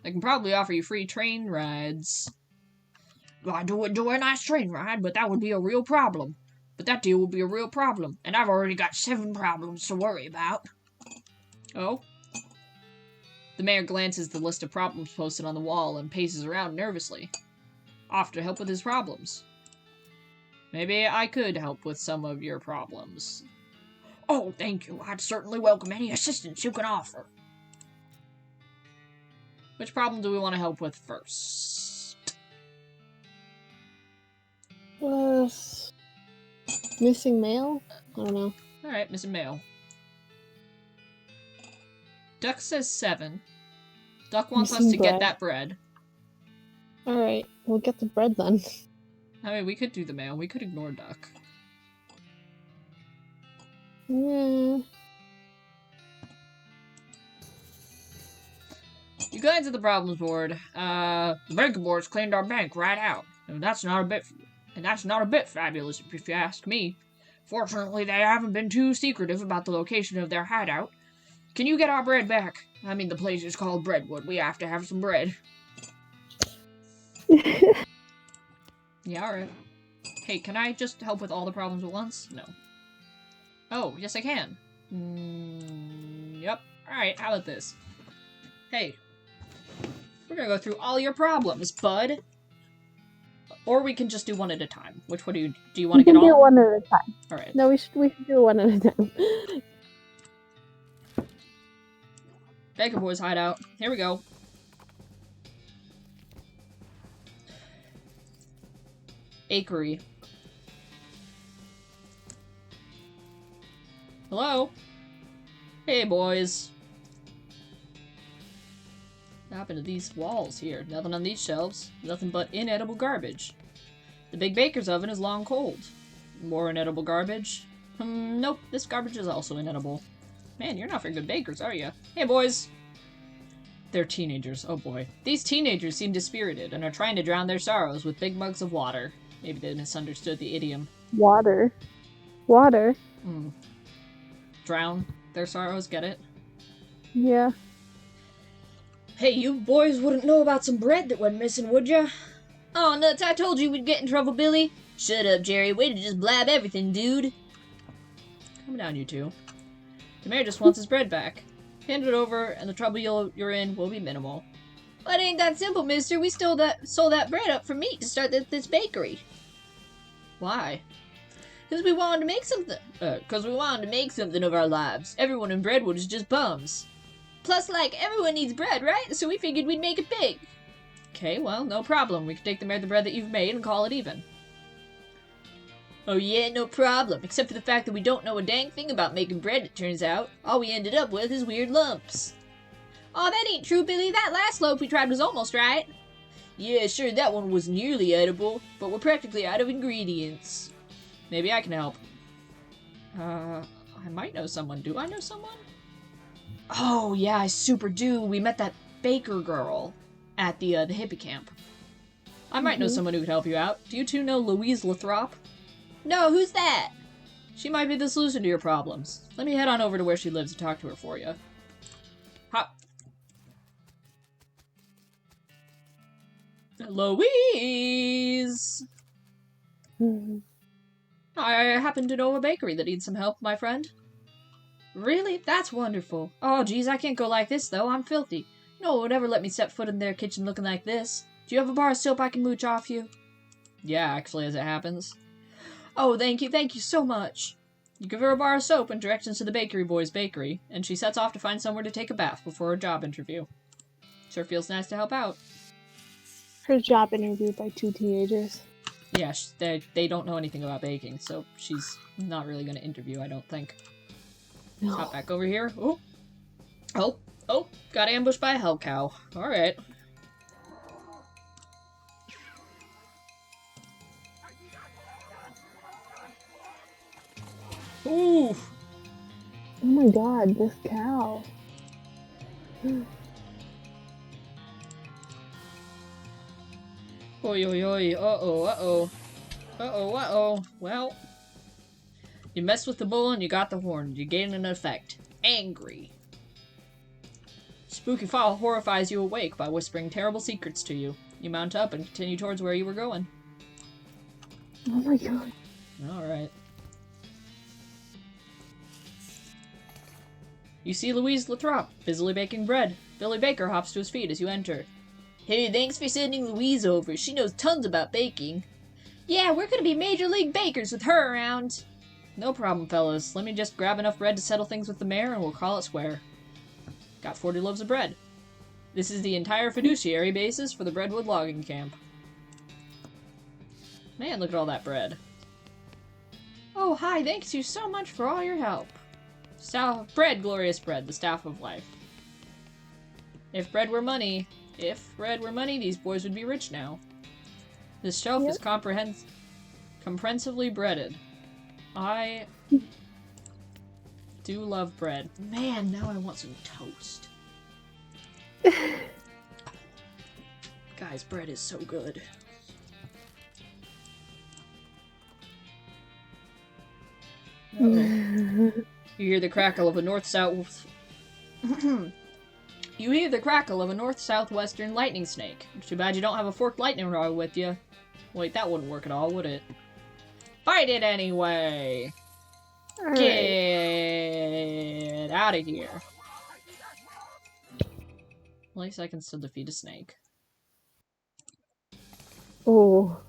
I can probably offer you free train rides. I do enjoy a nice train ride, but that would be a real problem. But that deal would be a real problem, and I've already got 7 problems to worry about. Oh? The mayor glances at the list of problems posted on the wall and paces around nervously. Off to help with his problems. Maybe I could help with some of your problems. Oh, thank you. I'd certainly welcome any assistance you can offer. Which problem do we want to help with first? Missing mail? I don't know. Alright, missing mail. Duck says 7. Duck wants us to get that bread. Alright, we'll get the bread then. I mean, we could do the mail. We could ignore Duck. Yeah. You glance at the problems board. The bank board's cleaned our bank right out. And that's not a bit fabulous, if you ask me. Fortunately, they haven't been too secretive about the location of their hideout. Can you get our bread back? I mean, the place is called Breadwood. We have to have some bread. Yeah, alright. Hey, can I just help with all the problems at once? No. Oh, yes I can. Yep. Alright, how about this? Hey. We're gonna go through all your problems, bud. Or we can just do one at a time. Which one do you want to get all? We can do one at a time. Alright. No, we should do one at a time. Biker Boys hideout. Here we go. Akery. Hello? Hey, boys. What happened to these walls here? Nothing on these shelves. Nothing but inedible garbage. The big baker's oven is long cold. More inedible garbage. Nope, this garbage is also inedible. Man, you're not very good bakers, are you? Hey, boys! They're teenagers. Oh, boy. These teenagers seem dispirited and are trying to drown their sorrows with big mugs of water. Maybe they misunderstood the idiom. Water. Water. Drown their sorrows, get it? Yeah. Hey, you boys wouldn't know about some bread that went missing, would ya? Oh, nuts, I told you we'd get in trouble, Billy. Shut up, Jerry. Way to just blab everything, dude. Calm down, you two. The mayor just wants his bread back. Hand it over, and the trouble you're in will be minimal. But it ain't that simple, mister. We sold that bread up for meat to start this bakery. Why? Because we wanted to make something of our lives. Everyone in Breadwood is just bums. Plus, like, everyone needs bread, right? So we figured we'd make it big. Okay, well, no problem. We can take the mayor the bread that you've made and call it even. Oh yeah, no problem. Except for the fact that we don't know a dang thing about making bread, it turns out. All we ended up with is weird lumps. Oh, that ain't true, Billy. That last loaf we tried was almost right. Yeah, sure, that one was nearly edible, but we're practically out of ingredients. Maybe I can help. I might know someone. Do I know someone? Oh, yeah, I super do. We met that baker girl at the hippie camp. I might know someone who could help you out. Do you two know Louise Lathrop? No, who's that? She might be the solution to your problems. Let me head on over to where she lives and talk to her for you. Hop. Louise! I happen to know a bakery that needs some help, my friend. Really? That's wonderful. Oh, geez, I can't go like this, though. I'm filthy. No one would ever let me step foot in their kitchen looking like this. Do you have a bar of soap I can mooch off you? Yeah, actually, as it happens. Oh, thank you so much. You give her a bar of soap and directions to the bakery boy's bakery, and she sets off to find somewhere to take a bath before her job interview. Sure feels nice to help out. Her job interviewed by 2 teenagers. Yeah, they don't know anything about baking, so she's not really going to interview, I don't think. No. Hop back over here. Oh, got ambushed by a hell cow. Alright. Ooh! Oh my god, this cow. Oi, oi, oi. Uh-oh, uh-oh. Uh-oh, uh-oh. Well, you mess with the bull and you got the horn. You gain an effect. Angry. Spooky Fowl horrifies you awake by whispering terrible secrets to you. You mount up and continue towards where you were going. Oh my god. Alright. You see Louise Lathrop, busily baking bread. Billy Baker hops to his feet as you enter. Hey, thanks for sending Louise over. She knows tons about baking. Yeah, we're gonna be major league bakers with her around. No problem, fellas. Let me just grab enough bread to settle things with the mayor and we'll call it square. Got 40 loaves of bread. This is the entire fiduciary basis for the Breadwood logging camp. Man, look at all that bread. Oh, hi, thanks you so much for all your help. Bread, glorious bread, the staff of life. If bread were money, these boys would be rich now. This shelf is comprehensively breaded. I do love bread. Man, now I want some toast. Guys, bread is so good. Uh-oh. You hear the crackle of a north-south... You hear the crackle of a north-southwestern lightning snake. Too bad you don't have a forked lightning rod with you. Wait, that wouldn't work at all, would it? Fight it anyway! All Get out of here. At least I can still defeat a snake. Oh.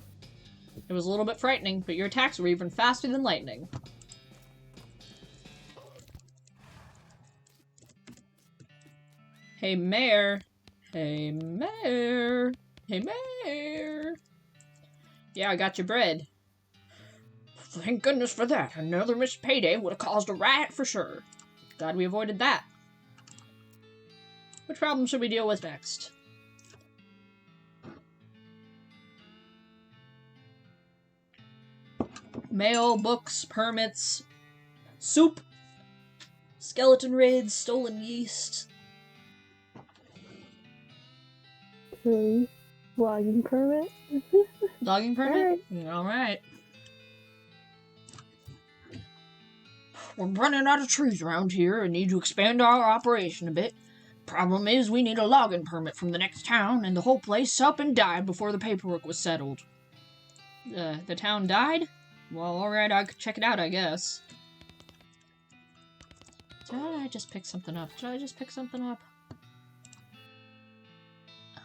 It was a little bit frightening, but your attacks were even faster than lightning. Hey, Mayor. Hey, Mayor. Hey, Mayor. Yeah, I got your bread. Thank goodness for that. Another missed payday would have caused a riot for sure. Glad we avoided that. Which problem should we deal with next? Mail, books, permits, soup, skeleton raids, stolen yeast. Logging permit? Logging permit? Alright. Alright. We're running out of trees around here and need to expand our operation a bit. Problem is, we need a logging permit from the next town, and the whole place up and died before the paperwork was settled. The town died? Well, alright, I could check it out, I guess. Did I just pick something up?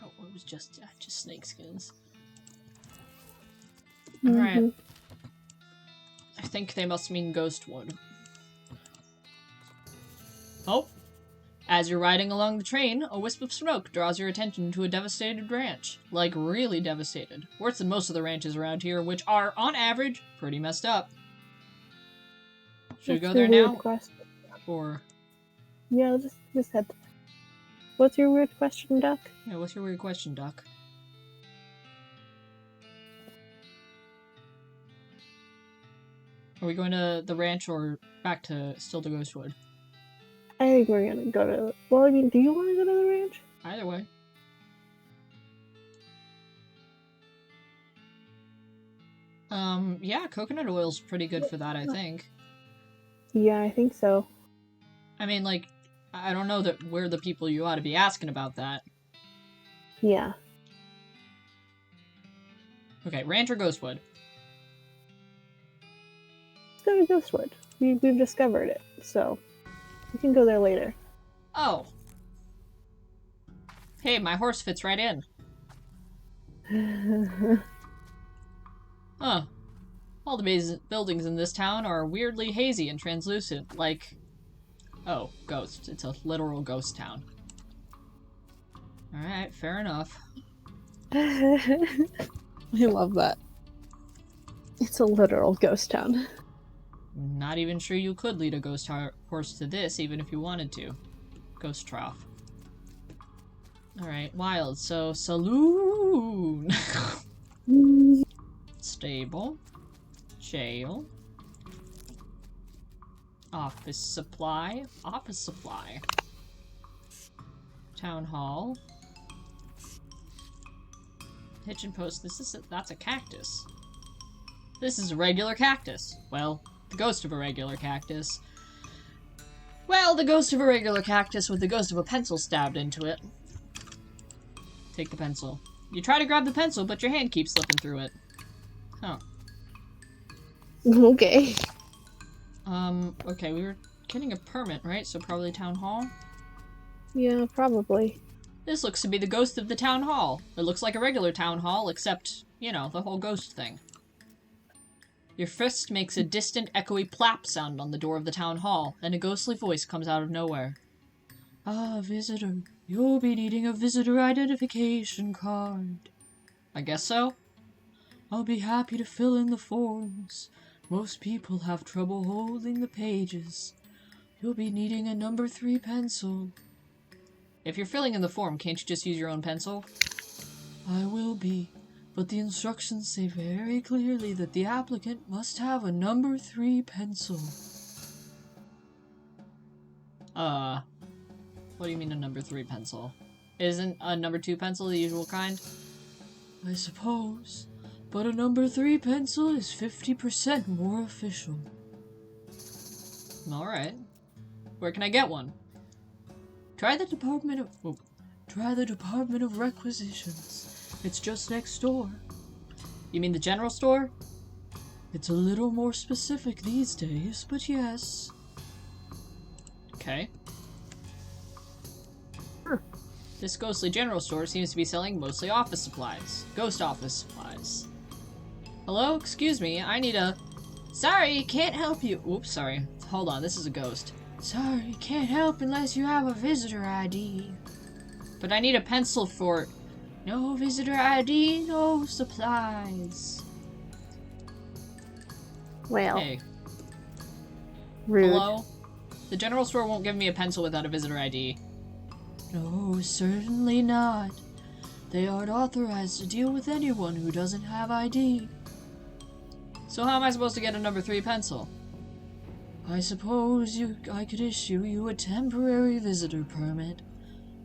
Oh, it was just snakeskins. Alright. I think they must mean ghostwood. Oh! As you're riding along the train, a wisp of smoke draws your attention to a devastated ranch. Like, really devastated. Worse than most of the ranches around here, which are, on average, pretty messed up. Should we go there now? Or... Yeah, just head. What's your weird question, Duck? Yeah, what's your weird question, Duck? Are we going to the ranch or back to still to Ghostwood? I think we're gonna go to... Well, I mean, do you want to go to the ranch? Either way. Yeah, coconut oil's pretty good for that, I think. Yeah, I think so. I mean, like, I don't know that we're the people you ought to be asking about that. Yeah. Okay, ranch or Ghostwood? Let's go to Ghostwood. We've discovered it, so... We can go there later. Oh. Hey, my horse fits right in. Huh. All the buildings in this town are weirdly hazy and translucent, like... Oh, ghost. It's a literal ghost town. Alright, fair enough. I love that. It's a literal ghost town. Not even sure you could lead a ghost horse to this, even if you wanted to. Ghost trough. Alright, wild. So, saloon! Stable. Jail. Office supply. Office supply. Town hall. Hitch and post. That's a cactus. This is a regular cactus. Well, the ghost of a regular cactus. Well, the ghost of a regular cactus with the ghost of a pencil stabbed into it. Take the pencil. You try to grab the pencil, but your hand keeps slipping through it. Huh. Okay. Okay, we were getting a permit, right? So probably town hall? Yeah, probably. This looks to be the ghost of the town hall. It looks like a regular town hall, except, you know, the whole ghost thing. Your fist makes a distant, echoey plap sound on the door of the town hall, and a ghostly voice comes out of nowhere. Ah, visitor. You'll be needing a visitor identification card. I guess so. I'll be happy to fill in the forms. Most people have trouble holding the pages. You'll be needing a number 3 pencil. If you're filling in the form, can't you just use your own pencil? I will be, but the instructions say very clearly that the applicant must have a number 3 pencil. What do you mean a number 3 pencil? Isn't a number 2 pencil the usual kind? I suppose, but a number 3 pencil is 50% more official. Alright. Where can I get one? Try the Department of Requisitions. It's just next door. You mean the general store? It's a little more specific these days, but yes. Okay. This ghostly general store seems to be selling mostly office supplies. Ghost office supplies. Hello? Excuse me, I need a... Sorry, can't help you. Oops, sorry. Hold on, this is a ghost. Sorry, can't help unless you have a visitor ID. But I need a pencil for... No visitor ID, no supplies. Well. Hey. Rude. Hello? The general store won't give me a pencil without a visitor ID. No, certainly not. They aren't authorized to deal with anyone who doesn't have ID. So how am I supposed to get a number 3 pencil? I suppose I could issue you a temporary visitor permit.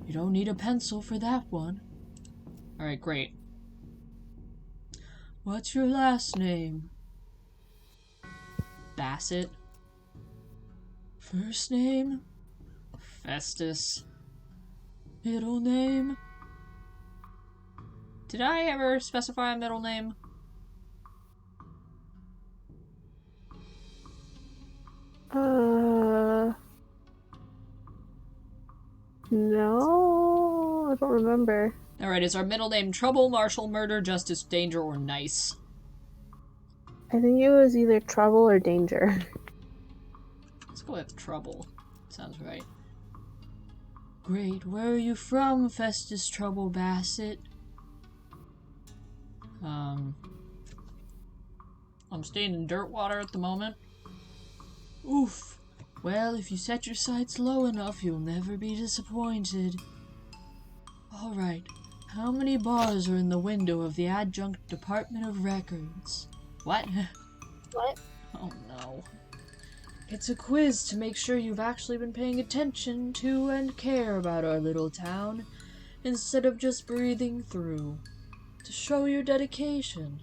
You don't need a pencil for that one. Alright, great. What's your last name? Bassett. First name? Festus. Middle name? Did I ever specify a middle name? No, I don't remember. Alright, is our middle name Trouble, Marshall, Murder, Justice, Danger, or Nice? I think it was either trouble or danger. Let's go with Trouble. Sounds right. Great, where are you from, Festus Trouble Bassett? I'm staying in Dirtwater at the moment. Oof. Well, if you set your sights low enough, you'll never be disappointed. Alright, how many bars are in the window of the Adjunct Department of Records? What? What? Oh no. It's a quiz to make sure you've actually been paying attention to and care about our little town, instead of just breathing through. To show your dedication.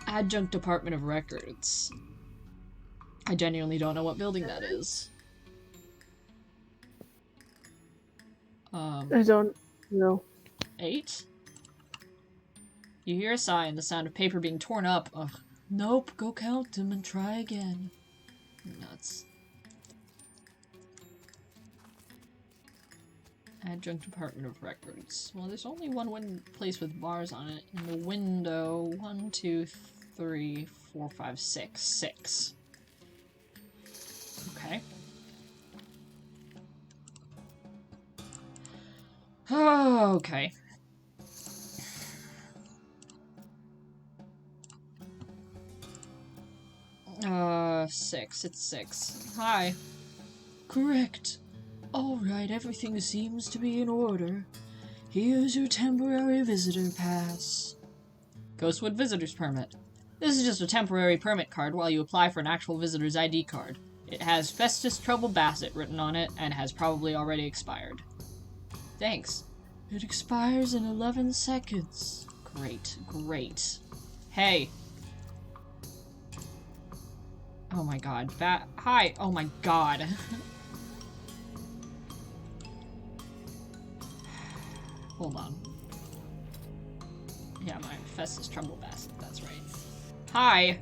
Adjunct Department of Records. I genuinely don't know what building that is. I don't know. 8? You hear a sigh and the sound of paper being torn up. Ugh. Nope, go count them and try again. Nuts. Adjunct Department of Records. Well, there's only one place with bars on it. In the window, 1, 2, 3, 4, 5, 6. 6. Okay. Oh, okay. Six. It's 6. Hi. Correct. Alright, everything seems to be in order. Here's your temporary visitor pass. Ghostwood Visitor's Permit. This is just a temporary permit card while you apply for an actual visitor's ID card. It has Festus Trouble Bassett written on it and has probably already expired. Thanks. It expires in 11 seconds. Great, great. Hey. Oh my god. Hi. Oh my god. Hold on. Yeah, my Festus Trouble Bassett, that's right. Hi!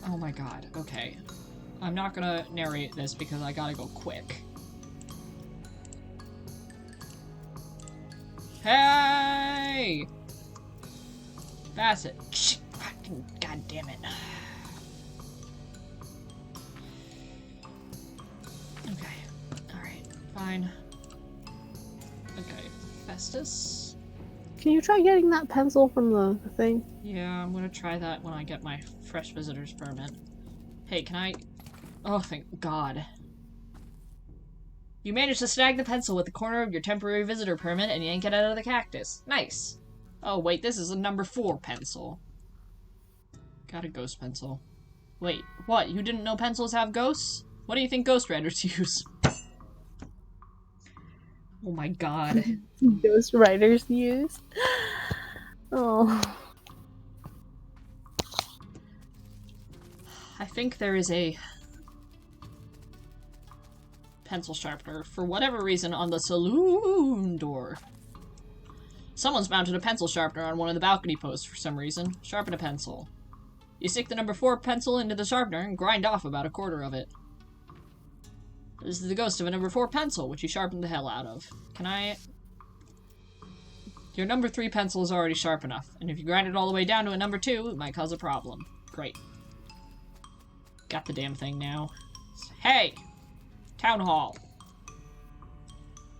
Oh my god, okay. I'm not gonna narrate this because I gotta go quick. Hey! Bassett. Fucking god damn it. Okay. Alright, fine. Okay. Festus? Can you try getting that pencil from the thing? Yeah, I'm gonna try that when I get my fresh visitor's permit. Hey, can I... Oh, thank God. You managed to snag the pencil with the corner of your temporary visitor permit and yank it out of the cactus. Nice. Oh, wait, this is a number 4 pencil. Got a ghost pencil. Wait, what? You didn't know pencils have ghosts? What do you think ghost writers use? Oh my god. Ghost writers use? Oh. I think there is a pencil sharpener, for whatever reason, on the saloon door. Someone's mounted a pencil sharpener on one of the balcony posts for some reason. Sharpen a pencil. You stick the number 4 pencil into the sharpener and grind off about a quarter of it. This is the ghost of a number 4 pencil, which you sharpened the hell out of. Can I... Your number 3 pencil is already sharp enough, and if you grind it all the way down to a number 2, it might cause a problem. Great. Got the damn thing now. Hey! Town Hall.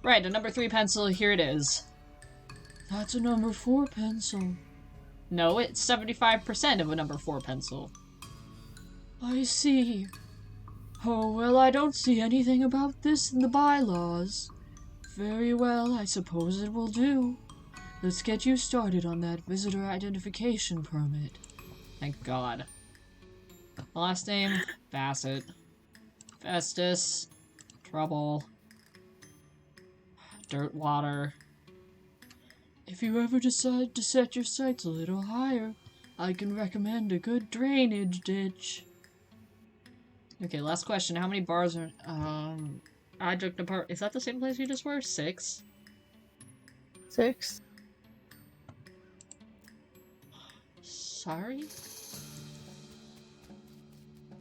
Right, a number 3 pencil, here it is. That's a number 4 pencil. No, it's 75% of a number 4 pencil. I see. Oh, well, I don't see anything about this in the bylaws. Very well, I suppose it will do. Let's get you started on that visitor identification permit. Thank God. Last name, Bassett. Festus. Trouble. Dirtwater. If you ever decide to set your sights a little higher, I can recommend a good drainage ditch. Okay, last question. How many bars are... Adjunct apart... Is that the same place we just were? 6? 6. Sorry?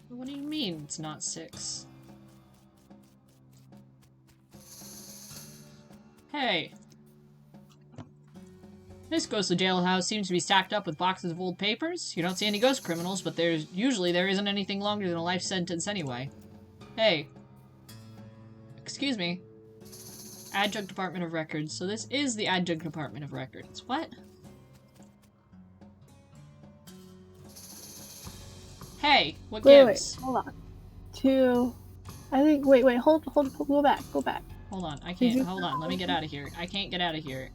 What do you mean it's not 6? Hey. This ghostly jailhouse seems to be stacked up with boxes of old papers. You don't see any ghost criminals, but there isn't anything longer than a life sentence anyway. Hey. Excuse me. Adjunct Department of Records. So this is the Adjunct Department of Records. What? Hey, what gives? Wait, hold on. 2. I think, wait, hold, go back. Hold on, I can't, hold on, let me get out of here. I can't get out of here.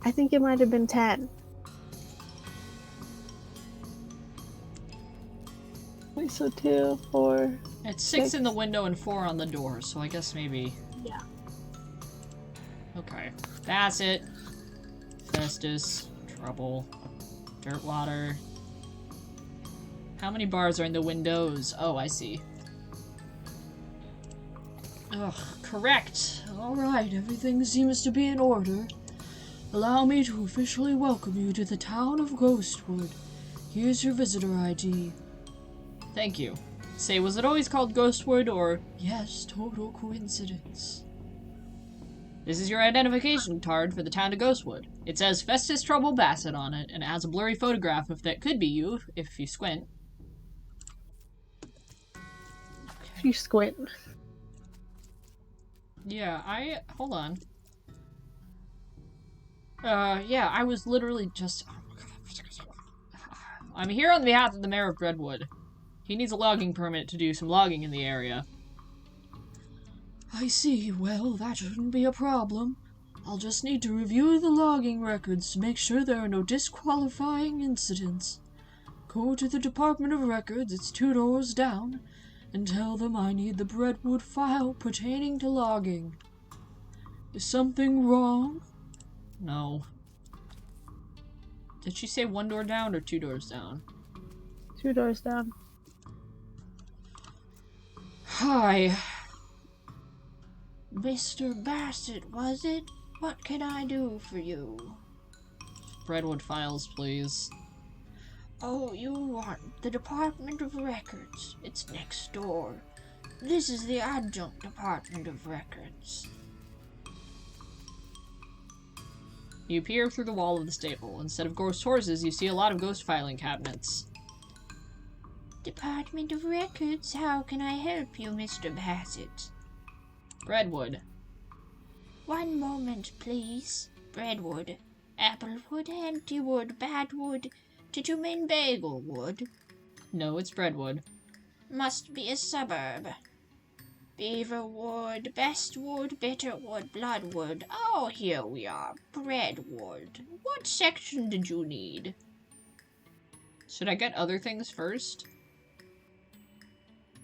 I think it might have been 10. Wait, so 2, 4... It's 6 in the window and 4 on the door, so I guess maybe... Yeah. Okay. Bassett. Festus. Trouble. Dirtwater. How many bars are in the windows? Oh, I see. Ugh, correct. Alright, everything seems to be in order. Allow me to officially welcome you to the town of Ghostwood. Here's your visitor ID. Thank you. Say, was it always called Ghostwood, or... Yes, total coincidence. This is your identification card for the town of Ghostwood. It says Festus Trouble Bassett on it, and it has a blurry photograph of that could be you, if you squint. If you squint. Yeah, hold on. Yeah, I was literally just... I'm here on behalf of the mayor of Dreadwood. He needs a logging permit to do some logging in the area. I see. Well, that shouldn't be a problem. I'll just need to review the logging records to make sure there are no disqualifying incidents. Go to the Department of Records, it's 2 doors down, and tell them I need the Dreadwood file pertaining to logging. Is something wrong? No. Did she say 1 door down or 2 doors down? 2 doors down. Hi. Mr. Bassett, was it? What can I do for you? Redwood files, please. Oh, you want the Department of Records. It's next door. This is the Adjunct Department of Records. You peer through the wall of the stable. Instead of ghost horses, you see a lot of ghost filing cabinets. Department of Records, how can I help you, Mr. Bassett? Redwood. 1 moment, please. Breadwood. Applewood, Hentywood, Badwood. Did you mean Bagelwood? No, it's Breadwood. Must be a suburb. Beaverwood, Bestwood, Bitterwood, Bloodwood. Oh, here we are. Breadwood. What section did you need? Should I get other things first?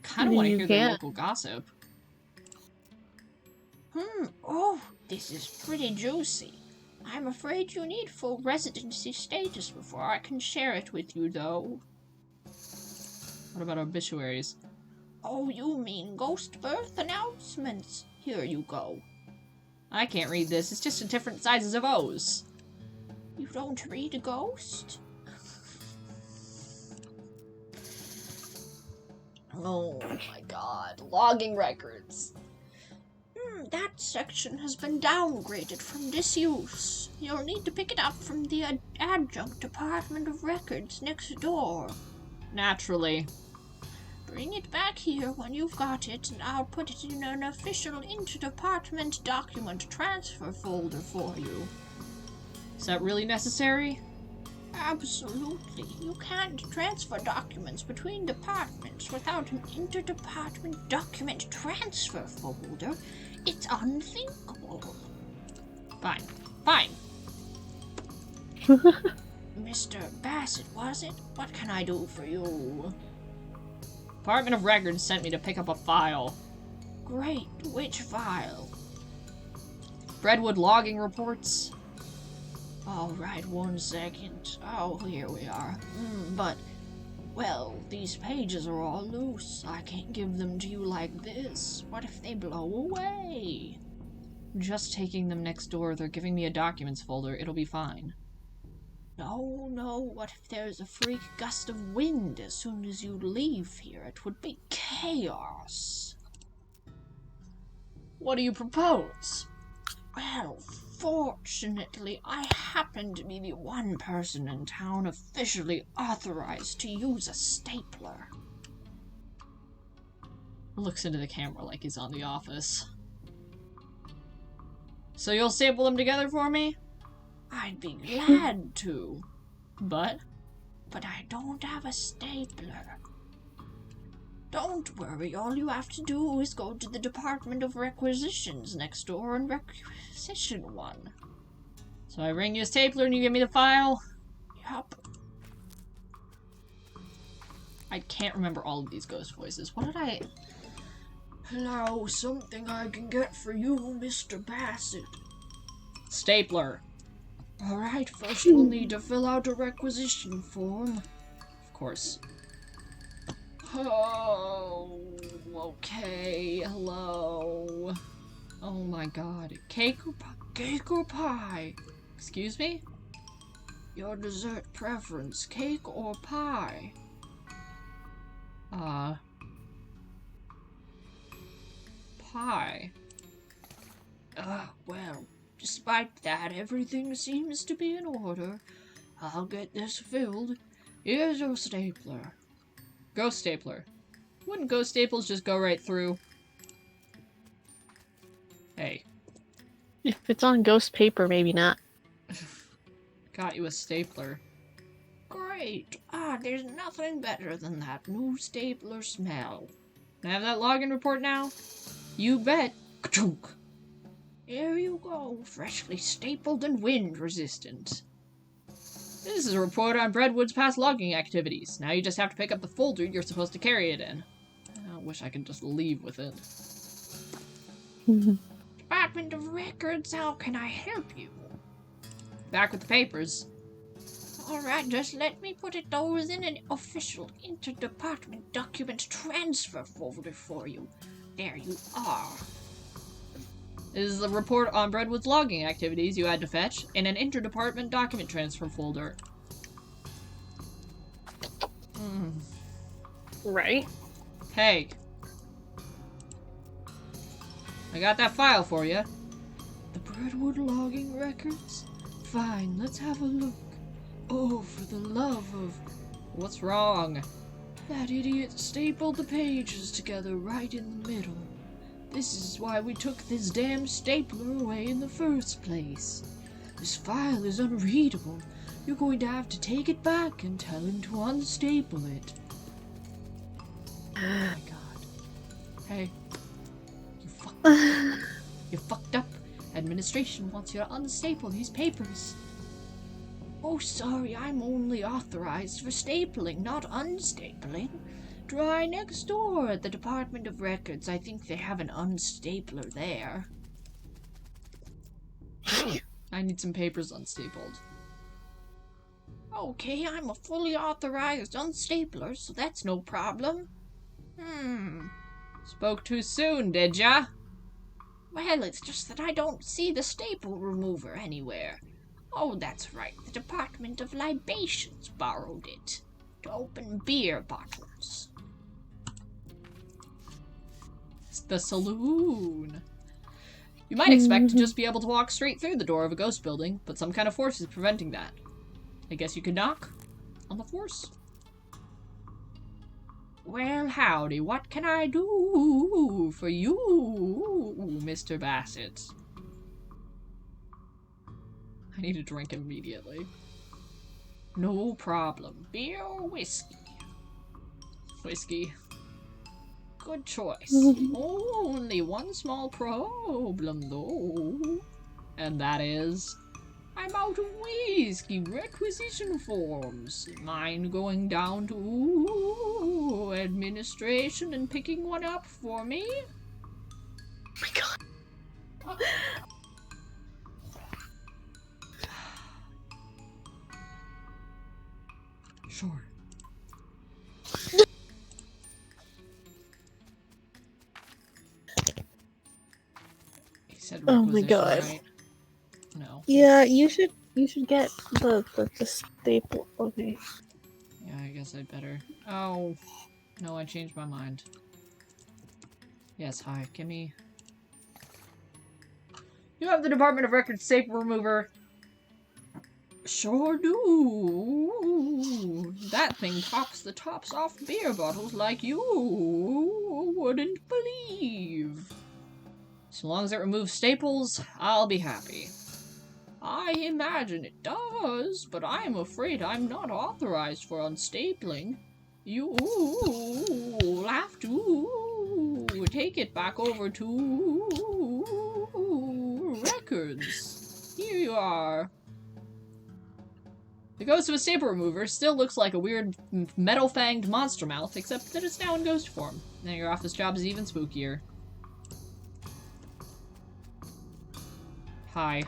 Kinda want to hear their local gossip. Oh, this is pretty juicy. I'm afraid you need full residency status before I can share it with you, though. What about obituaries? Oh, you mean ghost birth announcements. Here you go. I can't read this. It's just different sizes of O's. You don't read a ghost? Oh my god. Logging records. That section has been downgraded from disuse. You'll need to pick it up from the Adjunct Department of Records next door. Naturally. Bring it back here when you've got it, and I'll put it in an official interdepartment document transfer folder for you. Is that really necessary? Absolutely. You can't transfer documents between departments without an interdepartment document transfer folder. It's unthinkable. Fine. Fine. Mr. Bassett, was it? What can I do for you? Department of Records sent me to pick up a file. Great. Which file? Redwood logging reports. Alright, 1 second. Oh, here we are. But, well, these pages are all loose. I can't give them to you like this. What if they blow away? I'm just taking them next door. They're giving me a documents folder. It'll be fine. No, what if there's a freak gust of wind as soon as you leave here? It would be chaos. What do you propose? Well, fortunately, I happen to be the one person in town officially authorized to use a stapler. Looks into the camera like he's on The Office. So you'll staple them together for me? I'd be glad to. But I don't have a stapler. Don't worry, all you have to do is go to the Department of Requisitions next door and requisition one. So I bring you a stapler and you give me the file? Yup. I can't remember all of these ghost voices. What did I... Hello, something I can get for you, Mr. Bassett. Stapler. Alright, first we'll need to fill out a requisition form. Of course. Oh, okay, hello. Oh my god. Cake or pie? Excuse me? Your dessert preference, cake or pie? Pie. Well, despite that, everything seems to be in order. I'll get this filled. Here's your stapler. Ghost stapler. Wouldn't ghost staples just go right through? Hey. If it's on ghost paper, maybe not. Got you a stapler. Great. There's nothing better than that new stapler smell. Can I have that login report now? You bet. Ka-chunk. Here you go. Freshly stapled and wind resistant. This is a report on Redwood's past logging activities. Now you just have to pick up the folder you're supposed to carry it in. I wish I could just leave with it. Department of Records, how can I help you? Back with the papers. Alright, just let me put those in an official interdepartment document transfer folder for you. There you are. This is a report on Redwood's logging activities you had to fetch in an interdepartment document transfer folder. Right? Hey. I got that file for you. The Redwood logging records? Fine, let's have a look. Oh, for the love of... What's wrong? That idiot stapled the pages together right in the middle. This is why we took this damn stapler away in the first place. This file is unreadable. You're going to have to take it back and tell him to unstaple it. Oh my god. Hey. You fucked up. Administration wants you to unstaple these papers. Oh, sorry, I'm only authorized for stapling, not unstapling. Try next door at the Department of Records. I think they have an unstapler there. I need some papers unstapled. Okay, I'm a fully authorized unstapler, so that's no problem. Spoke too soon, did ya? Well, it's just that I don't see the staple remover anywhere. Oh, that's right, the Department of Libations borrowed it to open beer bottles. It's the saloon. You might expect to just be able to walk straight through the door of a ghost building, but some kind of force is preventing that. I guess you could knock on the force. Well, howdy, what can I do for you, Mr. Bassett? I need a drink immediately. No problem. Beer or whiskey? Whiskey. Good choice. Only one small problem, though. And that is... I'm out of whiskey requisition forms. Mind going down to administration and picking one up for me? Oh my god. Sure. He said Oh my requisition, god. right? No. Yeah, you should get the staple. Okay. Yeah, I guess I'd better. Oh. No, I changed my mind. Yes, hi. Give me... You have the Department of Records safe remover. Sure do. That thing pops the tops off beer bottles like you wouldn't believe. So long as it removes staples, I'll be happy. I imagine it does, but I'm afraid I'm not authorized for unstapling. You'll have to take it back over to records. Here you are. The ghost of a staple remover still looks like a weird metal-fanged monster mouth, except that it's now in ghost form. Now your office job is even spookier. Hi.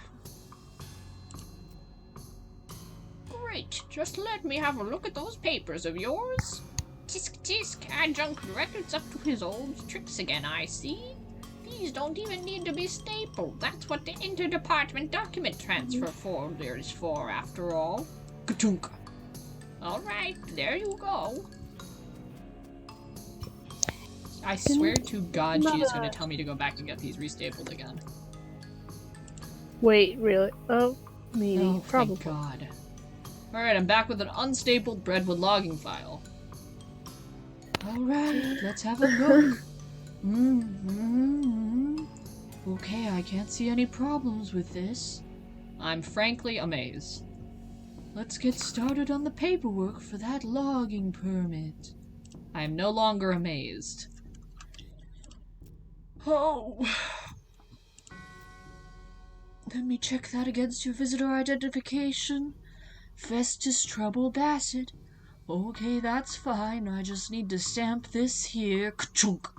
Great, just let me have a look at those papers of yours. Tisk tisk, adjunct records up to his old tricks again, I see. These don't even need to be stapled. That's what the interdepartment document transfer folder is for, after all. Ka-chunk. Alright, there you go. I swear to God she is going to tell me to go back and get these restapled again. Wait, really? Oh, maybe. Oh, probably. thank God. Alright, I'm back with an unstapled Breadwood logging file. Alright, let's have a look. Okay, I can't see any problems with this. I'm frankly amazed. Let's get started on the paperwork for that logging permit. I am no longer amazed. Oh. Let me check that against your visitor identification. Festus Trouble Bassett. Okay, that's fine. I just need to stamp this here. Ka-chunk.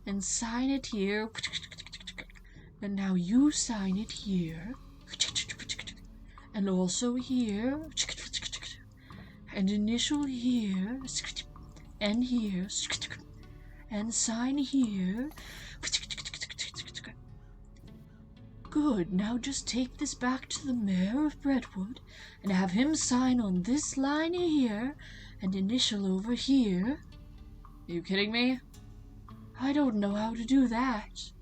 And sign it here. And now you sign it here. And also here. And initial here. And here. And sign here. Good, now just take this back to the mayor of Brentwood and have him sign on this line here and initial over here. Are you kidding me? I don't know how to do that.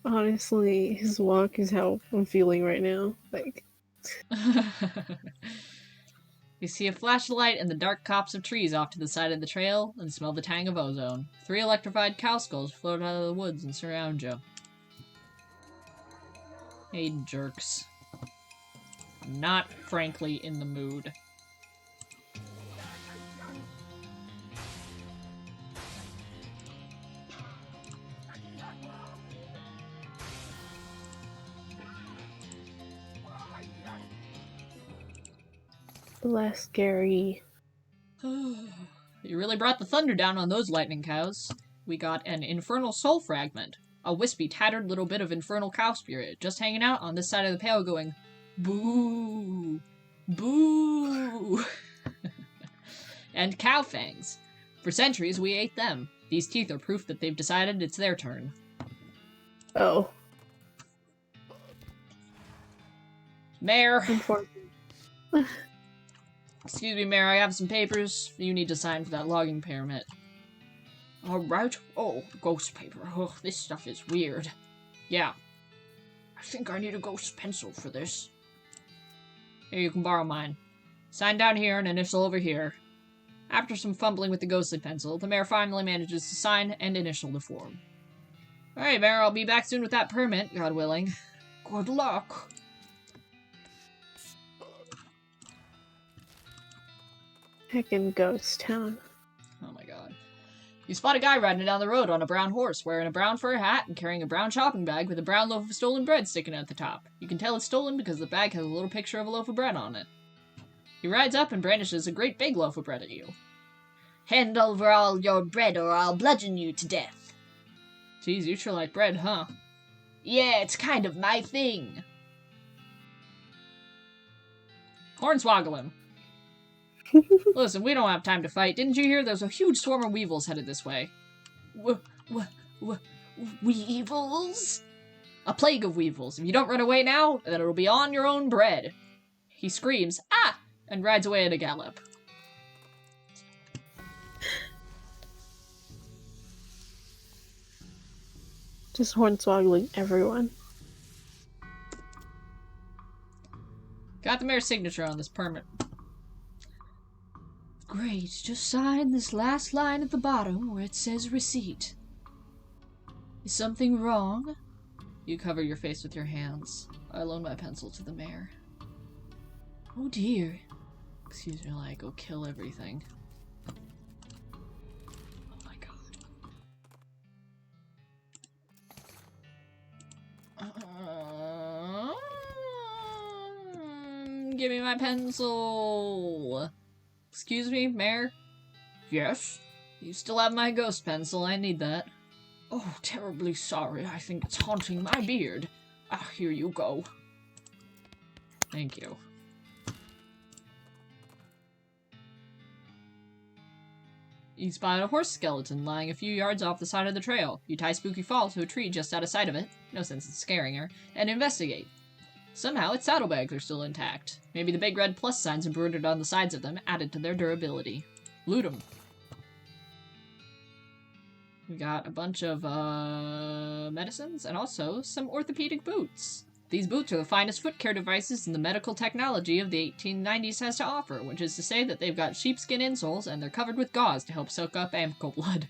Honestly, his walk is how I'm feeling right now. Like, You see a flashlight and the dark copse of trees off to the side of the trail and smell the tang of ozone. 3 electrified cow skulls float out of the woods and surround you. Hey, jerks. I'm not, frankly, in the mood. less scary. You really brought the thunder down on those lightning cows. We got an infernal soul fragment. A wispy, tattered little bit of infernal cow spirit just hanging out on this side of the pail going, boo, boo. And cow fangs. For centuries, we ate them. These teeth are proof that they've decided it's their turn. Oh. Mayor. Unfortunately. Excuse me, Mayor, I have some papers you need to sign for that logging permit. Alright. Oh, ghost paper. Oh, this stuff is weird. Yeah. I think I need a ghost pencil for this. Here, you can borrow mine. Sign down here and initial over here. After some fumbling with the ghostly pencil, the mayor finally manages to sign and initial the form. Alright, Mayor, I'll be back soon with that permit, God willing. Good luck. Heckin' ghost town. Oh my god. You spot a guy riding down the road on a brown horse, wearing a brown fur hat and carrying a brown shopping bag with a brown loaf of stolen bread sticking out the top. You can tell it's stolen because the bag has a little picture of a loaf of bread on it. He rides up and brandishes a great big loaf of bread at you. Hand over all your bread or I'll bludgeon you to death. Geez, you sure like bread, huh? Yeah, it's kind of my thing. Hornswoggle him. Listen, we don't have time to fight. Didn't you hear there's a huge swarm of weevils headed this way? Weevils? A plague of weevils. If you don't run away now, then it'll be on your own bread. He screams, ah! And rides away at a gallop. Just hornswoggling everyone. Got the mayor's signature on this permit. Great, just sign this last line at the bottom where it says receipt. Is something wrong? You cover your face with your hands. I loan my pencil to the mayor. Oh dear. Excuse me while I go kill everything. Oh my god. Give me my pencil. Excuse me, Mayor? Yes? You still have my ghost pencil, I need that. Oh, terribly sorry, I think it's haunting my beard. Ah, here you go. Thank you. You spot a horse skeleton lying a few yards off the side of the trail. You tie Spooky Fall to a tree just out of sight of it, no sense in scaring her, and investigate. Somehow its saddlebags are still intact. Maybe the big red plus signs embroidered on the sides of them added to their durability. Loot 'em. We got a bunch of medicines and also some orthopedic boots. These boots are the finest foot care devices in the medical technology of the 1890s has to offer, which is to say that they've got sheepskin insoles and they're covered with gauze to help soak up ankle blood.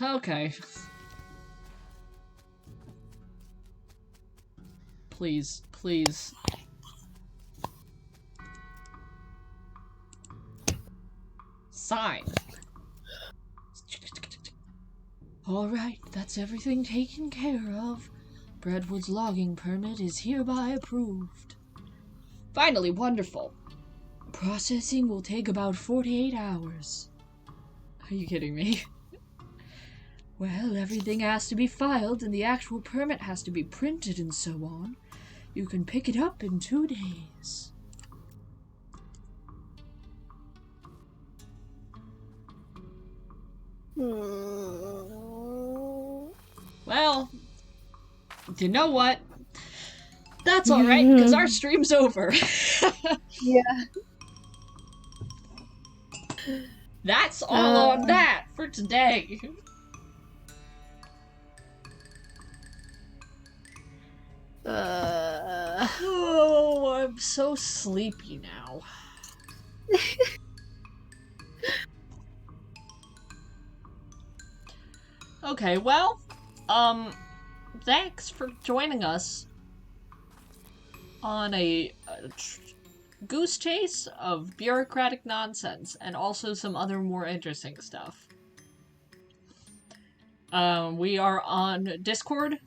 Okay. Please, please. Sign. Alright, that's everything taken care of. Bradwood's logging permit is hereby approved. Finally, wonderful. Processing will take about 48 hours. Are you kidding me? Well, everything has to be filed and the actual permit has to be printed and so on. You can pick it up in 2 days. Well, you know what? That's alright, because our stream's over. Yeah. That's all on that for today. Oh, I'm so sleepy now. Okay, well, thanks for joining us on a goose chase of bureaucratic nonsense and also some other more interesting stuff. We are on Discord.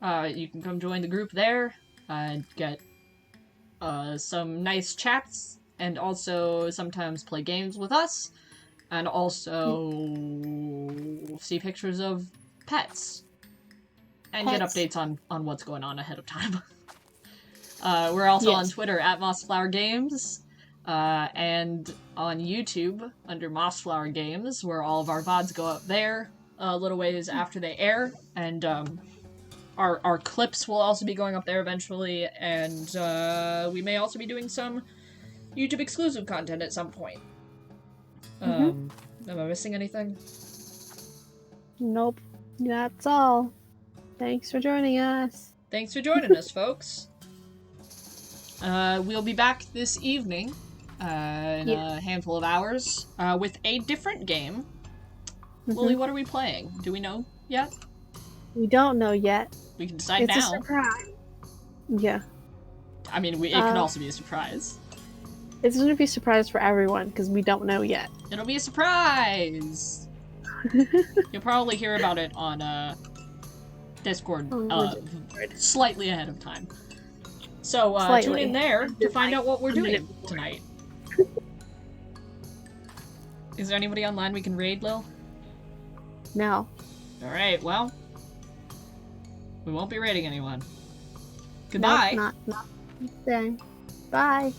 You can come join the group there and get some nice chats and also sometimes play games with us and also see pictures of pets and get updates on what's going on ahead of time. We're also on Twitter at Mossflower Games and on YouTube under Mossflower Games, where all of our VODs go up there a little ways after they air, and our clips will also be going up there eventually, and we may also be doing some YouTube exclusive content at some point. Am I missing anything? Nope. That's all. Thanks for joining us. Thanks for joining us, folks. We'll be back this evening, in a handful of hours, with a different game. Lily, what are we playing? Do we know yet? We don't know yet. We can decide now. It's a surprise. Yeah. I mean, it could also be a surprise. It's going to be a surprise for everyone, because we don't know yet. It'll be a surprise! You'll probably hear about it on, Discord, slightly ahead of time. So, tune in there to find out what we're doing tonight. Is there anybody online we can raid, Lil? No. Alright, well, we won't be raiding anyone. Goodbye! No, not today. Bye.